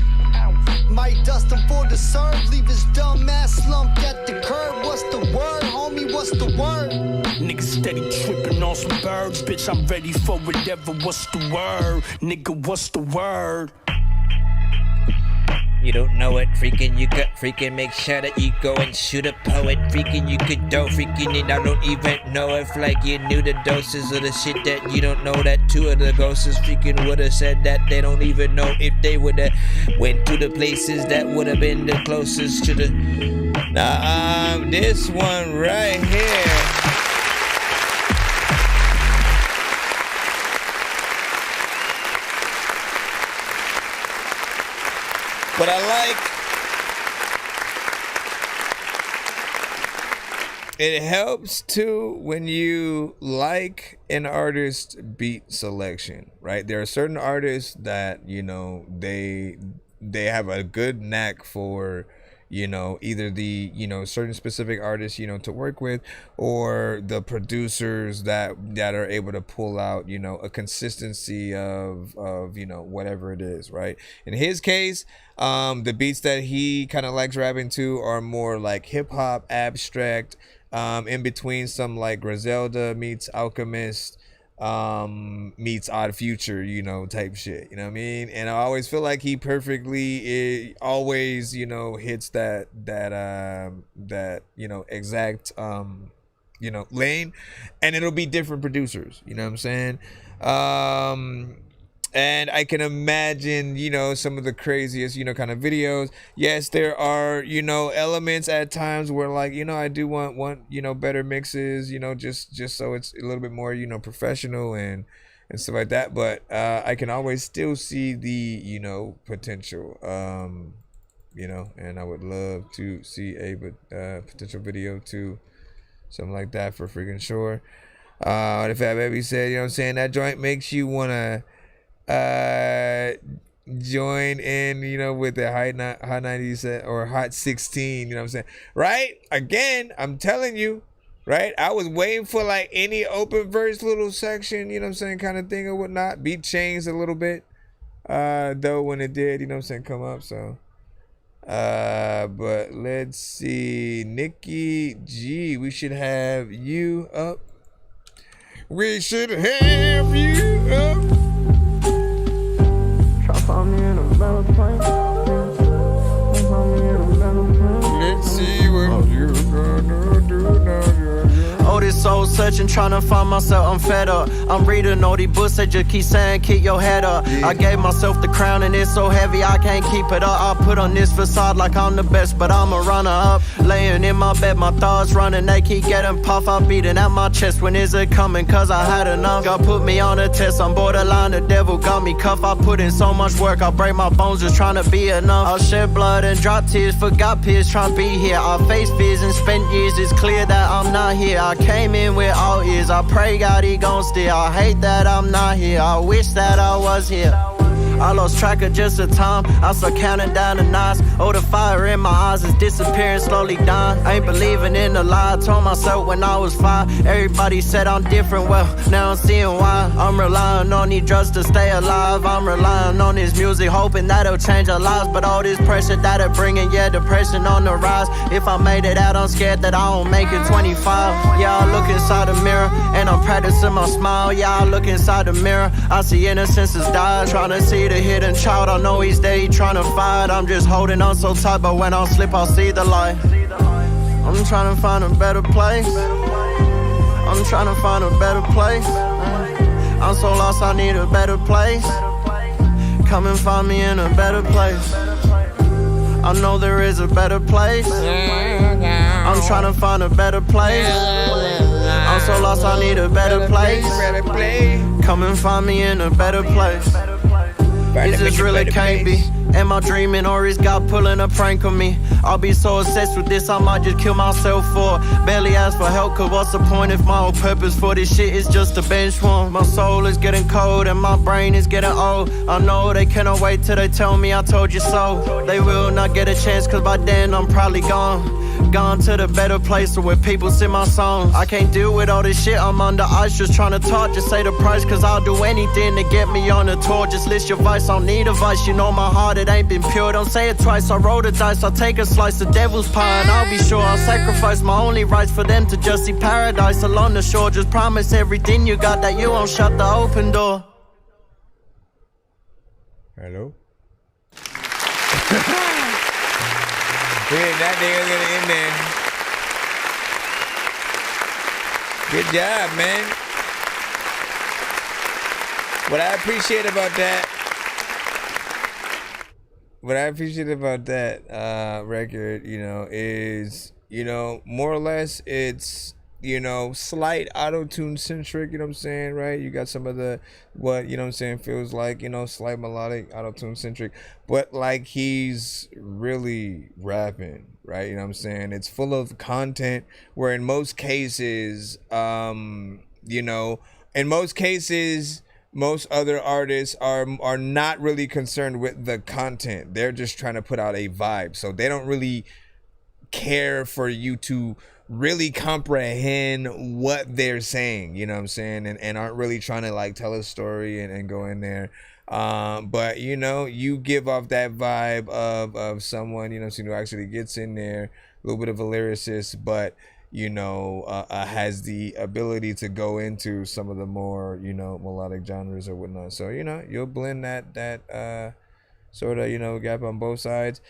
Might dust him for the serve, leave his dumb ass slumped at the curb. What's the word, homie? What's the word? Nigga steady tripping on some birds. Bitch, I'm ready for whatever. What's the word? Nigga, what's the word? You don't know it, freaking you could freaking make sure that you go and shoot a poet. Freaking you could do freaking and I don't even know if like you knew the doses of the shit that you don't know that two of the ghosts freaking would have said that they don't even know if they would have went to the places that would have been the closest to the. Nah, this one right here. But I like it helps too when you like an artist's beat selection, right? There are certain artists that, you know, they have a good knack for, you know, either the, you know, certain specific artists, you know, to work with, or the producers that are able to pull out, you know, a consistency of you know, whatever it is, right? In his case, the beats that he kind of likes rapping to are more like hip hop, abstract, in between some like Griselda meets Alchemist, meets Odd Future, you know, type shit, you know what I mean? And I always feel like he perfectly always, you know, hits that you know, exact you know, lane, and it'll be different producers, you know what I'm saying? And I can imagine, you know, some of the craziest, you know, kind of videos. Yes, there are, you know, elements at times where, like, you know, I do want, you know, better mixes, you know, just so it's a little bit more, you know, professional and stuff like that. But I can always still see the, you know, potential, you know, and I would love to see a potential video too, something like that for freaking sure. The Fat Baby said, you know what I'm saying, that joint makes you want to join in, you know, with the hot 90s or hot 16, you know what I'm saying, right? Again, I'm telling you, right? I was waiting for like any open verse little section, you know what I'm saying, kind of thing or whatnot. Beat changed a little bit, though, when it did, you know what I'm saying, come up. So but let's see, Nikki G, we should have you up. We should have you up. Let's see what you're gonna do now. Oh, this soul searching, trying to find myself, I'm fed up. I'm reading all these books, they just keep saying, keep your head up. I gave myself the crown and it's so heavy, I can't keep it up. I put on this facade like I'm the best, but I'm a runner up. Laying in my bed, my thoughts running, they keep getting puffed. I'm beating at my chest, when is it coming? Cause I had enough. God put me on a test, I'm borderline, the devil got me cuffed. I put in so much work, I break my bones just trying to be enough. I'll shed blood and drop tears, forgot peers, trying to be here. I face fears and spent years, it's clear that I'm not here. I came in with all ears, I pray God he gon' steer. I hate that I'm not here, I wish that I was here. I lost track of just the time, I start counting down the nights. Oh, the fire in my eyes is disappearing, slowly dying. I ain't believing in the lie, I told myself when I was 5. Everybody said I'm different, well, now I'm seeing why. I'm relying on these drugs to stay alive. I'm relying on this music, hoping that'll change our lives. But all this pressure that it bringing, yeah, depression on the rise. If I made it out, I'm scared that I won't make it 25. Yeah, I look inside the mirror, and I'm practicing my smile. Yeah, I look inside the mirror, I see innocence has died. Trying to see the hidden child, I know he's there, he trying to fight. I'm just holding on so tight, but when I slip, I'll see the light. I'm trying to find a better place. I'm trying to find a better place. I'm so lost, I need a better place. Come and find me in a better place. I know there is a better place. I'm trying to find a better place. I'm so lost, I need a better place. Come and find me in a better place. This just really can't be. Am I dreaming or is God pulling a prank on me? I'll be so obsessed with this, I might just kill myself for it. Barely ask for help, cause what's the point if my whole purpose for this shit is just a bench warm? My soul is getting cold and my brain is getting old. I know they cannot wait till they tell me I told you so. They will not get a chance, cause by then I'm probably gone. gone to the better place where people sing my songs. I can't deal with all this shit, I'm under ice just trying to talk. Just say the price, cause I'll do anything to get me on the tour. Just list your vice, I don't need advice. You know my heart, it ain't been pure. Don't say it twice, I roll the dice. I'll take a slice of devil's pie and I'll be sure I'll sacrifice my only rights for them to just see paradise along the shore. Just promise everything you got that you won't shut the open door. Hello? That nigga's gonna end there. Good job, man. What I appreciate about that record, you know, is, you know, more or less it's, you know, slight auto-tune centric, you know what I'm saying, right? You got some of the, what, you know what I'm saying, feels like, you know, slight melodic, auto-tune centric, but like he's really rapping, right? You know what I'm saying? It's full of content where in most cases, you know, in most cases, most other artists are not really concerned with the content. They're just trying to put out a vibe. So they don't really care for you to really comprehend what they're saying, you know what I'm saying, and aren't really trying to like tell a story and go in there. But you know, you give off that vibe of someone, you know, who actually gets in there, a little bit of a lyricist, but you know, has the ability to go into some of the more, you know, melodic genres or whatnot. So, you know, you'll blend that sort of, you know, gap on both sides.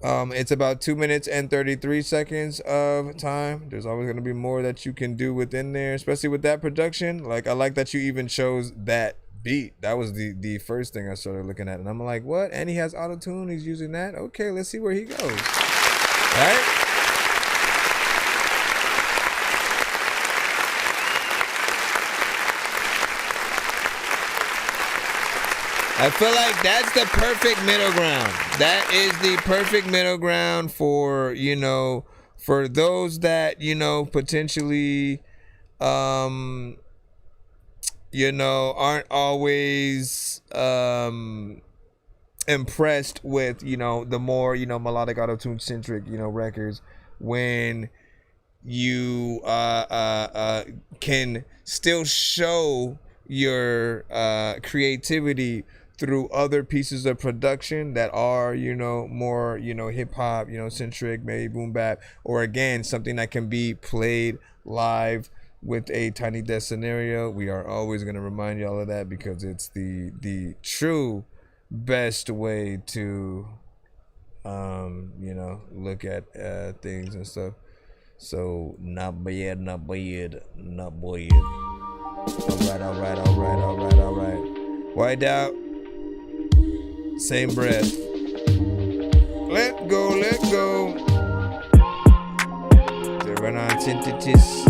It's about 2 minutes and 33 seconds of time. There's always going to be more that you can do within there, especially with that production. Like, I like that you even chose that beat. That was the first thing I started looking at. And I'm like, what? And he has auto-tune. He's using that? Okay, let's see where he goes. All right? I feel like that's the perfect middle ground. That is the perfect middle ground for, you know, for those that, you know, potentially, you know, aren't always impressed with, you know, the more, you know, melodic auto-tune centric, you know, records, when you can still show your creativity through other pieces of production that are, you know, more, you know, hip hop, you know, centric, maybe boom bap, or again, something that can be played live with a tiny desk scenario. We are always going to remind y'all of that because it's the true best way to, you know, look at things and stuff. So not bad. All right. White out. Same breath. Let go. The run on synthesis.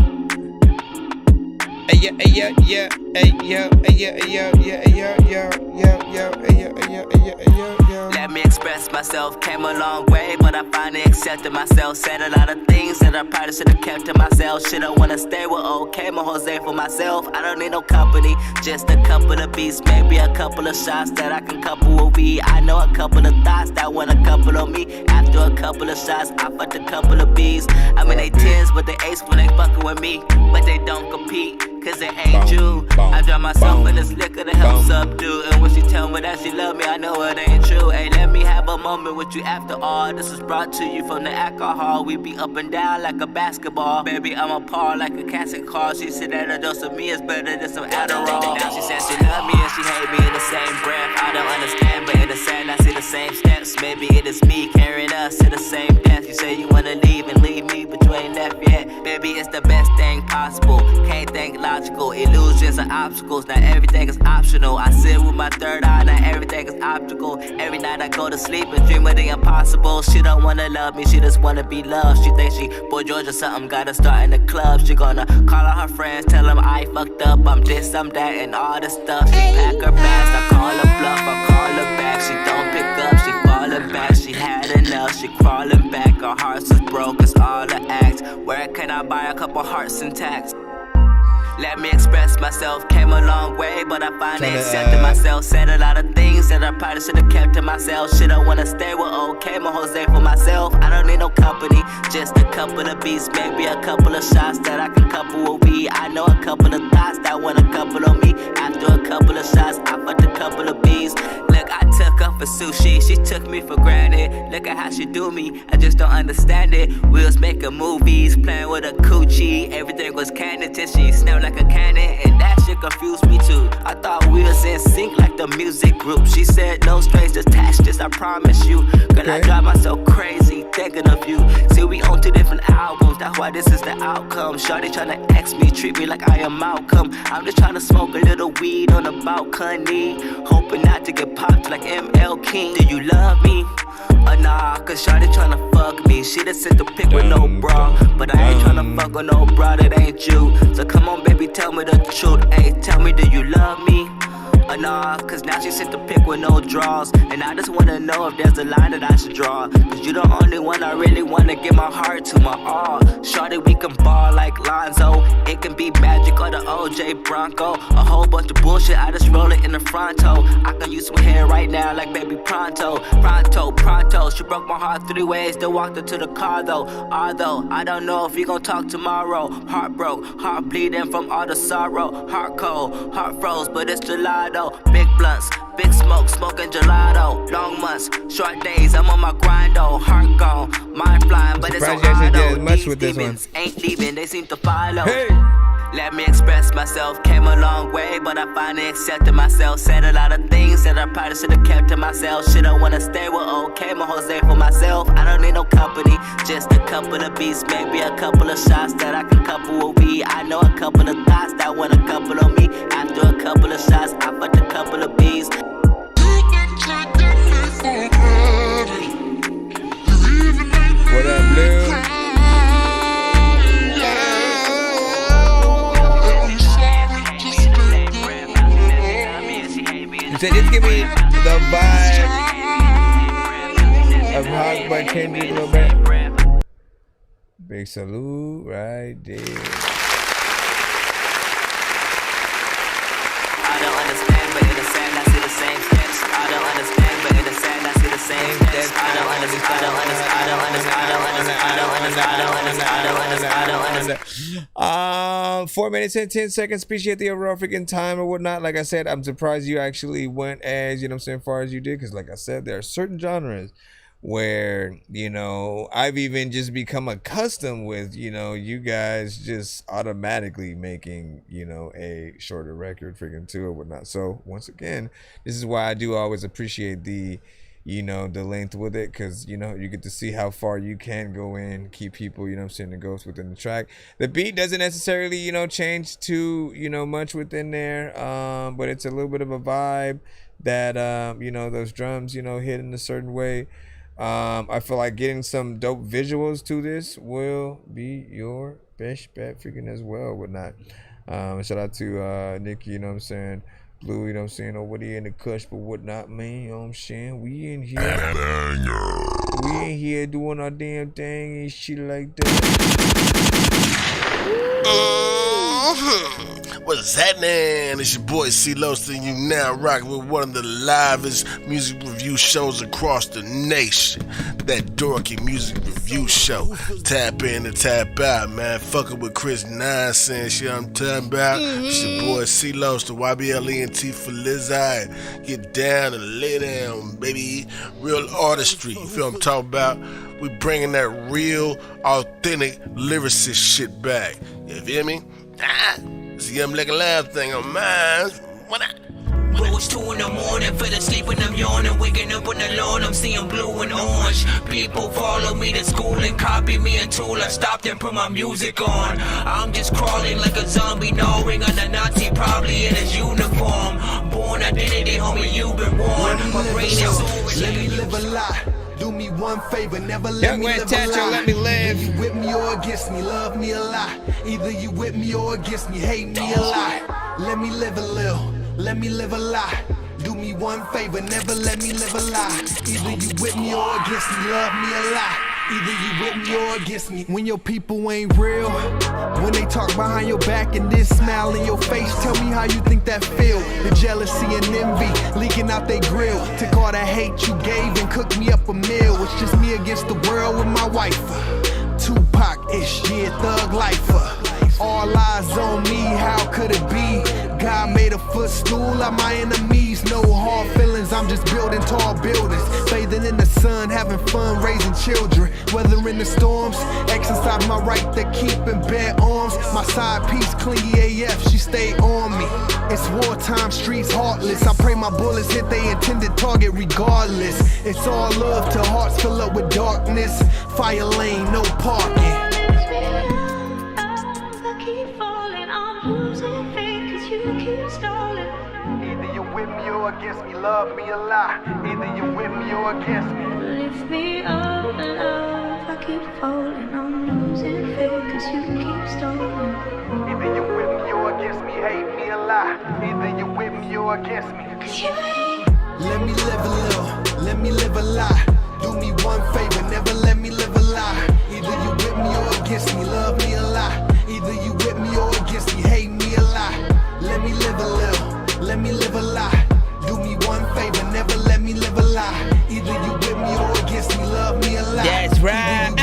Let me express myself, came a long way, but I finally accepted myself. Said a lot of things that I probably should have kept to myself. Shit, I wanna stay with okay, my Jose for myself. I don't need no company, just a couple of beats, maybe a couple of shots that I can couple with weed. I know a couple of thoughts that want a couple of me. After a couple of shots, I fucked a couple of bees. I mean they tens, but they ace when they fucking with me, but they don't compete. Cause it ain't you. I drown myself in this liquor to help subdue. And when she tell me that she love me, I know it ain't true. Hey, let me have a moment with you after all. This is brought to you from the alcohol. We be up and down like a basketball. Baby, I'm a par like a casting call. She said that a dose of me is better than some Adderall. Now she says she love me and she hate me in the same breath. I don't understand, but in the sand I see the same steps. Maybe it is me carrying us to the same death. You say you wanna leave and leave me, but you ain't left yet. Baby, it's the best thing possible. Can't think logical, illusions are obstacles. Now everything is optional. I sit with my third eye, now everything is optical. Every night I go to sleep and dream of the impossible. She don't wanna love me, she just wanna be loved. She thinks she Boy George or something, gotta start in the club. She gonna call all her friends, tell them I fucked up, I'm this, I'm that, and all this stuff. She pack her bags, I call her bluff, I call her back. She don't pick up, she falling back. She had enough, she crawling back. Her heart is broke, it's all the act. Where can I buy a couple hearts intact? Let me express myself, came a long way, but I finally accepted myself. Said a lot of things that I probably should have kept to myself. Shit, I wanna stay with OK, my Jose for myself. I don't need no company, just a couple of beats, maybe a couple of shots that I can couple with weed. I know a couple of thoughts that want a couple of me. After a couple of shots, I fucked a couple of bees. Look, I took her for sushi, she took me for granted. Look at how she do me, I just don't understand it. We was making movies, playing with a coochie. Everything was candy till she smelled like a cannon, and that shit confused me too. I thought we was in sync like the music group. She said no strings attached, just I promise you. Girl, I drive myself crazy thinking of you. See, we on 2 different albums, that's why this is the outcome. Shawty tryna X me, treat me like I am Malcolm. I'm just tryna smoke a little weed on the balcony, hoping not to get popped like ML King. Do you love me? Nah, cause Shawty tryna fuck me. She just sent the pic with no bra, but I ain't tryna fuck with no bra that ain't you. So come on baby, tell me the truth. Ayy, tell me, do you love me? Nah, cause now she sent the pic with no draws, and I just wanna know if there's a line that I should draw. Cause you the only one I really wanna give my heart to, my all. Shawty, we can ball like Lonzo. It can be Magic or the OJ Bronco. A whole bunch of bullshit, I just roll it in the fronto. I can use some hair right now like baby Pronto. Pronto, she broke my heart 3 ways, then walked her to the car though. Although, I don't know if we gon' talk tomorrow. Heart broke, heart bleeding from all the sorrow. Heart cold, heart froze, but it's gelato. Big blunts, big smoke, smoking gelato. Long months, short days, I'm on my grind, oh. Heart gone, mind flying, but it's so hard, oh. These demons ain't leaving, they seem to follow. Let me express myself, came a long way, but I finally accepted myself. Said a lot of things that I probably should have kept to myself. Shit, I wanna stay with OK, my Jose for myself. I don't need no company, just a couple of beats, maybe a couple of shots that I can couple with weed. I know a couple of thoughts that want a couple of me. After a couple of shots, I fucked a couple of bees. What up, Blue? So just give me the vibe of Hawk by Kendrick Lamar. Big salute right there. I don't understand, but in the sand I see the same steps. I don't understand, but in the sand I see the same steps. I don't understand. 4 minutes and 10 seconds. Appreciate the overall freaking time or whatnot. Like I said, I'm surprised you actually went as, you know what I'm saying, far as you did. Because like I said, there are certain genres where, you know, I've even just become accustomed with, you know, you guys just automatically making, you know, a shorter record freaking too or whatnot. So once again, this is why I do always appreciate the, you know, the length with it, because, you know, you get to see how far you can go in, keep people, you know what I'm saying, the ghost within the track. The beat doesn't necessarily, you know, change too, you know, much within there, but it's a little bit of a vibe that, you know, those drums, you know, hit in a certain way. I feel like getting some dope visuals to this will be your best bet freaking as well, whatnot. Shout out to Nikki, you know what I'm saying, Blue, you know what I'm saying, over there in the cush, but whatnot, man, you know what I'm saying? We in here doing our damn thing and shit like that. What's happening? It's your boy C-Los, and you now rocking with one of the livest music review shows across the nation. That Dorky Music Review Show. Tap in and tap out, man. Fucking with Chris Nonsenze, shit I'm talking about. It's your boy C-Los, the YBLENT for Lizzie. Get down and lay down, baby. Real artistry, you feel what I'm talking about? We bringing that real, authentic lyricist shit back. You feel me? See, I'm like a loud thing on mine. What I? Bro, it's 2 in the morning, fell asleep and I'm yawning. Waking up on the lawn, I'm seeing blue and orange. People follow me to school and copy me until I stopped and put my music on. I'm just crawling like a zombie, gnawing on a Nazi, probably in his uniform. Born identity, homie, you've been warned. My brain is over. Let me live a lie. Do me one favor, never let me live a lie. Let me live. Either you with me or against me, love me a lot. Either you with me or against me, hate me a lot. Let me live a little, let me live a lie. Do me one favor, never let me live a lie. Either you with me or against me, love me a lot. Either you with me or against me. When your people ain't real, when they talk behind your back and then smile in your face, tell me how you think that feel. The jealousy and envy leaking out they grill. Took all that hate you gave and cooked me up a meal. It's just me against the world with my wife. Tupac-ish, yeah, thug lifer. All eyes on me, how could it be? God made a footstool of my enemies. No hard feelings, I'm just building tall buildings. Bathing in the sun, having fun, raising children. Weathering the storms, exercise my right to keep in bare arms. My side piece, clingy AF, she stay on me. It's wartime, streets heartless. I pray my bullets hit they intended target regardless. It's all love till hearts fill up with darkness. Fire lane, no parking. Either you with me or against me, love me a lie. Either you with me or against me. Lift me up, love. I keep falling, I'm losing faith, cause you keep stalling. Either you with me or against me, hate me a lie. Either you with me or against me. Cause you ain't. Let me live a little, let me live a lie. Do me one favor, never let me live a lie. Either you with me or against me, love me a lie. Either you with me or against me, hate me a lie. Let me live a little, let me live a lie. Do me one favor, never let me live a lie. Either you with me or against me, love me a lie. That's right.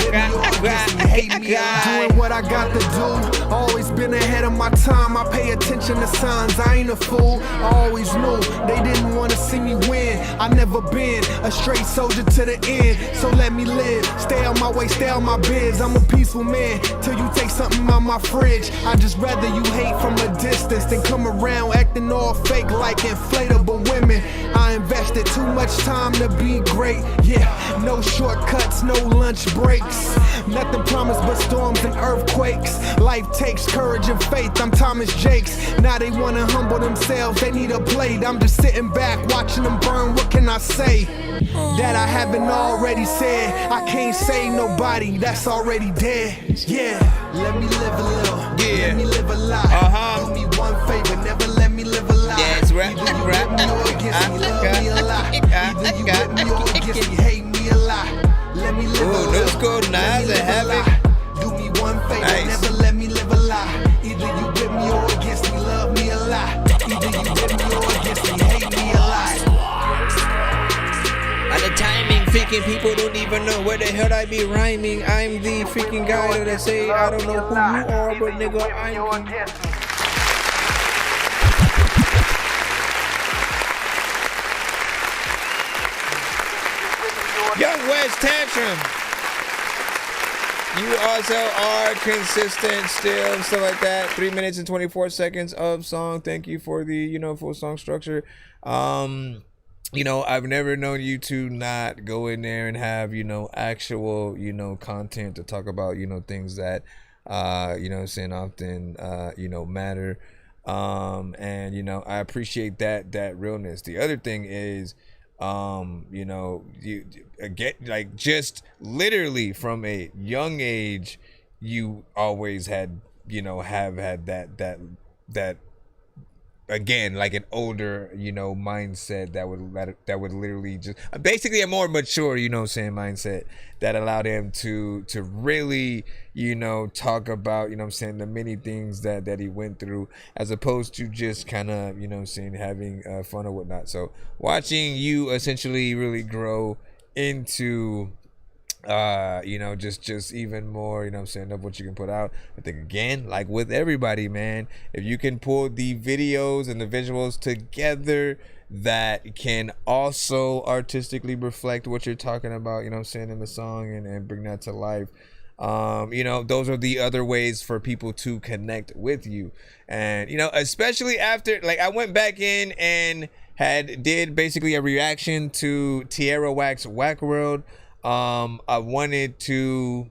Hate me, doing what I got to do. Always been ahead of my time. I pay attention to signs. I ain't a fool. I always knew they didn't want to see me win. I never been a straight soldier to the end. So let me live. Stay on my way, stay on my biz. I'm a peaceful man till you take something out my fridge. I just rather you hate from a distance than come around acting all fake like inflatable women. I invested too much time to be great. Yeah, no shortcuts, no lunch breaks. Nothing promised but storms and earthquakes. Life takes courage and faith. I'm Thomas Jakes. Now they wanna humble themselves. They need a plate. I'm just sitting back watching them burn. What can I say that I haven't already said? I can't save nobody that's already dead. Yeah, let me live a little. Yeah. Let me live a lie. Do me one favor, never let me live a lie. That's right. Either you with me or against me, love me a lie. Either you with me or against me, hate me a lie. Let me live a little. little. School, nice and happy. Do me one favor, never let me live a lie. Either you with me or against me, love me a lie. Either you with me or against me, hate me a lie. At the timing, freaking people don't even know where the hell I be rhyming. I'm the freaking guy that I say I don't know who you are, but nigga, I'm Young West Tantrum. You also are consistent still and stuff like that. 3 minutes and 24 seconds of song. Thank you for the, full song structure. I've never known you to not go in there and have, actual, content to talk about, things that, saying often, matter. And, I appreciate that realness. The other thing is, you get like just literally from a young age, you always had, have had that again, like an older, mindset that would literally just basically a more mature, mindset that allowed him to really, talk about, the many things that he went through, as opposed to just kind of, having fun or whatnot. So watching you essentially really grow into just even more, of what you can put out. I think again, like with everybody, man, if you can pull the videos and the visuals together that can also artistically reflect what you're talking about, in the song and bring that to life. Those are the other ways for people to connect with you. And, especially after, like, I went back in and did basically a reaction to Tierra Whack's Whack World. I wanted to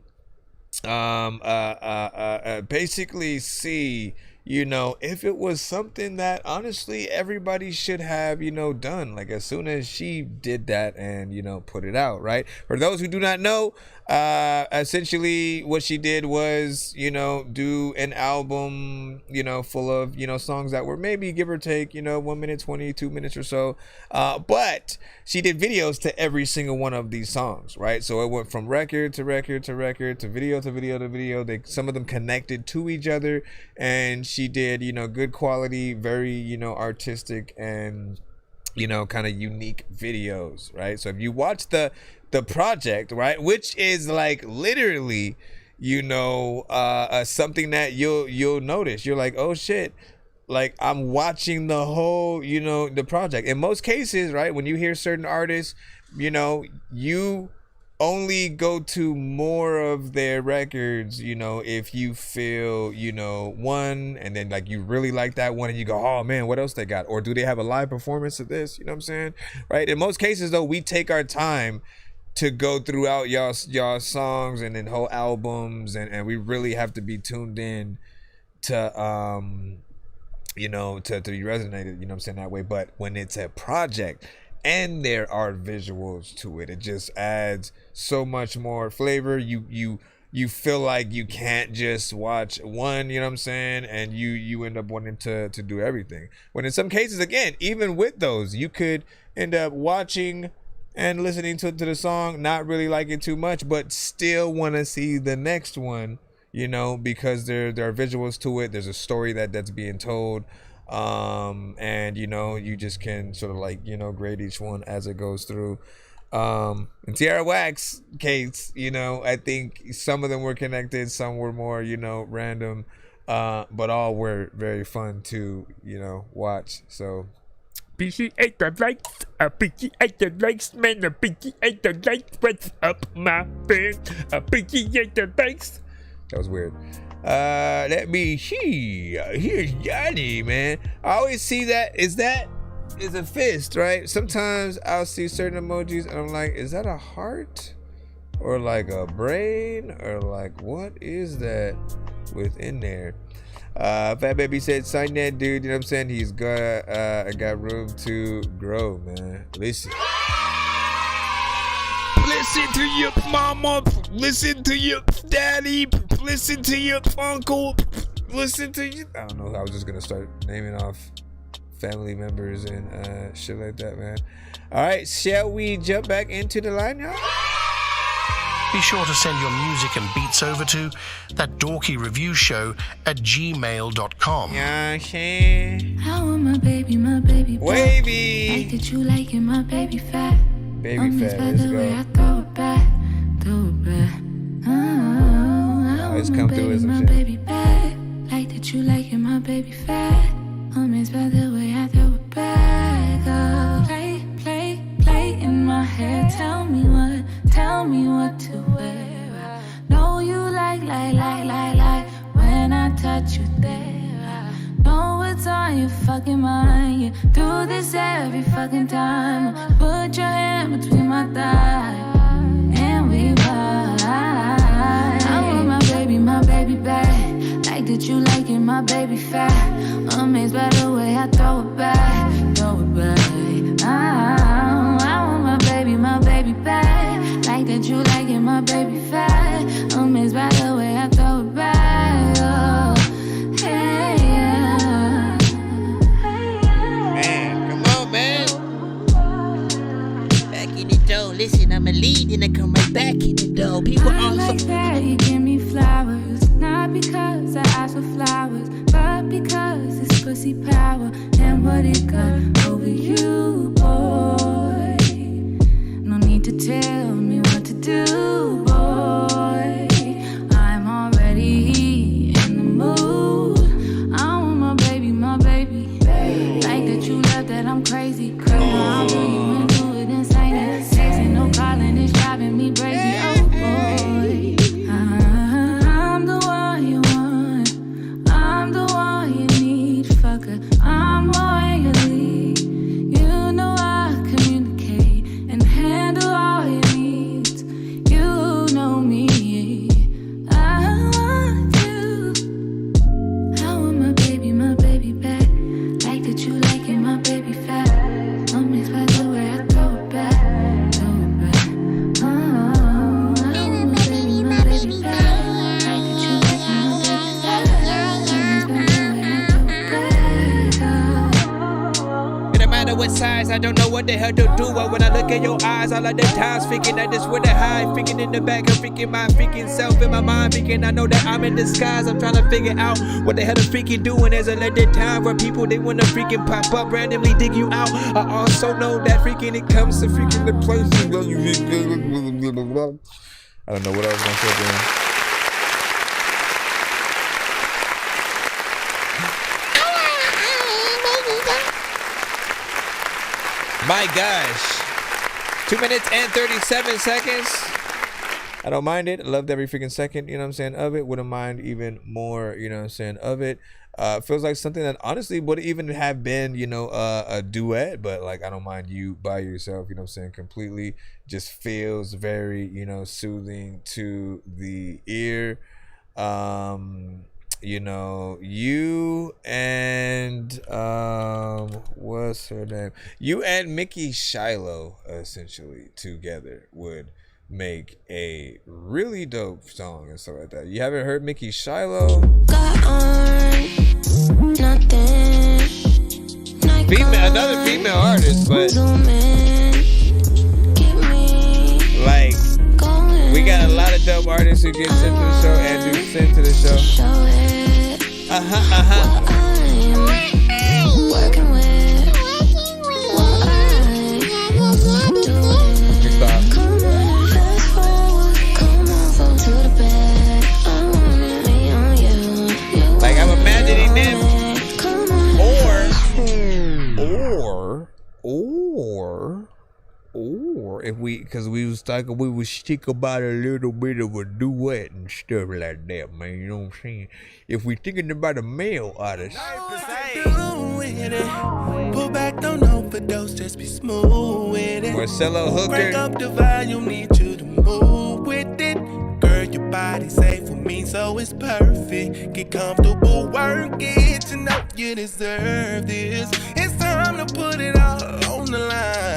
basically see, if it was something that honestly everybody should have, done, like as soon as she did that and, put it out, right? For those who do not know, essentially what she did was, do an album, full of, songs that were maybe give or take, 1 minute, 20, 2 minutes or so. But she did videos to every single one of these songs, right? So it went from record to record to record to video to video to video. Some of them connected to each other, and she did, good quality, very, artistic and, kind of unique videos, right? So if you watch the project, right, which is like literally, something that you'll notice, you're like, oh shit, like I'm watching the whole, the project. In most cases, right, when you hear certain artists, you only go to more of their records, if you feel, one, and then like you really like that one and you go, oh man, what else they got? Or do they have a live performance of this? You know what I'm saying? Right? In most cases though, we take our time to go throughout y'all songs and then whole albums, and we really have to be tuned in to to be resonated, that way. But when it's a project and there are visuals to it, it just adds so much more flavor. You feel like you can't just watch one, and you end up wanting to do everything. When in some cases, again, even with those, you could end up watching and listening to the song, not really like it too much, but still want to see the next one, because there are visuals to it. There's a story that's being told. And you just can sort of like, grade each one as it goes through. In Tierra Wax case, I think some of them were connected, some were more, random, but all were very fun to, watch. So appreciate the likes, appreciate the likes, man, appreciate the likes. What's up, my friend? Appreciate the likes. That was weird. Let me see. Here's Johnny, man. I always see that is a fist, right? Sometimes I'll see certain emojis and I'm like, is that a heart? Or like a brain? Or like, what is that within there? Fat Baby said, sign that dude, you know what I'm saying? He's got room to grow, man. Listen. Listen to your mama, listen to your daddy, listen to your uncle, listen to you. I don't know, I was just gonna start naming off family members and shit like that, man. All right, shall we jump back into the line, y'all? Be sure to send your music and beats over to ThatDorkyReviewShow at gmail.com. Yeah, shit. I want my baby back. Wavy. Like that you like it, my baby fat. Baby fat, let's go. I throw it back. Let's come through with some my shit. Baby back. Like that you like it, my baby fat. Amazed by the way I throw it back. Oh, play in my head. Tell me what to wear. I know you like when I touch you there. I know it's on your fucking mind. You do this every fucking time. Put your hand between my thighs and we ride. I want my baby back. Like that you like it, my baby fat. Amazed by the way I throw it back. I want my baby back. Like that you like it, my baby fat. Amazed by the way I throw it back. Oh, hey, yeah. Man, come on, man. Back in the door, listen, I'm a lead and I come right back in the door. People I like that you give me flowers. Not because I asked for flowers, but because it's pussy power and what it got over you, boy. No need to tell me what to do, boy. I'm already in the mood. I want my baby. Like that you love that I'm crazy. I'll bring you into it insane. Sex ain't no calling, it's driving me crazy. Oh boy, I'm the one you want. I'm the one you need, fucker. I'm all you need. You know I communicate and handle all your needs. You eyes. I don't know what the hell to do. But when I look at your eyes, all of the times thinking that this with the high, thinking in the back of freaking my freaking self in my mind, thinking I know that I'm in disguise. I'm trying to figure out what the hell the freaking doing. There's a limited time where people they wanna freaking pop up, randomly dig you out. I also know that freaking it comes to freaking the places. I don't know what I was gonna say then. My gosh, 2 minutes and 37 seconds. I don't mind it. I loved every freaking second, you know what I'm saying, of it. Wouldn't mind even more, you know what I'm saying, of it. Feels like something that honestly would even have been, you know, a duet, but like I don't mind you by yourself, you know what I'm saying, completely. Just feels very, you know, soothing to the ear. You know, you and what's her name? You and Mickey Shiloh essentially together would make a really dope song and stuff like that. You haven't heard Mickey Shiloh? Female, another female artist, but like we got a lot of dope artists who get sent to the show and do sent to the show. Like I'm imagining them, or if we, because we was talking, we was speak about a little bit of a duet and stuff like that, man. You know what I'm saying? If we thinking about a male artist, pull back, don't overdose, just be smooth with it. Marcelo Hooker. Break up the volume, need you to move with it. Girl, your body safe for me, so it's perfect. Get comfortable, work it, you know you deserve this. It's time to put it all on the line.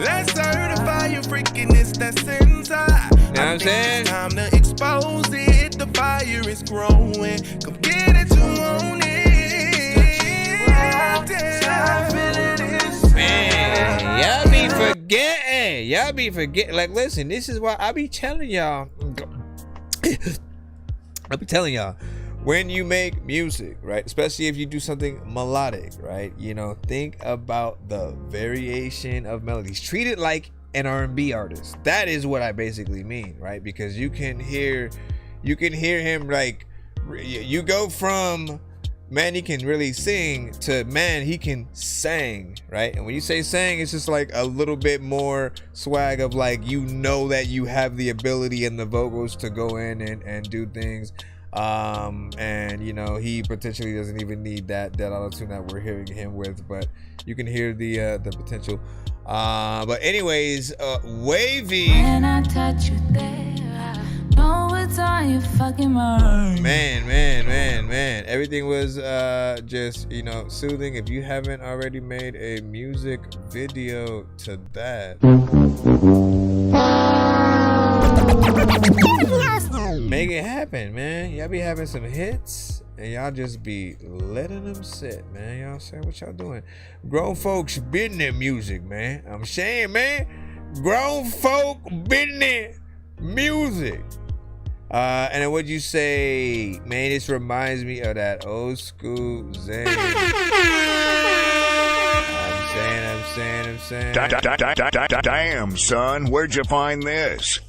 Let's certify your freakiness that's inside. You know what I'm saying? It's time to expose it, the fire is growing. Come get it, you own it. Man, y'all be forgetting. Y'all be forgetting. Like, listen, this is why I be telling y'all. I be telling y'all, when you make music, right, especially if you do something melodic, right, you know, think about the variation of melodies. Treat it like an R&B artist. That is what I basically mean, right? Because you can hear him, like, you go from, man, he can really sing, to, man, he can sing, right? And when you say sing, it's just like a little bit more swag of like, you know that you have the ability and the vocals to go in and do things. And you know, he potentially doesn't even need that auto-tune that we're hearing him with, but you can hear the potential. But anyways, Wavy. When I touch you there, I know what's on your fucking mind. Man. Everything was just, you know, soothing. If you haven't already made a music video to that, make it happen, man. Y'all be having some hits and y'all just be letting them sit, man. Y'all saying what y'all doing? Grown folks business music, man. I'm saying, man, grown folk business music. And then what'd you say? Man, this reminds me of that old school Zen. I'm saying. Damn, son, where'd you find this?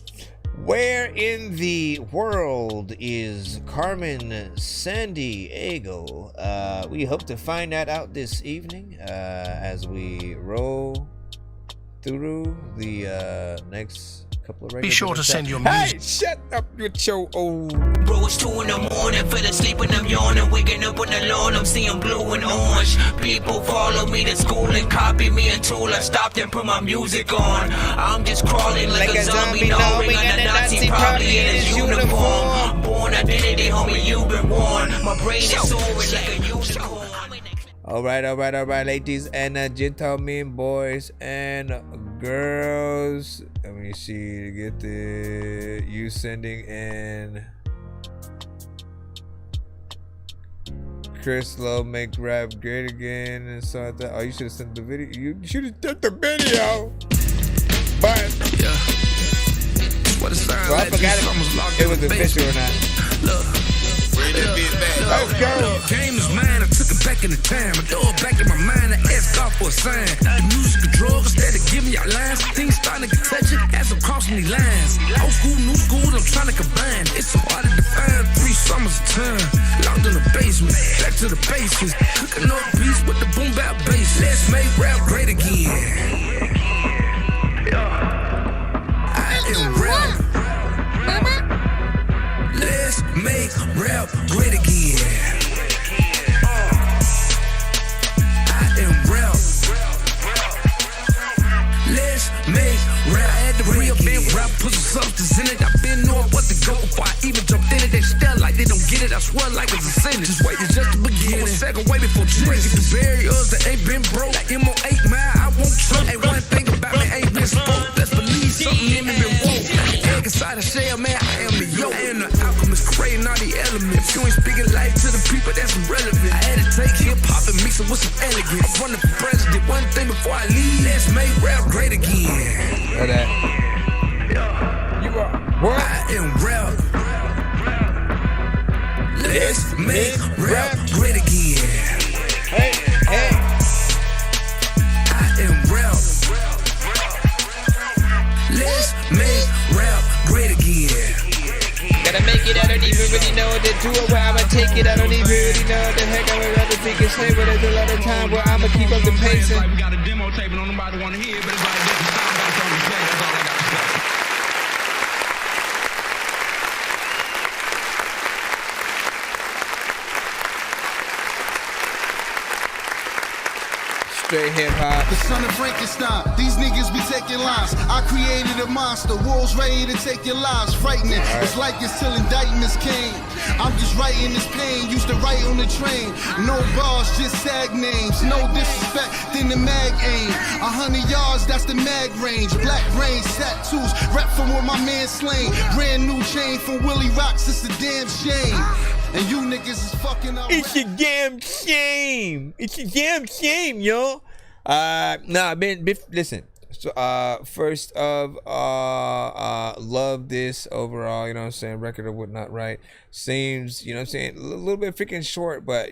Where in the world is Carmen Sandiego? We hope to find that out this evening as we roll through the next couple of Be sure to send your Hey, music. shut up with your old. Bro, it's 2 in the morning, fell asleep and I'm yawning, waking up on the lawn, I'm seeing blue and orange. People follow me to school and copy me until I stopped and put my music on. I'm just crawling like a zombie, knowing I'm a Nazi, probably in his uniform. Born identity, homie, you've been warned. My brain is soaring like a unicorn. All right, ladies and gentlemen, boys and girls. Let me see to get you sending in Chris Lowe make rap great again and so like that. Oh, you should have sent the video. You should have sent the video. But yeah, what it sound well, I like forgot if it was official or not. Look. Let's go. Game is mine, I took it back in the time. I throw it back in my mind, I ask God for a sign. The music a drug, instead of giving y'all lines. Things starting to get touchy, as I'm crossing these lines. Old school, new school, I'm trying to combine. It's so hard to define, 3 summers of time. Locked in the basement, back to the basics. Cooking up beats with the boom bap bass. Let's make rap great again. I am rap. Let's make rap great again. I am rap. Let's make rap. I had to reinvent rap, put some substance in it. I've been knowing what to go before I even jumped in it. They still like they don't get it. I swear like it's a sentence. Just wait, it's just the beginning. A second way before breaking the barriers that ain't been broke. Like MO8 mile, I won't choke. Ain't one thing about me ain't been spoke. Let's believe something in me been woke. Egg inside a shell, man, I am the yo. I am the alchemist, creating all the elements. If you ain't speaking life to the people, that's irrelevant. I had to take hip-hop and mix it with some elegance. I'm running for president, one thing before I leave. Let's make rap great again. What that? You are what? I am rap. Let's make rap great again. Hey, hey. I am rap. Let's make rap great again. Gotta make it, I don't even really know what to do or where I'ma take it. I don't even really know what the heck I would rather think and say, but there's a lot of time where I'ma keep up the pace. We got a demo tape and nobody wanna hear, but it's like this is somebody coming to play. That's all I got to say. Straight hip hop. The son of Frankenstein, these niggas be taking lives. I created a monster, wolves ready to take your lives. Frightening, it's like it's till indictments came. I'm just writing this pain, used to write on the train. No bars, just sag names. No disrespect, then the mag aim. 100 yards, that's the mag range. Black range, tattoos, rep from where my man slain. Brand new chain from Willie Rocks, it's a damn shame. And you niggas is fucking up. It's a damn shame. It's a damn shame, yo. Nah, man, listen. So, first of love this overall, you know what I'm saying, record or whatnot, right? Seems, you know what I'm saying, a little bit freaking short, but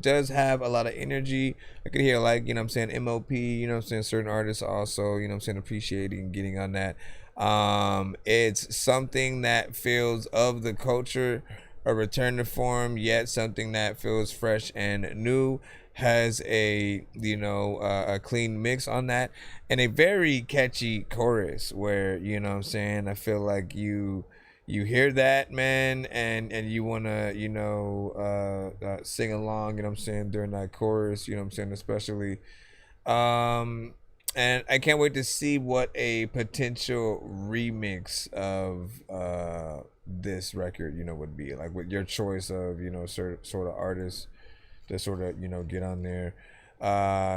does have a lot of energy. I could hear, like, you know what I'm saying, MOP, you know what I'm saying, certain artists also, you know what I'm saying, appreciating getting on that. It's something that feels of the culture, a return to form, yet something that feels fresh and new, has a, you know, a clean mix on that, and a very catchy chorus where, you know what I'm saying, I feel like you hear that, man, and you want to, you know, sing along, you know what I'm saying, during that chorus, you know what I'm saying, especially. And I can't wait to see what a potential remix of this record, you know, would be like, with your choice of, you know, sort of artists to sort of, you know, get on there.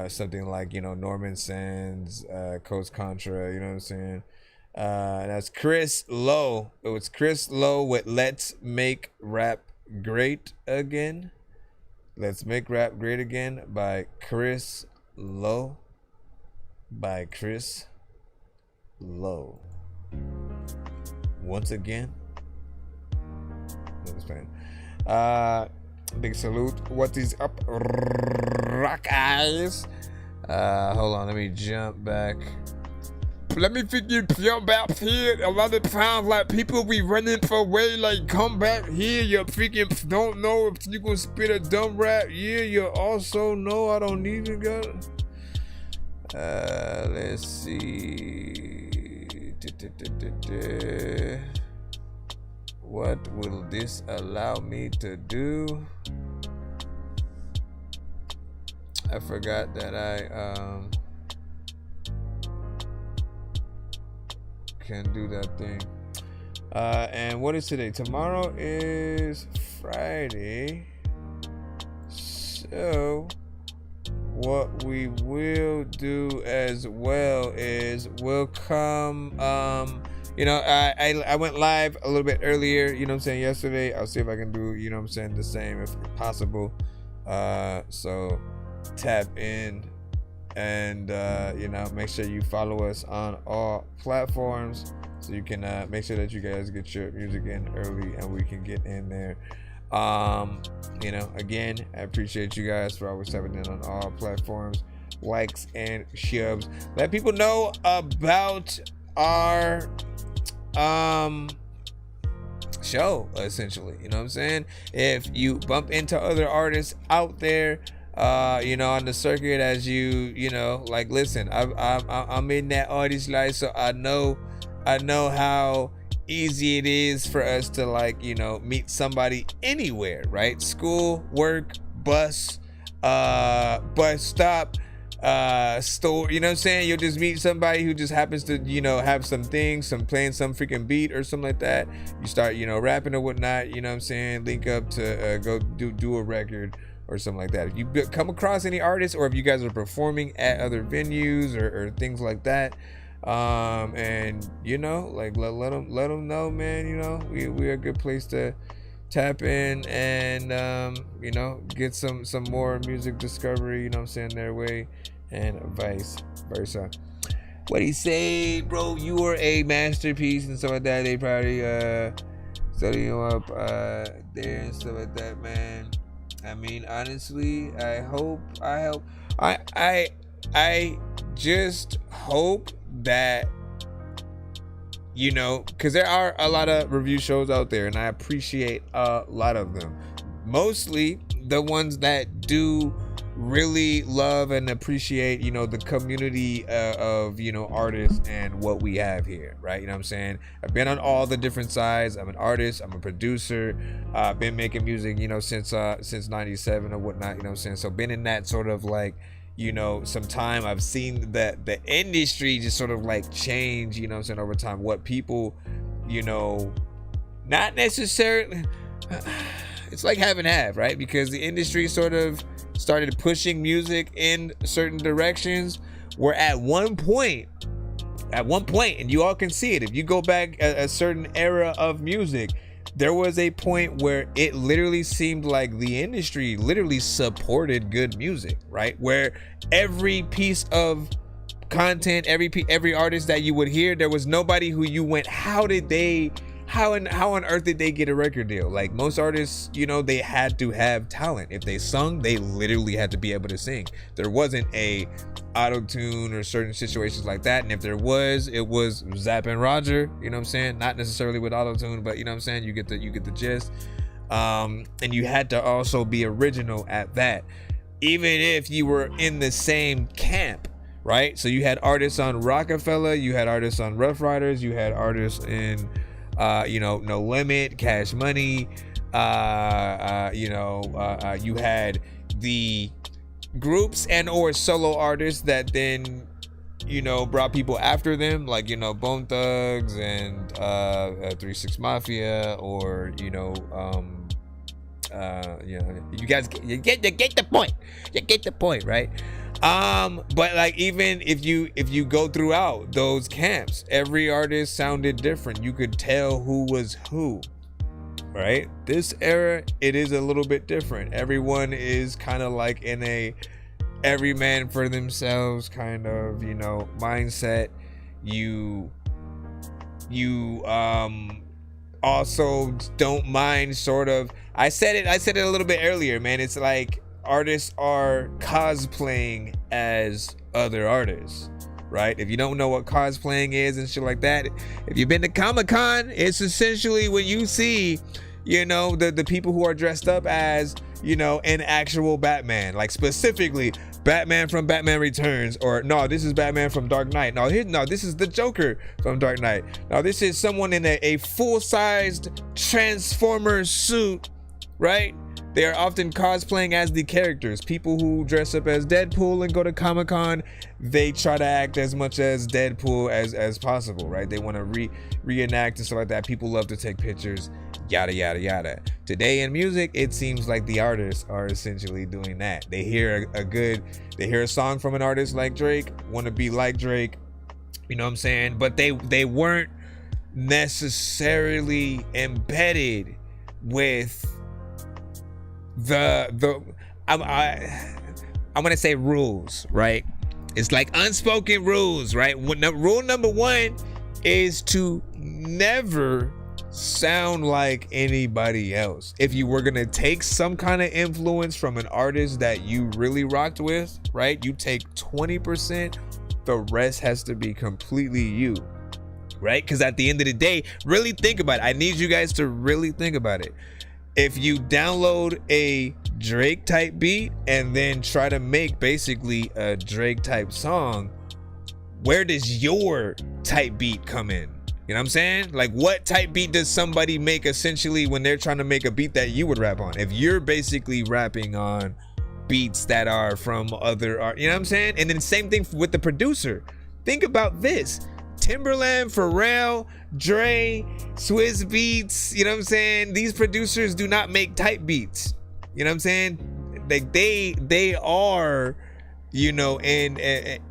Something like, you know, Nonsenze, Coast Contra, you know what I'm saying? That's Chris Lowe. It was Chris Lowe with Let's Make Rap Great Again. Let's Make Rap Great Again by Chris Lowe. By Chris Lowe. Once again. Big salute. What is up, rock eyes? Hold on, let me jump back. Let me freaking jump back here. A lot of times, like, people be running for way, like, come back here. You freaking don't know if you gonna spit a dumb rap. Yeah, you also know I don't need to go. Let's see. What will this allow me to do? I forgot that I can do that thing. And what is today? Tomorrow is Friday. So what we will do as well is we'll come, you know, I went live a little bit earlier, you know what I'm saying, yesterday. I'll see if I can do, you know what I'm saying, the same if possible. So tap in and, you know, make sure you follow us on all platforms so you can make sure that you guys get your music in early and we can get in there. You know, again, I appreciate you guys for always tapping in on all platforms, likes and shares. Let people know about our show, essentially, you know what I'm saying? If you bump into other artists out there, you know, on the circuit, as you know, like, listen, I'm in that artist life, so I know how easy it is for us to, like, you know, meet somebody anywhere, right? School, work, bus stop, store, you know what I'm saying? You'll just meet somebody who just happens to, you know, have some things, playing some freaking beat or something like that. You start, you know, rapping or whatnot, you know what I'm saying? Link up to go do a record or something like that. If you come across any artists, or if you guys are performing at other venues or things like that, and, you know, like, let them know, man, you know, we're a good place to tap in and, you know, get some more music discovery, you know what I'm saying, their way, and vice versa. What he say, bro? You are a masterpiece and stuff like that. They probably setting you up there and stuff like that, man. I mean, honestly, I just hope that, you know, because there are a lot of review shows out there, and I appreciate a lot of them. Mostly the ones that do really love and appreciate, you know, the community of, you know, artists and what we have here, right? You know what I'm saying? I've been on all the different sides. I'm an artist, I'm a producer, I've been making music, you know, since 97 or whatnot, you know what I'm saying? So been in that sort of, like, you know, some time. I've seen that the industry just sort of, like, change, you know what I'm saying, over time. What people, you know, not necessarily, it's like half and half, right? Because the industry sort of started pushing music in certain directions, where at one point, and you all can see it, if you go back a certain era of music, there was a point where it literally seemed like the industry literally supported good music, right? Where every piece of content, every artist that you would hear, there was nobody who you went, how on earth did they get a record deal? Like, most artists, you know, they had to have talent. If they sung, they literally had to be able to sing. There wasn't a auto-tune or certain situations like that, and if there was, it was Zapp and Roger, you know what I'm saying? Not necessarily with auto-tune, but you know what I'm saying, you get the gist. And you had to also be original at that, even if you were in the same camp, right? So you had artists on Rockefeller, you had artists on Rough Riders, you had artists in you know, No Limit, Cash Money, you know, you had the groups and or solo artists that then, you know, brought people after them, like, you know, Bone Thugs and 3 6 Mafia, or, you know, you know, you guys get the point, right? But, like, even if you go throughout those camps, every artist sounded different. You could tell who was who, right? This era, it is a little bit different. Everyone is kind of like in a every man for themselves kind of, you know, mindset. You also don't mind sort of, I said it a little bit earlier, man. It's like artists are cosplaying as other artists, right? If you don't know what cosplaying is and shit like that, if you've been to Comic-Con, it's essentially when you see, you know, the people who are dressed up as, you know, an actual Batman, like specifically Batman from Batman Returns, or no, this is Batman from Dark Knight. No, this is the Joker from Dark Knight. Now this is someone in a full-sized Transformer suit, right? They are often cosplaying as the characters. People who dress up as Deadpool and go to Comic-Con, they try to act as much as Deadpool as possible, right? They want to reenact and stuff like that. People love to take pictures, yada yada yada. Today in music, it seems like the artists are essentially doing that. They hear a song from an artist like Drake, want to be like Drake, you know what I'm saying? But they weren't necessarily embedded with I'm gonna say rules, right? It's like unspoken rules, right? Rule number one is to never sound like anybody else. If you were gonna take some kind of influence from an artist that you really rocked with, right? You take 20%, the rest has to be completely you, right? Because at the end of the day, really think about it. I need you guys to really think about it. If you download a Drake type beat and then try to make basically a Drake type song, where does your type beat come in? You know what I'm saying? Like, what type beat does somebody make essentially when they're trying to make a beat that you would rap on? If you're basically rapping on beats that are from other art, you know what I'm saying? And then same thing with the producer. Think about this. Timberland, Pharrell, Dre, Swizz Beats, you know what I'm saying? These producers do not make type beats. You know what I'm saying? Like they are, you know, and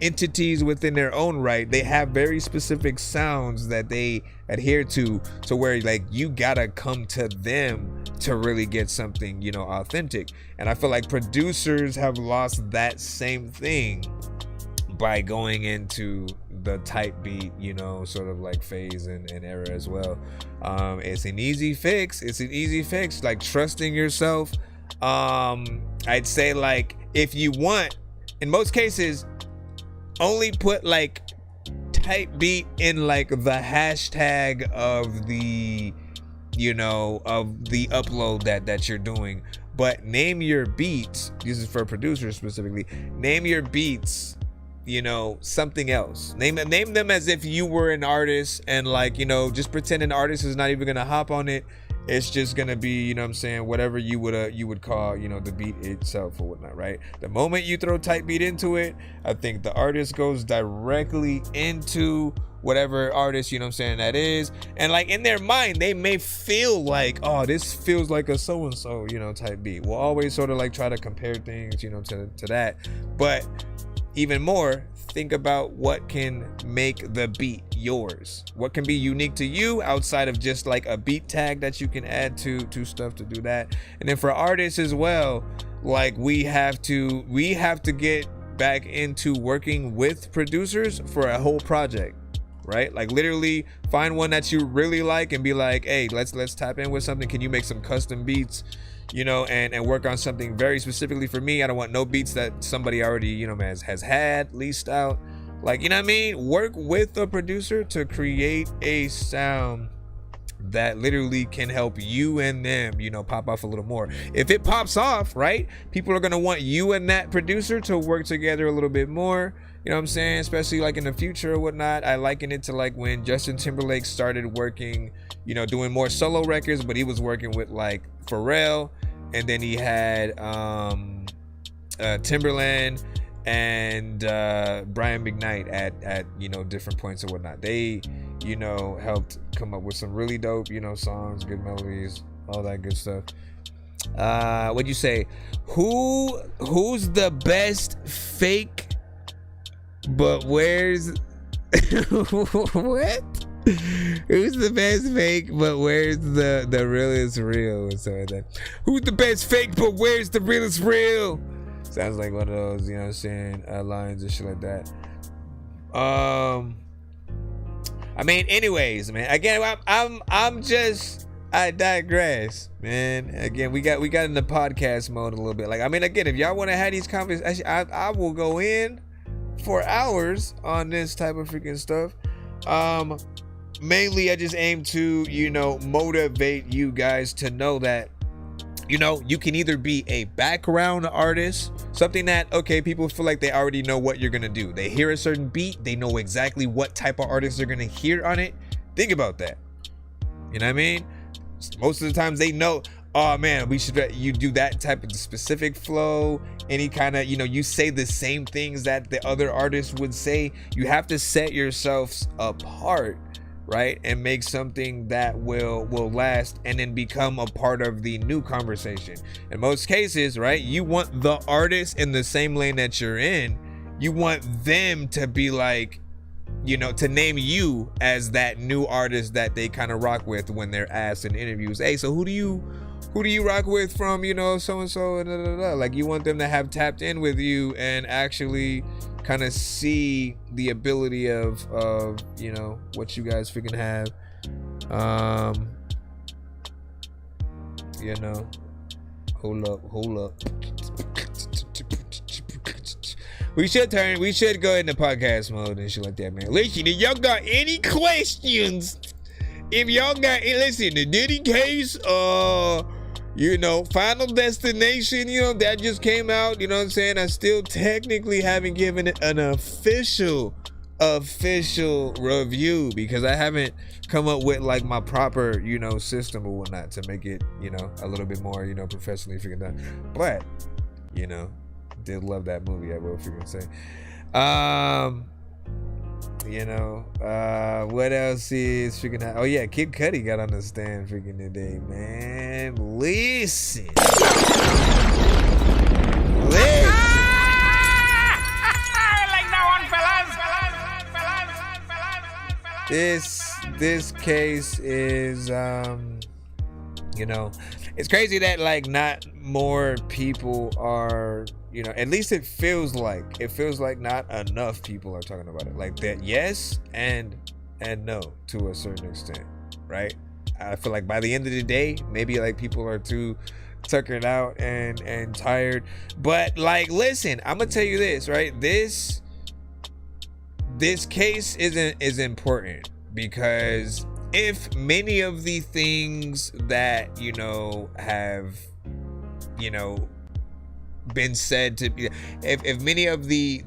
entities within their own right. They have very specific sounds that they adhere to where like you gotta come to them to really get something, you know, authentic. And I feel like producers have lost that same thing by going into the type beat, you know, sort of like phase and era as well. It's an easy fix. Like trusting yourself. I'd say like if you want, in most cases, only put like type beat in like the hashtag of the, you know, of the upload that you're doing. But name your beats. This is for producers specifically. Name your beats, you know, something else. Name them as if you were an artist, and like, you know, just pretend an artist is not even gonna hop on it. It's just gonna be, you know what I'm saying, whatever you would call, you know, the beat itself or whatnot, right? The moment you throw type beat into it, I think the artist goes directly into whatever artist, you know what I'm saying, that is. And like in their mind, they may feel like, oh, this feels like a so-and-so, you know, type beat. We'll always sort of like try to compare things, you know, to that. But even more, think about what can make the beat yours. What can be unique to you outside of just like a beat tag that you can add to stuff to do that. And then for artists as well, like we have to get back into working with producers for a whole project, right? Like literally find one that you really like and be like, hey, let's tap in with something. Can you make some custom beats? You know, and work on something very specifically for me. I don't want no beats that somebody already, you know, has had leased out. Like, you know what I mean? Work with a producer to create a sound that literally can help you and them, you know, pop off a little more. If it pops off, right, people are gonna want you and that producer to work together a little bit more. You know what I'm saying? Especially like in the future or whatnot. I liken it to like when Justin Timberlake started working, you know, doing more solo records, but he was working with like Pharrell, and then he had Timberland and Brian McKnight at you know, different points or whatnot. They, you know, helped come up with some really dope, you know, songs, good melodies, all that good stuff. What'd you say? Who's the best fake? But where's what? Who's the best fake? But where's the realest real? And so that. Who's the best fake? But where's the realest real? Sounds like one of those, you know what I'm saying, lines and shit like that. I mean, anyways, man. Again, I digress, man. Again, we got in the podcast mode a little bit. Like, I mean, again, if y'all want to have these conversations, I will go in for hours on this type of freaking stuff. Mainly I just aim to, you know, motivate you guys to know that, you know, you can either be a background artist, something that, okay, people feel like they already know what you're gonna do. They hear a certain beat, they know exactly what type of artist they're gonna hear on it. Think about that. You know what I mean? Most of the times they know, oh man, you do that type of specific flow, any kind of, you say the same things that the other artists would say. You have to set yourselves apart, right? And make something that will last and then become a part of the new conversation. In most cases, right, you want the artist in the same lane that you're in, you want them to be like, to name you as that new artist that they kind of rock with when they're asked in interviews. Hey, so who do you rock with from, so and so, and like, you want them to have tapped in with you and actually kind of see the ability of what you guys freaking have. Hold up. We should go into podcast mode and shit like that, man. Listen, if y'all got any questions, listen, the Diddy case, Final Destination, that just came out, you know what I'm saying? I still technically haven't given it an official review because I haven't come up with like my proper, system or whatnot to make it, a little bit more, professionally figured out. But, did love that movie, I will freaking say. What else is freaking oh yeah, Kid Cudi got on the stand freaking today, man. Listen. This case is it's crazy that like not more people are, at least it feels like not enough people are talking about it like that. Yes and no to a certain extent, right? I feel like by the end of the day, maybe like people are too tuckered out and tired. But like, listen, I'm gonna tell you this, right? This case is important because if many of the things that have been said to be, if many of the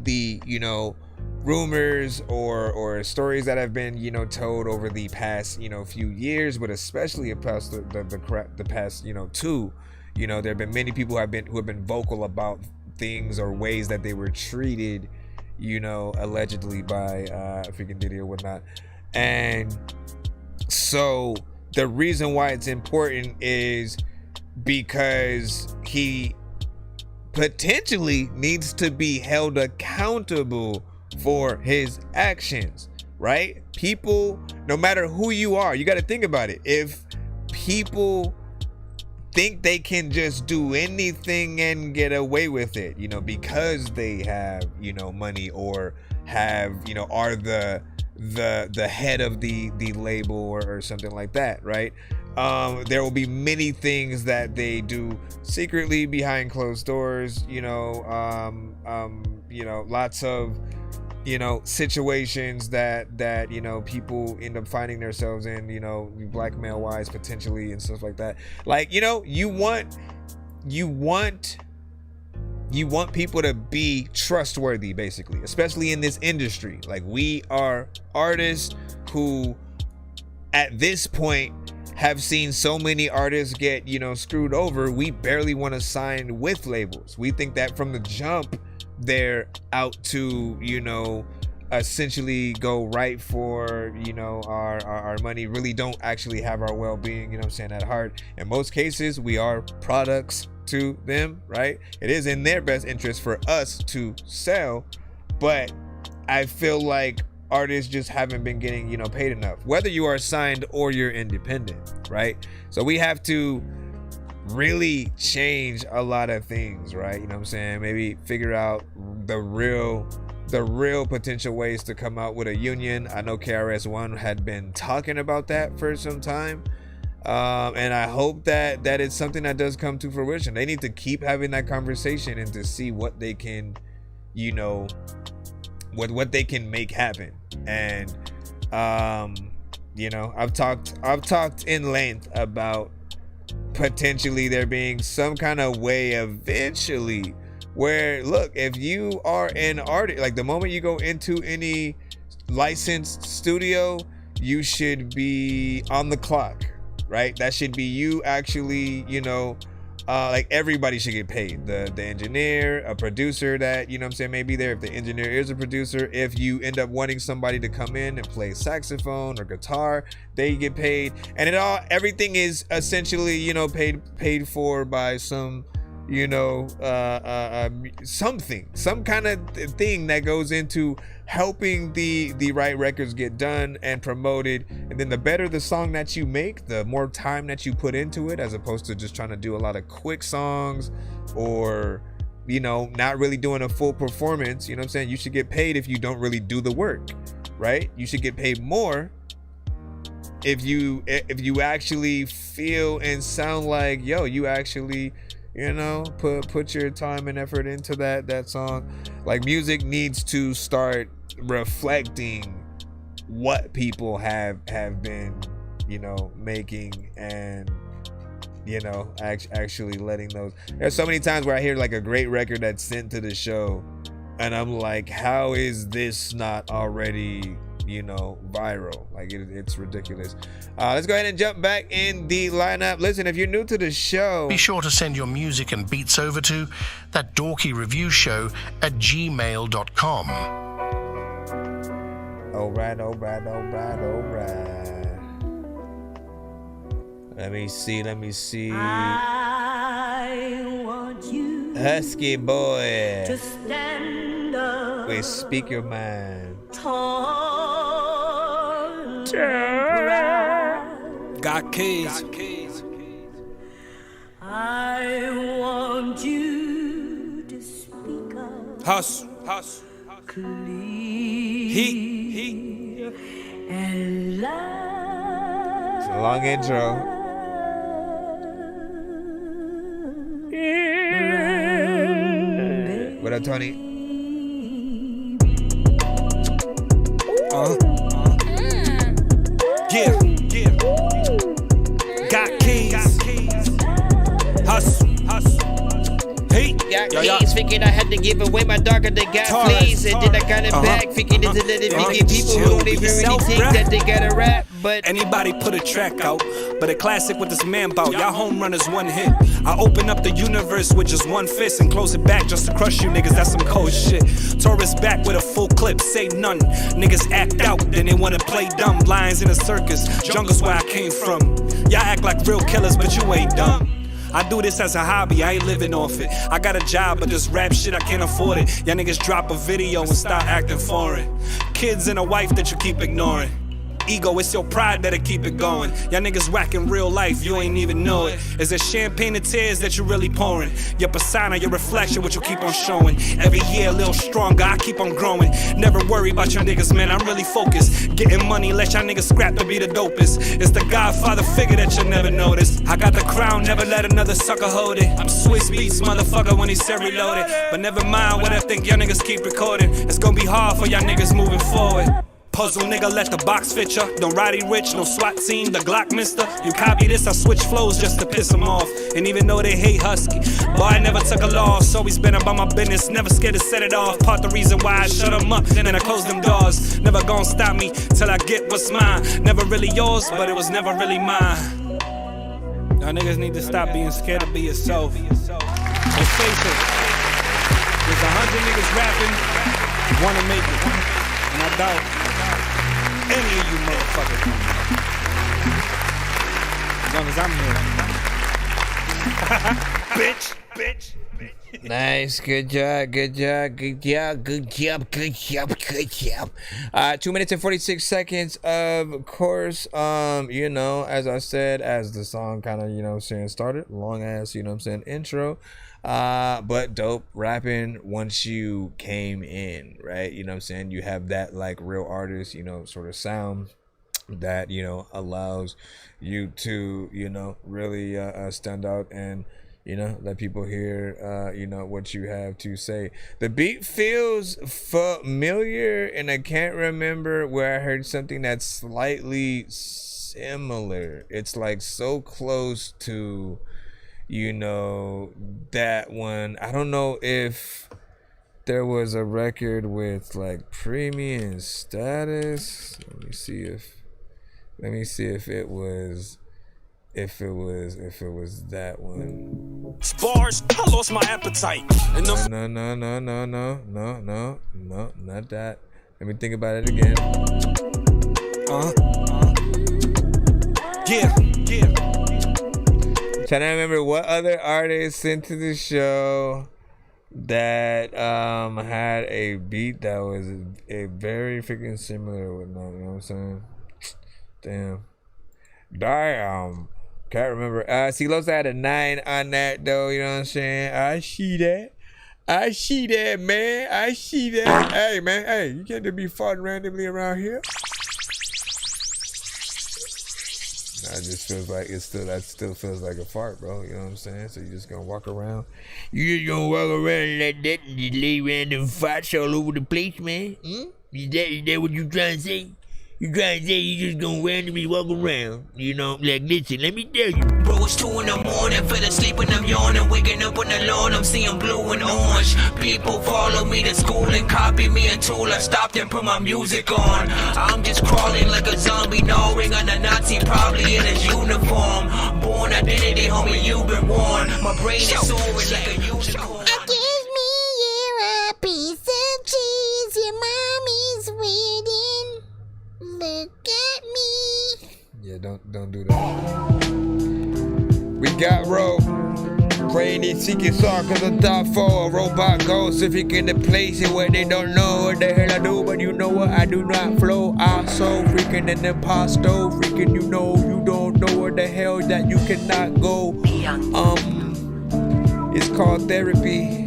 rumors or stories that have been told over the past few years, but especially past the past 2, there have been many people who have been vocal about things or ways that they were treated allegedly by freaking Diddy or whatnot. And so the reason why it's important is because he potentially needs to be held accountable for his actions, right? People, no matter who you are, you got to think about it. If people think they can just do anything and get away with it, because they have, money or have, are the head of the label or something like that, right? There will be many things that they do secretly behind closed doors, lots of situations that people end up finding themselves in, blackmail wise potentially and stuff like that. Like, you want people to be trustworthy, basically, especially in this industry. Like, we are artists who at this point have seen so many artists get screwed over. We barely want to sign with labels. We think that from the jump they're out to essentially go right for our money, really don't actually have our well-being at heart. In most cases, we are products to them, right? It is in their best interest for us to sell, but I feel like artists just haven't been getting paid enough, whether you are signed or you're independent, right? So we have to really change a lot of things, right? Maybe figure out the real potential ways to come out with a union. I know KRS-One had been talking about that for some time, and I hope that it's something that does come to fruition. They need to keep having that conversation and to see what they can what they can make happen. And I've talked in length about potentially there being some kind of way eventually where, look, if you are an artist, like the moment you go into any licensed studio, you should be on the clock, right? That should be you actually, you know, like everybody should get paid. The engineer, a producer that, you know what I'm saying, may be there. If the engineer is a producer, if you end up wanting somebody to come in and play saxophone or guitar, they get paid. And everything is essentially, you know, paid for by some, you know, some kind of thing that goes into helping the right records get done and promoted. And then the better the song that you make, the more time that you put into it, as opposed to just trying to do a lot of quick songs or, you know, not really doing a full performance. You know what I'm saying? You should get paid if you don't really do the work, right? You should get paid more if you actually feel and sound like, yo, you actually, you know, put your time and effort into that song. Like, music needs to start reflecting what people have been, you know, making, and, you know, actually letting those. There's so many times where I hear like a great record that's sent to the show and I'm like, how is this not already, you know, viral? Like, it's ridiculous. Let's go ahead and jump back in the lineup. Listen, if you're new to the show, be sure to send your music and beats over to ThatDorkyReviewShow@gmail.com. All right. Let me see. I want you Husky boy. to stand up. Wait, speak your mind. Tall proud. Got keys. I want you to speak up. Hustle. Clear Heat. and loud. It's a long intro. What up, Tony? Yeah. Got keys. Hustle. Hey. Got keys, thinking I had to give away my dog and they got fleas. And then I got it back, thinking into the people who don't even really think that they gotta rap. But anybody put a track out, but a classic with this man bout. Y'all home runners one hit. I open up the universe with just one fist and close it back just to crush you niggas. That's some cold shit. Taurus back with a full clip, say none. Niggas act out, then they wanna play dumb. Lions in a circus, jungle's where I came from. Y'all act like real killers, but you ain't dumb. I do this as a hobby, I ain't living off it. I got a job, but this rap shit, I can't afford it. Y'all niggas drop a video and start acting foreign. Kids and a wife that you keep ignoring. Ego, it's your pride, better keep it going. Y'all niggas whack in real life, you ain't even know it. Is it champagne and tears that you really pouring? Your persona, your reflection, what you keep on showing. Every year a little stronger, I keep on growing. Never worry about your niggas, man, I'm really focused. Getting money, let y'all niggas scrap to be the dopest. It's the Godfather figure that you never noticed. I got the crown, never let another sucker hold it. I'm Swiss Beats, motherfucker, when he said reloaded. But never mind what I think, y'all niggas keep recording. It's gonna be hard for y'all niggas moving forward. Puzzle nigga, let the box fit ya. Don't ride rich, no SWAT team, the Glock mister. You copy this, I switch flows just to piss them off. And even though they hate Husky, boy, I never took a loss. Always been about my business, never scared to set it off. Part the reason why I shut them up, then I close them doors. Never gonna stop me till I get what's mine. Never really yours, but it was never really mine. Y'all niggas need to stop being scared to be yourself. Let's face it, there's 100 niggas rapping, wanna make it. And I doubt any of you motherfuckers. As long as I'm here. Bitch. Nice, good job. 2 minutes and 46 seconds, of course. You know, as I said, as the song kind of, you know, started, long ass, you know what I'm saying, intro. But dope rapping once you came in, right? You know what I'm saying? You have that like real artist, you know, sort of sound that, you know, allows you to, you know, really stand out and, you know, let people hear, you know, what you have to say. The beat feels familiar, and I can't remember where I heard something that's slightly similar. It's like so close to, you know, that one. I don't know if there was a record with like premium status. Let me see if it was if it was that one. Bars, I lost my appetite. And No, not that. Let me think about it again. Yeah. Trying to remember what other artists sent to the show that had a beat that was a very freaking similar with, you know what I'm saying? Damn. Can't remember. CeeLo's had a 9 on that though, you know what I'm saying? I see that, man. I see that. Hey, man. Hey, you can't just be farting randomly around here. It just feels like that still feels like a fart, bro. You know what I'm saying? So you just gonna walk around. You just gonna walk around like that and just lay random farts all over the place, man? Is that what you trying to say? You trying to say you just gonna randomly walk around? You know, like, listen, let me tell you. Bro, it's 2 in the morning, fell asleep and I'm yawning. Waking up on the lawn, I'm seeing blue and orange. People follow me to school and copy me until I stopped and put my music on. I'm just crawling like a zombie, gnawing on a Nazi, probably in his uniform. Born identity, homie, you've been warned. My brain is soaring like a unicorn. Excuse me, you're a piece of cheese. Your mommy's waiting. Look at me. Yeah, don't do that. We got Ro playing these secret songs cause I'm top 4. Robot ghost if you get the place it where they don't know what the hell I do, but you know what, I do not flow. I'm so freaking an imposter, freaking you know you don't know where the hell that you cannot go. It's called therapy.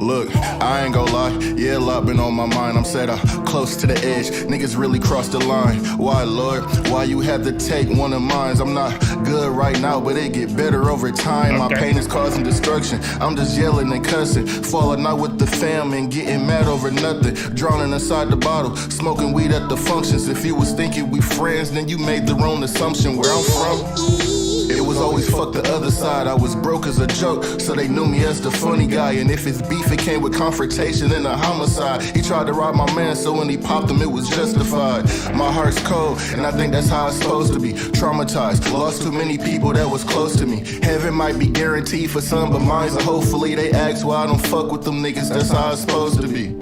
Look, I ain't gon' lie, yeah, a lot been on my mind. I'm set up close to the edge, niggas really crossed the line. Why, Lord, why you had to take one of mine? I'm not good right now, but it get better over time. My pain is causing destruction, I'm just yelling and cussing. Falling out with the fam and getting mad over nothing. Drowning inside the bottle, smoking weed at the functions. If you was thinking we friends, then you made the wrong assumption. Where I'm from, it was always fuck the other side. I was broke as a joke, so they knew me as the funny guy. And if it's beef, it came with confrontation and a homicide. He tried to rob my man, so when he popped him, it was justified. My heart's cold, and I think that's how it's supposed to be. Traumatized, lost too many people that was close to me. Heaven might be guaranteed for some, but mine's a hopefully. They ask why I don't fuck with them niggas, that's how it's supposed to be.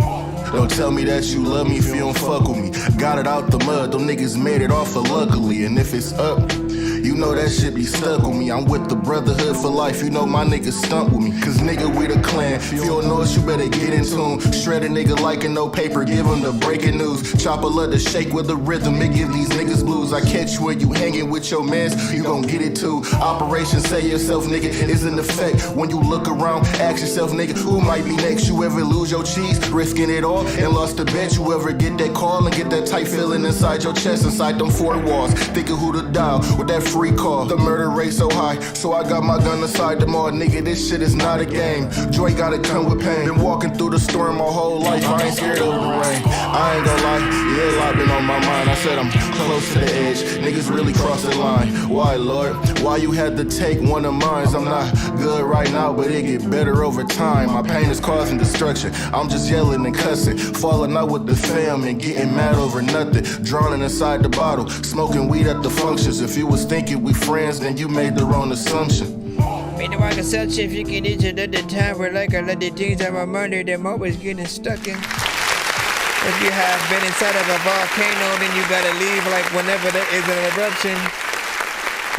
Don't tell me that you love me if you don't fuck with me. Got it out the mud, them niggas made it off of luckily. And if it's up, you know that shit be stuck with me. I'm with the brotherhood for life, you know my niggas stunt with me. Cause nigga, we the clan. If you don't know us, you better get in tune. Shred a nigga like a no paper, give him the breaking news. Chopper love to shake with the rhythm, it give these niggas blues. I catch you when you hanging with your mans, you gon' get it too. Operation Say Yourself, nigga, is in effect. When you look around, ask yourself, nigga, who might be next? You ever lose your cheese, risking it all, and lost the bet? You ever get that call and get that tight feeling inside your chest, inside them 4 walls? Thinking who to dial with that free call. The murder rate so high, so I got my gun aside them all. Nigga, this shit is not a game. Joy gotta come with pain. Been walking through the storm my whole life, I ain't scared of the rain. I ain't gonna lie, yeah, a lot been on my mind. I said I'm close to the edge, niggas really cross the line. Why, Lord, why you had to take one of mine? I'm not good right now, but it get better over time. My pain is causing destruction, I'm just yelling and cussing. Falling out with the fam and getting mad over nothing. Drowning inside the bottle, smoking weed at the functions. If you was thinking we friends, then you made the wrong assumption. Made the walk a such if you get into the time where like a lot of things I'm a murder, them always getting stuck in. If you have been inside of a volcano, then you gotta leave like whenever there is an eruption.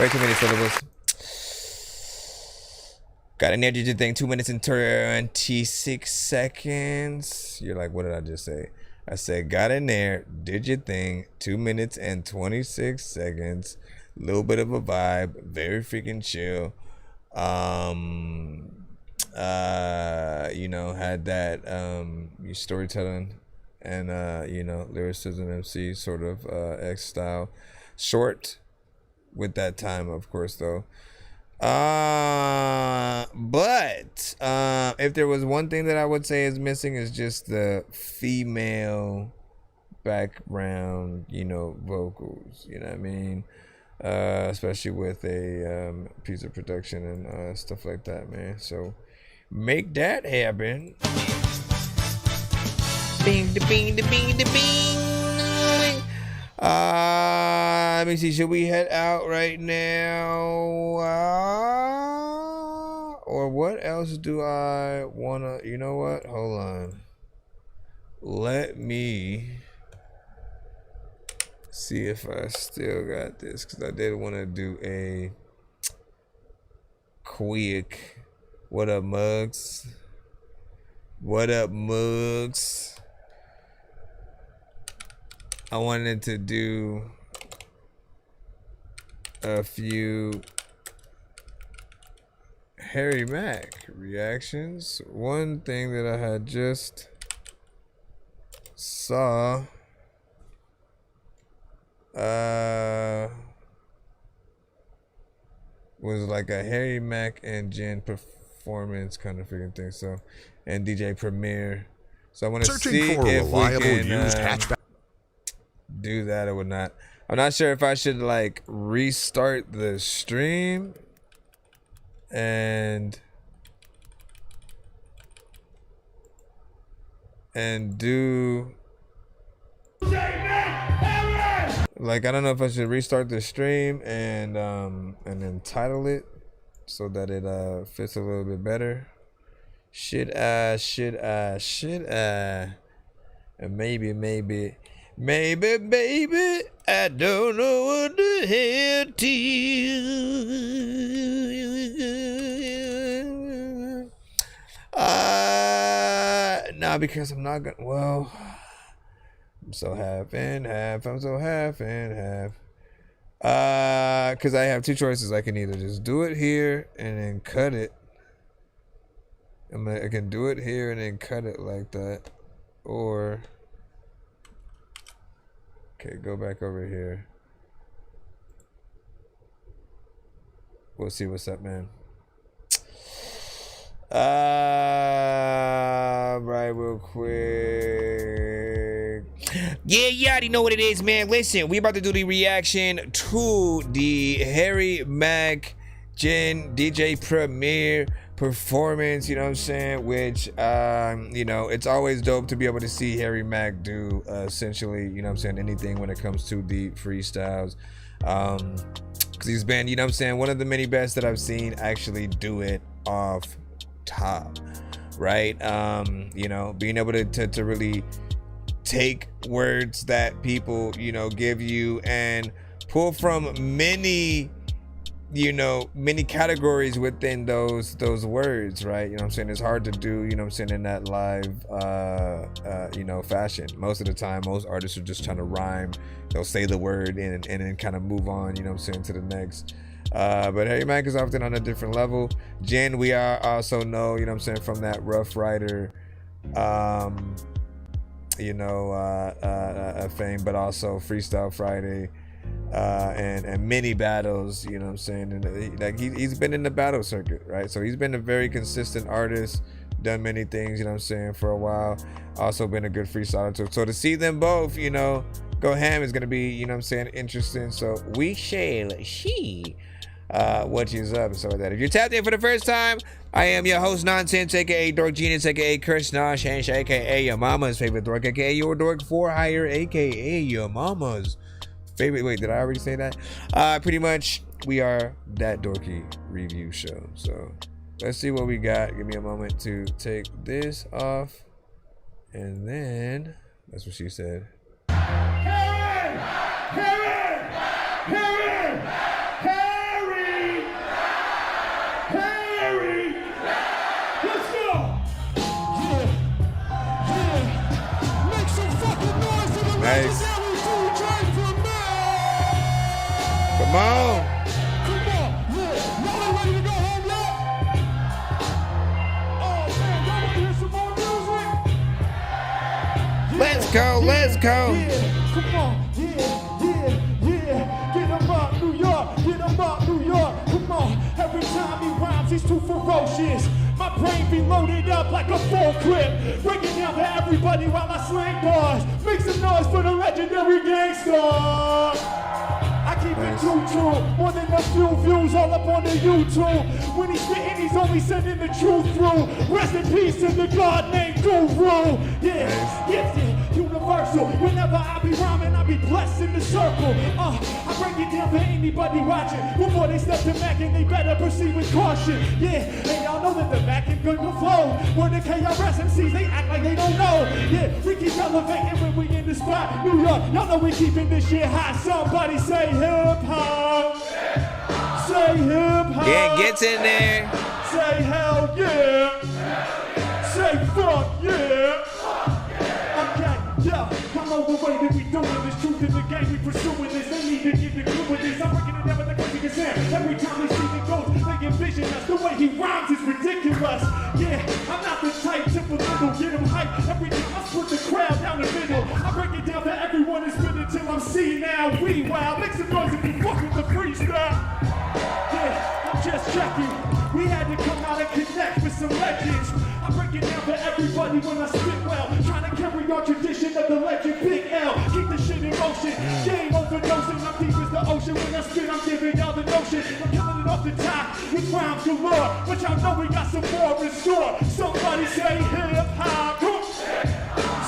Way too many syllables. Got an energy thing, 2 minutes and 26 seconds. You're like, what did I just say? I said, got in there, did your thing, 2 minutes and 26 seconds. Little bit of a vibe, very freaking chill. You know, had that your storytelling and you know, lyricism MC sort of X style. Short with that time, of course, though. But if there was one thing that I would say is missing, is just the female background, you know, vocals, you know what I mean? Especially with a piece of production and stuff like that, man. So make that happen. Bing, da, bing, da, bing, da, bing. Let me see. Should we head out right now? Or what else do I wanna? You know what? Hold on. Let me see if I still got this, because I did want to do a quick. What up, Mugs? What up, Mugs? I wanted to do a few Harry Mack reactions. One thing that I had just saw was like a Harry Mack and Jen performance kind of freaking thing. So, and DJ Premier. So I want to see for if reliable we can used hatchback. do that or not. I'm not sure if I should like restart the stream and do like, I don't know if I should restart the stream and then title it so that it fits a little bit better. Should I? And maybe, baby, I don't know what the hell to do. Nah, because I'm not gonna, well, I'm so half and half. I'm so half and half. Because I have two choices. I can either just do it here and then cut it. I can do it here and then cut it like that. Or, okay, go back over here. We'll see what's up, man. Right, real quick. Yeah, you already know what it is, man. Listen, we about to do the reaction to the Harry Mack Jen DJ Premier performance, you know what I'm saying? Which, you know, it's always dope to be able to see Harry Mack do essentially, you know what I'm saying, anything when it comes to the freestyles. Because he's been, you know what I'm saying, one of the many best that I've seen actually do it off top, right? You know, being able to really take words that people, you know, give you and pull from many, you know, many categories within those words, right? You know what I'm saying? It's hard to do, you know what I'm saying, in that live you know, fashion. Most of the time, most artists are just trying to rhyme. They'll say the word and then kind of move on, you know what I'm saying, to the next. But Harry Mack is often on a different level. Jen, we also know, you know what I'm saying, from that Rough Rider you know, fame, but also Freestyle Friday and many battles, you know what I'm saying, and like he's been in the battle circuit, right? So he's been a very consistent artist, done many things, you know what I'm saying, for a while. Also been a good freestyler too. So to see them both, you know, go ham is gonna be, you know what I'm saying, interesting. So we shall see what is up and stuff like that. If you're tapped in for the first time, I am your host Nonsenze, aka Dork Genius, aka Chris Nonsenze, aka your mama's favorite dork, aka your dork for hire, aka your mama's favorite. Wait, did I already say that? Pretty much, we are that Dorky Review Show. So let's see what we got. Give me a moment to take this off, and then that's what she said. Nice. Come on. Let's go, let's go. Come on, yeah. Get him up, New York, New York. Come on, every time he rhymes, he's too ferocious. My brain be loaded up like a full clip. Breaking down to everybody while I slang bars. Make some noise for the legendary gangsta. I keep it true, more than a few views all up on the YouTube. When he's spitting, he's only sending the truth through. Rest in peace to the God named Guru. Yeah, gifted, universal. Whenever I be rhyming, I be blessed in the circle. I break it down for anybody watching. Before they step to Mack and they better proceed with caution. Yeah, and y'all know that the Mack ain't gonna flow. Word to KRS MCs, they act like they don't know. Yeah, we keep elevating when we in the spot. New York, y'all know we keeping this shit hot. Somebody say hip hop. Say hip hop. Yeah, gets in there. Say hell yeah. Say fuck yeah. Okay, yeah, come on the way that we doing this. Truth in the game, we pursuing this. They need to get the clue with this. I'm breaking it down with the crazy sound. Every time they see the ghost, they envision us. The way he rhymes is ridiculous. Yeah, I'm not the type to belittle, get him hype. Every time I split the crowd down the middle, I break it down for everyone and spit it till I'm seeing now. We wow, make some noise if you fuck with the freestyle. Yeah, I'm just checking. We had to come out and connect with some legends. I break it down for everybody when I spit well. Trying to carry our tradition of the legend Big L. Keep the shit in motion. Game overdosing. I'm deep as the ocean. When I spit, I'm giving y'all the notion. I'm killing it off the top with rhymes galore. But y'all know we got some more in store. Somebody say hip hop.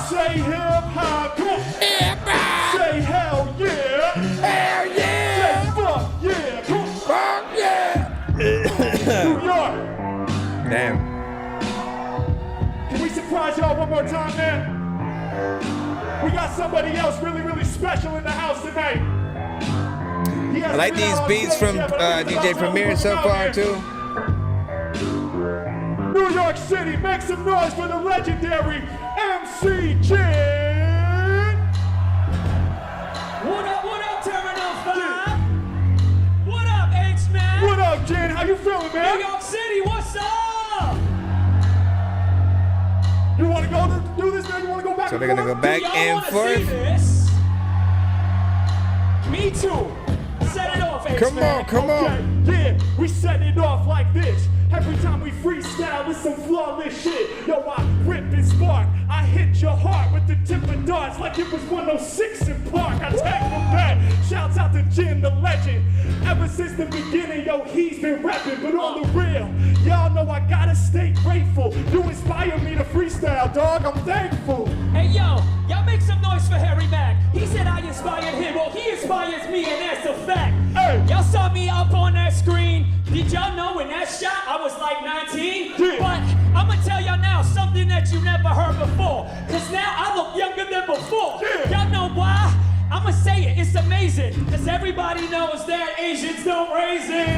Say hip hop. Hip hop. Say hell yeah. Hell yeah. Say fuck yeah. Fuck yeah. New York. Damn. Can we surprise y'all one more time, man? We got somebody else really, really special in the house tonight. I like these beats from DJ Premier so far, too. New York City, make some noise for the legendary MC Jen. What up, Terminal 5? What up, H-Man? What up, Jen? How you feeling, man? New York City, what's up? You want to go do this, man? You want to go back So and they're going to go back and forth. Me too. Set it off, Come on, come on. Yeah, we set it off like this. Every time we freestyle, it's some flawless shit. Yo, I rip and spark. I hit your heart with the tip of darts like it was 106 in Park. I take from that. Shouts out to Jim, the legend. Ever since the beginning, yo, he's been rapping. But on the real, y'all know I gotta stay grateful. You inspire me to freestyle, dog. I'm thankful. Hey, yo, y'all make some noise for Harry Mack. He said I inspired him. Well, he inspires me, and that's a fact. Hey. Y'all saw me up on that screen. Did y'all know in that shot I was like 19? Yeah. But I'm gonna tell y'all now something that you never heard before. Cause now I look younger than before. Yeah. Y'all know why? I'ma say it, it's amazing. Cause everybody knows that Asians don't raise it.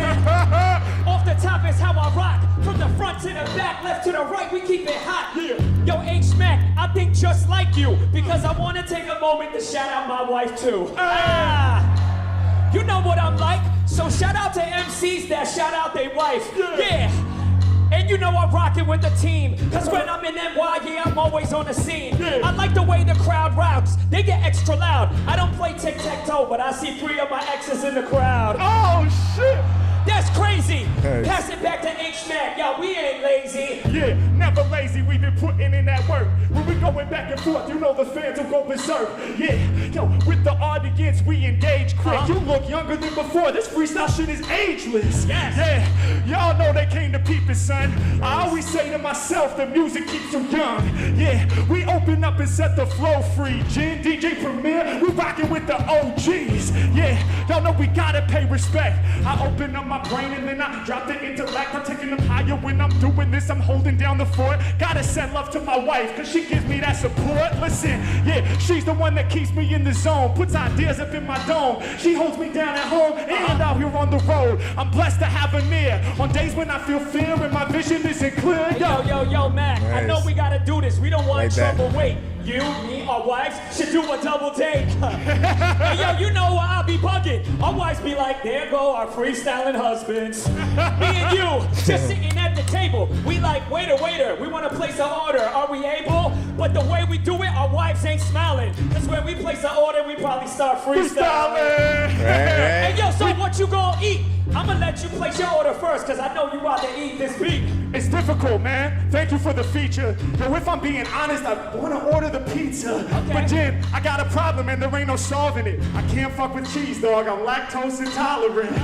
Off the top is how I rock. From the front to the back, left to the right, we keep it hot. Yeah. Yo, H-Mack, I think just like you. Because I wanna take a moment to shout out my wife too. You know what I'm like. So shout out to MCs that shout out their wife. Yeah. And you know I'm rocking with the team. Cause when I'm in NY, yeah, I'm always on the scene. I like the way the crowd rocks. They get extra loud. I don't play tic-tac-toe, but I see 3 of my exes in the crowd. Oh, shit. That's crazy. Nice. Pass it back to H-Mack. Yo, we ain't lazy. Yeah, never lazy, we've been putting in that work. When we going back and forth, you know the fans will go berserk. Yeah, yo, with the audience, we engage quick. You look younger than before, this freestyle shit is ageless. Yes. Yeah, y'all know they came to peep it, son. I always say to myself, the music keeps you young. Yeah, we open up and set the flow free. Jen, DJ Premier, we rocking with the OGs. Yeah, y'all know we gotta pay respect. I open up my brain and then I drop the intellect. I'm taking them higher when I'm doing this. I'm holding down the fort. Gotta send love to my wife, cause she gives me that support. Listen, yeah, she's the one that keeps me in the zone. Puts ideas up in my dome. She holds me down at home and out here on the road. I'm blessed to have her near. On days when I feel fear and my vision isn't clear. Yo, Mack, Nice. I know we gotta do this. We don't want Like that. trouble. Wait, you, me, our wives should do a double date. Hey, yo, you know I'll be bugging. Our wives be like, there go our freestyling husbands. Me and you, just sitting at the table. We like, waiter, we want to place an order. Are we able? But the way we do it, our wives ain't smiling. Cause when we place an order, we probably start freestyling. Hey, yo, so what you gonna eat? I'm gonna let you place your order first, cause I know you about to eat this beat. It's difficult, man. Thank you for the feature. But if I'm being honest, I wanna order the pizza. Okay. But Jen, I got a problem and there ain't no solving it. I can't fuck with cheese, dog. I'm lactose intolerant.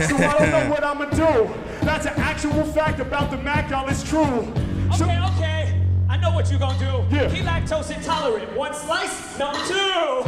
So I don't know what I'ma do. That's an actual fact about the Mack, y'all. It's true. Okay. I know what you gonna do. Yeah. He lactose intolerant. One slice, no two.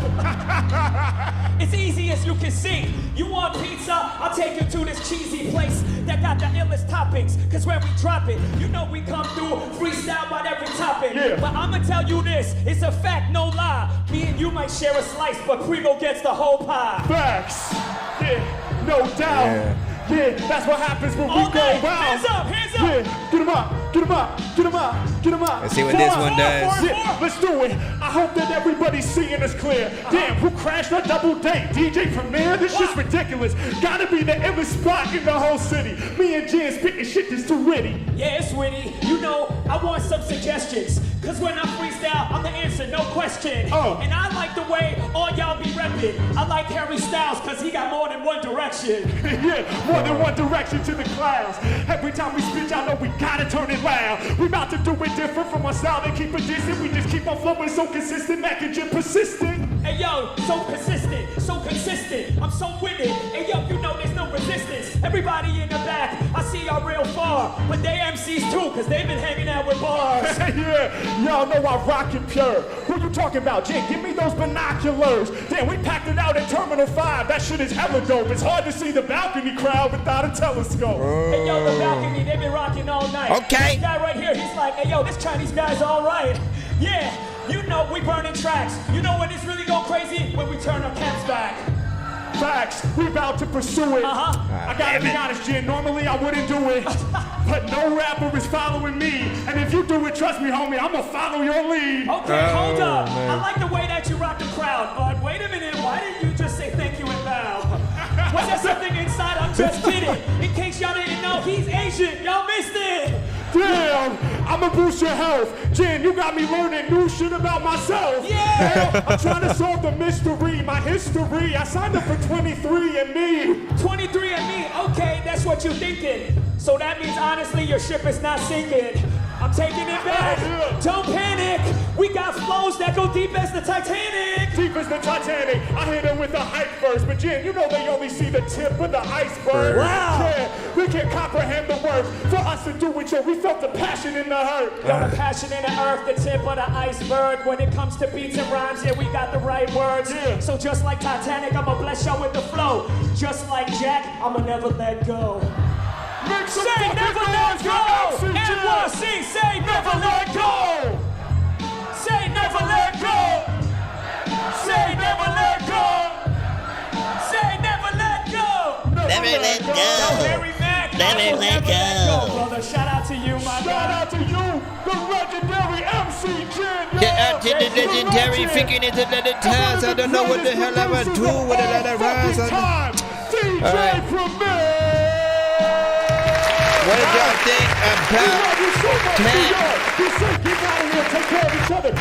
It's easy as you can see. You want pizza? I'll take you to this cheesy place that got the illest toppings. Cause when we drop it, you know we come through freestyle about every topic. Yeah. But I'ma tell you this, it's a fact, no lie. Me and you might share a slice, but Primo gets the whole pie. Facts. Yeah, no doubt. Yeah, that's what happens when All we go day. round. Hands up, hands up. Yeah, get 'em up, get 'em up, get 'em up, get 'em up. Let's see what this one does. Yeah, let's do it. I hope that everybody's seeing us clear. Damn, who crashed a double date? DJ Premier? This shit's ridiculous. Gotta be the illest spot in the whole city. Me and Jen spitting shit that's too witty. Yeah, it's witty. You know, I want some suggestions. Cause when I freestyle, I'm the answer, no question. Oh. And I like the way all y'all be repping. I like Harry Styles, cause he got more than one direction. Yeah, more than one direction to the clouds. Every time we spit, y'all know we gotta turn it loud. We about to do it different from our style and keep it decent. We just keep on flowing so consistent, Mack and persistent. Hey yo, so persistent, so consistent. I'm so with it. Hey yo, you know there's no resistance. Everybody in the back, I see y'all real far. But they MCs too, cause they've been hanging out with bars. Yeah, y'all know I rock it pure. Who you talking about, Jen? Give me those binoculars. Damn, we packed it out at Terminal 5. That shit is hella dope. It's hard to see the balcony crowd without a telescope. Hey yo, the balcony, they been rocking all night. Okay. This guy right here, he's like, hey yo, this Chinese guy's all right. Yeah, you know we burning tracks. You know when it's really go crazy? When we turn our caps back. Facts, we about to pursue it. I gotta be honest, Jen, normally I wouldn't do it. But no rapper is following me. And if you do it, trust me, homie, I'ma follow your lead. Okay, hold up. I like the way that you rock the crowd, but wait a minute, why didn't you just say thank you and bow? Was there something inside? I'm just kidding. In case y'all didn't know, he's Asian. Y'all missed it. Damn, I'ma boost your health. Jen, you got me learning new shit about myself. Yeah. I'm trying to solve the mystery, my history. I signed up for 23andMe. 23andMe, okay, that's what you're thinking. So that means honestly your ship is not sinking. I'm taking it back. Don't panic. We got flows that go deep as the Titanic. Deep as the Titanic. I hit them with a hype verse, but Jen, you know they only see the tip of the iceberg. Wow. Yeah, we can comprehend the words. For us to do it, yo, we felt the passion in the hurt. Yo, the passion in the earth, the tip of the iceberg. When it comes to beats and rhymes, yeah, we got the right words. Yeah. So just like Titanic, I'ma bless y'all with the flow. Just like Jack, I'ma never let go. Say never let go! NYC, say never let go! Say never let go! Say never let go! Say never let go! Never let go. Never let go, brother. Shout out to you, my Shout guy. out to you, the legendary MC Jen. Get out to the legendary thinking it's another time. I don't know what the hell I would do with another rhymes. DJ Premier. What did y'all think about that?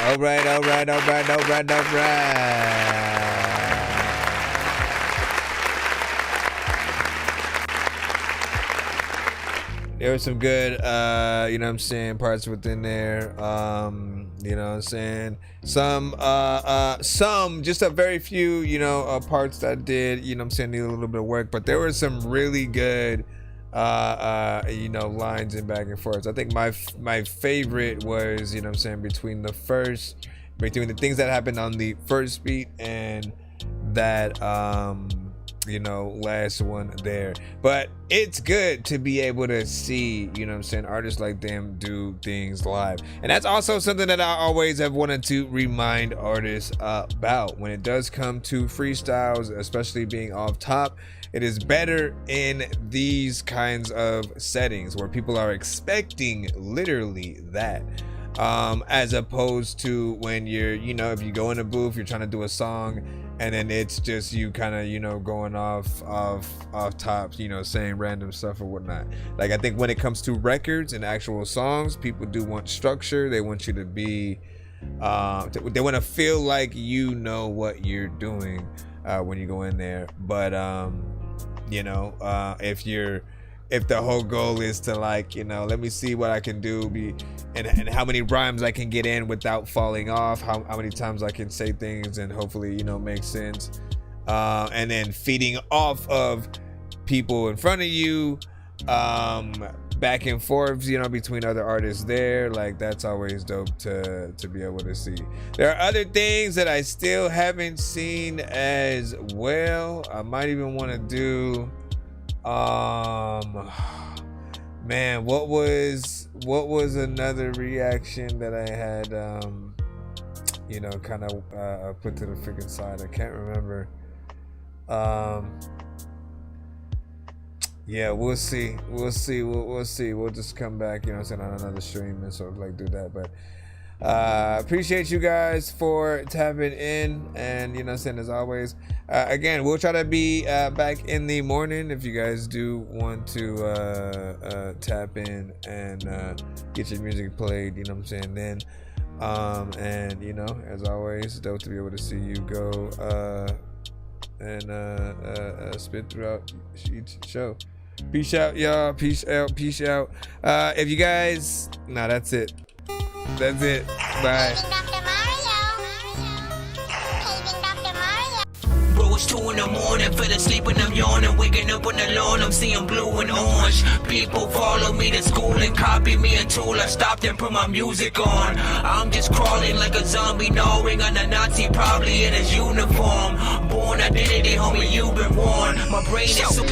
All right. There was some good, you know what I'm saying, parts within there. You know what I'm saying? Some, just a very few, you know, parts that did, you know what I'm saying, need a little bit of work. But there were some really good, you know, lines and back and forth. I think my favorite was, you know what I'm saying, between the things that happened on the first beat and that, you know, last one there. But it's good to be able to see, you know what I'm saying, artists like them do things live. And that's also something that I always have wanted to remind artists about. When it does come to freestyles, especially being off top, it is better in these kinds of settings where people are expecting literally that. As opposed to when you're, you know, if you go in a booth, you're trying to do a song and then it's just you kind of, you know, going off top, you know, saying random stuff or whatnot. Like, I think when it comes to records and actual songs, people do want structure. They want you to be, they want to feel like you know what you're doing when you go in there. But, you know, if the whole goal is to, like, you know, let me see what I can do, and how many rhymes I can get in without falling off, how many times I can say things and hopefully, you know, make sense, and then feeding off of people in front of you, back and forth, you know, between other artists there. Like, that's always dope to be able to see. There are other things that I still haven't seen as well. I might even want to do man, what was another reaction that I had you know, kind of put to the freaking side? I can't remember. Yeah, we'll see. We'll see. We'll just come back, you know, send on another stream and sort of like do that. But appreciate you guys for tapping in, and you know, saying as always, again, we'll try to be back in the morning if you guys do want to tap in and get your music played, you know what I'm saying, then and you know, as always, dope to be able to see you go and spit throughout each show. Peace out, y'all. Peace out. If you guys, that's it. Bye. Bro, it's 2 in the morning, fell asleep and I'm yawning, waking up on the lawn, I'm seeing blue and orange. People follow me to school and copy me until I stopped and put my music on. I'm just crawling like a zombie, gnawing on a Nazi, probably in his uniform. Born identity, homie, you've been warned. My brain is so